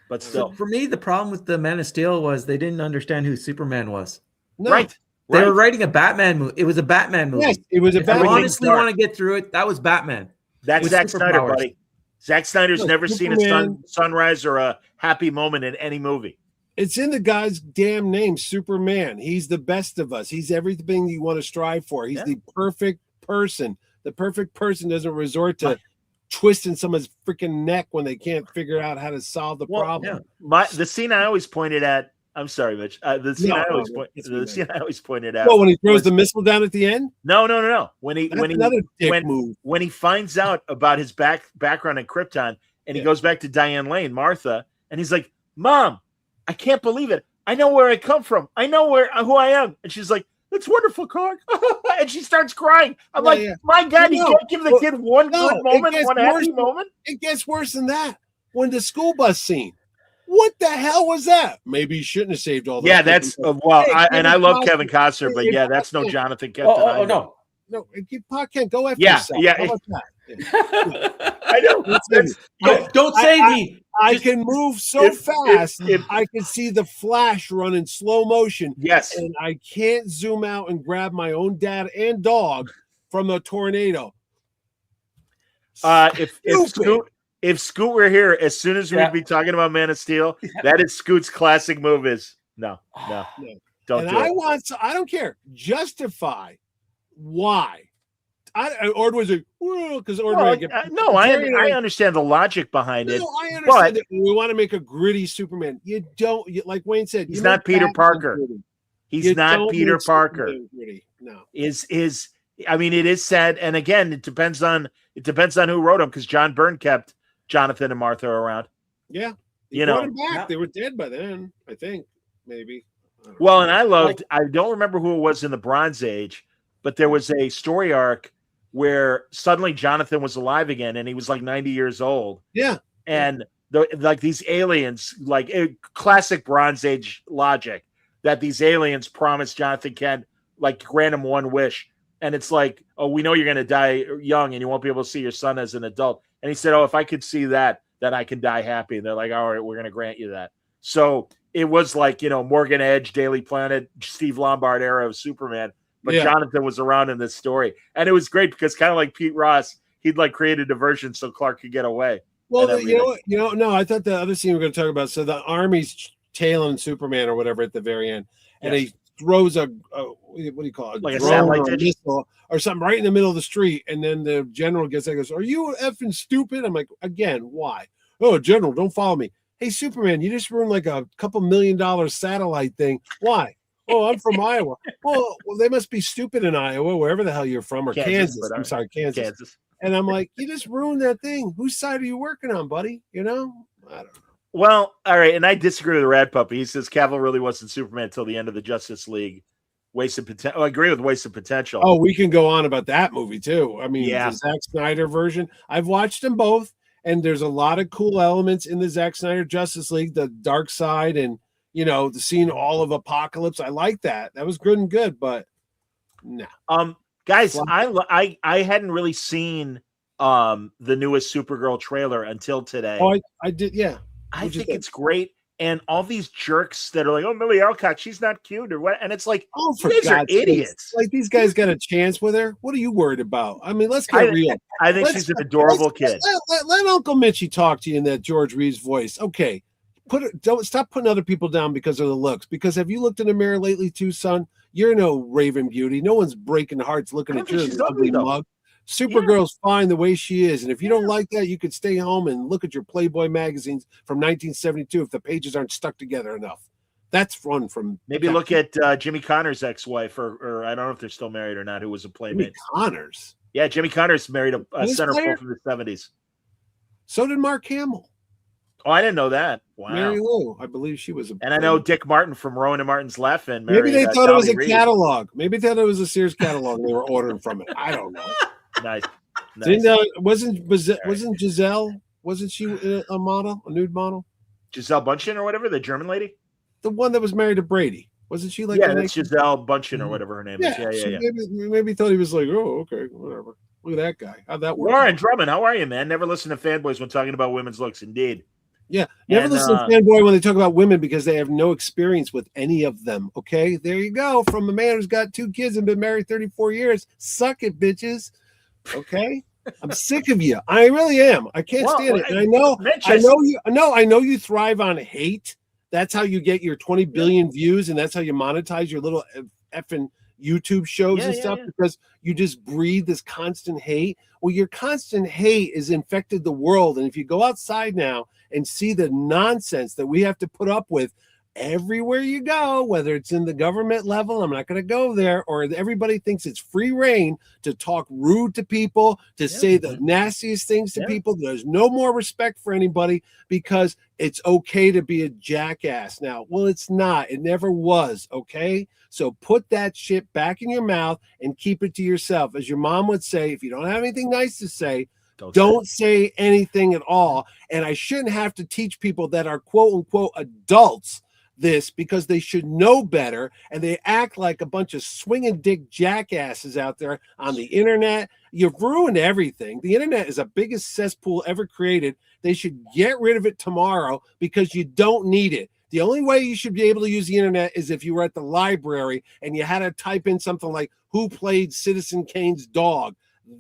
but still. For me, the problem with the Man of Steel was they didn't understand who Superman was. No. Right. They were writing a Batman movie. It was a Batman movie. Yes, it was a Batman. If you honestly want to get through it, that was Batman. That's Zack Snyder, buddy. Zack Snyder's never seen a sunrise or a happy moment in any movie. It's in the guy's damn name, Superman. He's the best of us. He's everything you want to strive for. He's the perfect person. The perfect person doesn't resort to twisting someone's freaking neck when they can't figure out how to solve the problem. The scene I always pointed at. I'm sorry, Mitch. The scene I always pointed out. Well, when he throws the missile down at the end. No. When he finds out about his background in Krypton, and he goes back to Diane Lane, Martha, and he's like, "Mom, I can't believe it. I know where I come from. I know who I am." And she's like, "It's wonderful, Clark." And she starts crying. I'm my God, you can't give the kid one good moment, one happy moment. It gets worse than that. When the school bus scene. What the hell was that? Maybe he shouldn't have saved all that. Yeah, that's I love Kevin Costner, but that's no Jonathan Kent. No, Kent, go after yourself. Yeah. I know. Don't save me. I can move so fast. I can see the Flash run in slow motion. Yes, and I can't zoom out and grab my own dad and dog from a tornado. If Scoot were here, as soon as we'd be talking about Man of Steel, that is Scoot's classic move. No, don't do it. I don't care. Justify why. Ordway's like, because Ordway. I understand the logic behind it. I understand that we want to make a gritty Superman. You don't, like Wayne said, he's not Peter Parker. He's not Peter Parker. No, I mean, it is sad, and again, it depends on who wrote him, because John Byrne kept Jonathan and Martha around. Yeah, brought him back. They were dead by then, I think, maybe. Well, and I don't remember who it was in the Bronze Age, but there was a story arc where suddenly Jonathan was alive again, and he was like 90 years old. Yeah, and these aliens, like classic Bronze Age logic, that these aliens promised Jonathan Kent, like, grant him one wish. And it's like, oh, we know you're going to die young and you won't be able to see your son as an adult. And he said, oh, if I could see that, then I can die happy. And they're like, all right, we're going to grant you that. So it was like, Morgan Edge, Daily Planet, Steve Lombard era of Superman. But Jonathan was around in this story. And it was great because, kind of like Pete Ross, he'd like create a diversion so Clark could get away. Well, no, I thought the other scene we're going to talk about. So the army's tailing Superman or whatever at the very end, and he throws a what do you call it? Like a drone satellite or a dish? missile or something right in the middle of the street, and then the general gets there and goes, "Are you effing stupid?" I'm like, again, why? Oh, General, don't follow me. Hey, Superman, you just ruined like a couple $1 million satellite thing. Why? Oh, I'm from Iowa. Well, they must be stupid in Iowa, wherever the hell you're from, or Kansas. I'm sorry, Kansas. And I'm like, you just ruined that thing. Whose side are you working on, buddy? You know? I don't know. Well, all right, and I disagree with Rad Puppy. He says Cavill really wasn't Superman until the end of the Justice League. Wasted potential. I agree with wasted potential. Oh, we can go on about that movie too. I mean, Yeah. the Zack Snyder version. I've watched them both, and there's a lot of cool elements in the Zack Snyder Justice League, the dark side, and the scene all of Apocalypse. I like that. That was good and good, but no. Guys, I hadn't really seen the newest Supergirl trailer until today. Oh, I did, yeah. I think it's great. And all these jerks that are like, oh, Millie Alcock, she's not cute or what. And it's like, oh, for you guys are God's sakes. idiots. Like, these guys got a chance with her. What are you worried about? I mean, let's get real. I think she's an adorable kid. Let Uncle Mitchie talk to you in that George Reeves voice. Okay. Don't stop putting other people down because of the looks. Because have you looked in the mirror lately too, son? You're no Raven Beauty. No one's breaking hearts looking at your ugly mug. Supergirl's fine the way she is, and if you don't like that, you could stay home and look at your Playboy magazines from 1972 if the pages aren't stuck together enough. That's fun. From maybe look at Jimmy Connor's ex-wife, or I don't know if they're still married or not, who was a playmate. Jimmy Connors? Yeah, Jimmy Connors married a centerfold from the 70s. So did Mark Hamill. Oh, I didn't know that. Wow. Mary Lou, I believe she was and I know Dick Martin from Rowan and Martin's Laugh-In. Maybe they thought it was a catalog. Maybe they thought it was a Sears catalog and they were ordering from it. I don't know. Nice. Wasn't Giselle? Wasn't she a model, a nude model? Giselle Bundchen or whatever, the German lady, the one that was married to Brady. Wasn't she like? Yeah, that's Giselle Bundchen or whatever her name is. Yeah. Maybe thought he was like, oh, okay, whatever. Look at that guy. How'd that work? Warren Drummond, how are you, man? Never listen to fanboys when talking about women's looks. Indeed. Yeah, never listen to fanboy when they talk about women because they have no experience with any of them. Okay, there you go. From a man who's got 2 kids and been married 34 years. Suck it, bitches. Okay, I'm sick of you. I really am. I can't stand it. And I know you thrive on hate. That's how you get your 20 billion views, and that's how you monetize your little effing YouTube shows and stuff because you just breathe this constant hate. Well, your constant hate has infected the world, and if you go outside now and see the nonsense that we have to put up with everywhere you go, whether it's in the government level, I'm not going to go there, or everybody thinks it's free reign to talk rude to people, to say the nastiest things to people. There's no more respect for anybody because it's okay to be a jackass now. Well, it's not. It never was. Okay. So put that shit back in your mouth and keep it to yourself. As your mom would say, if you don't have anything nice to say, don't say anything at all. And I shouldn't have to teach people that are quote unquote adults this because they should know better, and they act like a bunch of swinging dick jackasses out there on the internet. You've ruined everything. The internet is the biggest cesspool ever created. They should get rid of it tomorrow because you don't need it. The only way you should be able to use the internet is if you were at the library and you had to type in something like who played Citizen Kane's dog.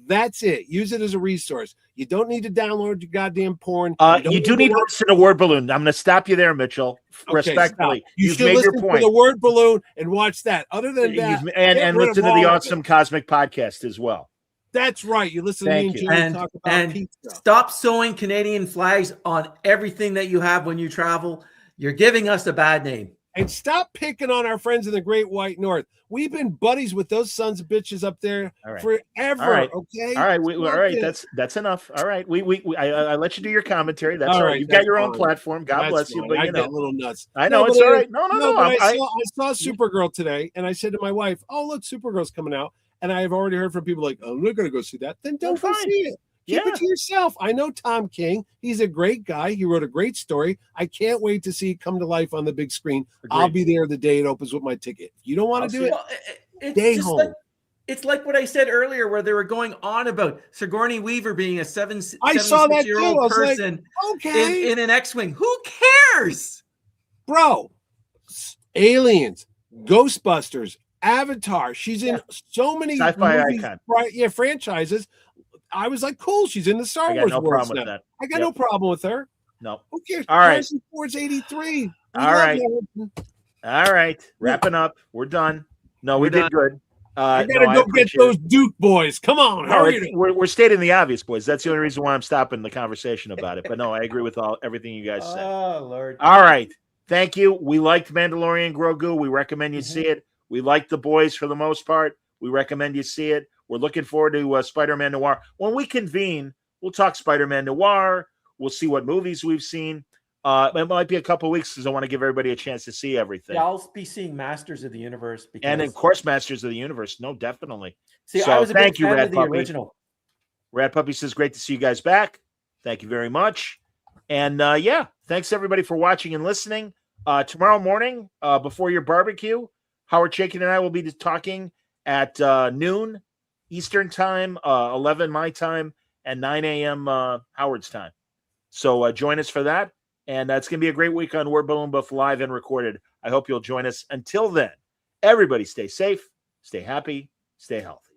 That's it. Use it as a resource. You don't need to download your goddamn porn. You do need to listen to Word Balloon. I'm going to stop you there, Mitchell. Respectfully, stop. You should listen to the Word Balloon and watch that. Other than that, and listen to the Awesome Cosmic Podcast as well. That's right. You listen to me and Jimmy talk about pizza. Stop sewing Canadian flags on everything that you have when you travel. You're giving us a bad name. And stop picking on our friends in the Great White North. We've been buddies with those sons of bitches up there forever. All right. Okay. All right. All right. That's enough. All right. I let you do your commentary. That's all right. You've got your own platform. God bless you. But I get little nuts. I know it's all right. No. I saw Supergirl today, and I said to my wife, "Oh, look, Supergirl's coming out." And I have already heard from people like, "I'm not going to go see that." Then don't go see it. Keep it to yourself. I know Tom King. He's a great guy. He wrote a great story. I can't wait to see it come to life on the big screen. Agreed. I'll be there the day it opens with my ticket. If you don't want to do it, stay home. It's like what I said earlier, where they were going on about Sigourney Weaver being a 76-year-old person in an X-Wing. Who cares? Bro, Aliens, Ghostbusters, Avatar. She's in so many sci-fi movies, franchises. I was like, cool. She's in the Star Wars world. I got no problem with her. No. Who cares? All right. Harrison Ford's 83. We All love right. Harrison. All right. Wrapping up. We're done. No, we We're did done. good. I No, gotta go get appreciate those it. Duke boys. Come on, No, hurry it up. we're stating the obvious, boys. That's the only reason why I'm stopping the conversation about it. But no, I agree with everything you guys said. Oh, Lord. All right. Thank you. We liked Mandalorian Grogu. We recommend you see it. We like The Boys for the most part. We recommend you see it. We're looking forward to Spider-Man Noir. When we convene, we'll talk Spider-Man Noir. We'll see what movies we've seen. It might be a couple of weeks because I want to give everybody a chance to see everything. Yeah, I'll be seeing Masters of the Universe. Because... And of course, Masters of the Universe. No, definitely. See, So I was a thank big you, fan Rad of the Puppy. original. Rad Puppy says, great to see you guys back. Thank you very much. And yeah, thanks everybody for watching and listening. Tomorrow morning, before your barbecue, Howard Chaykin and I will be talking at noon Eastern time, 11 my time, and 9 a.m. Howard's time. So join us for that. And it's going to be a great week on Word Balloon, both live and recorded. I hope you'll join us. Until then, everybody stay safe, stay happy, stay healthy.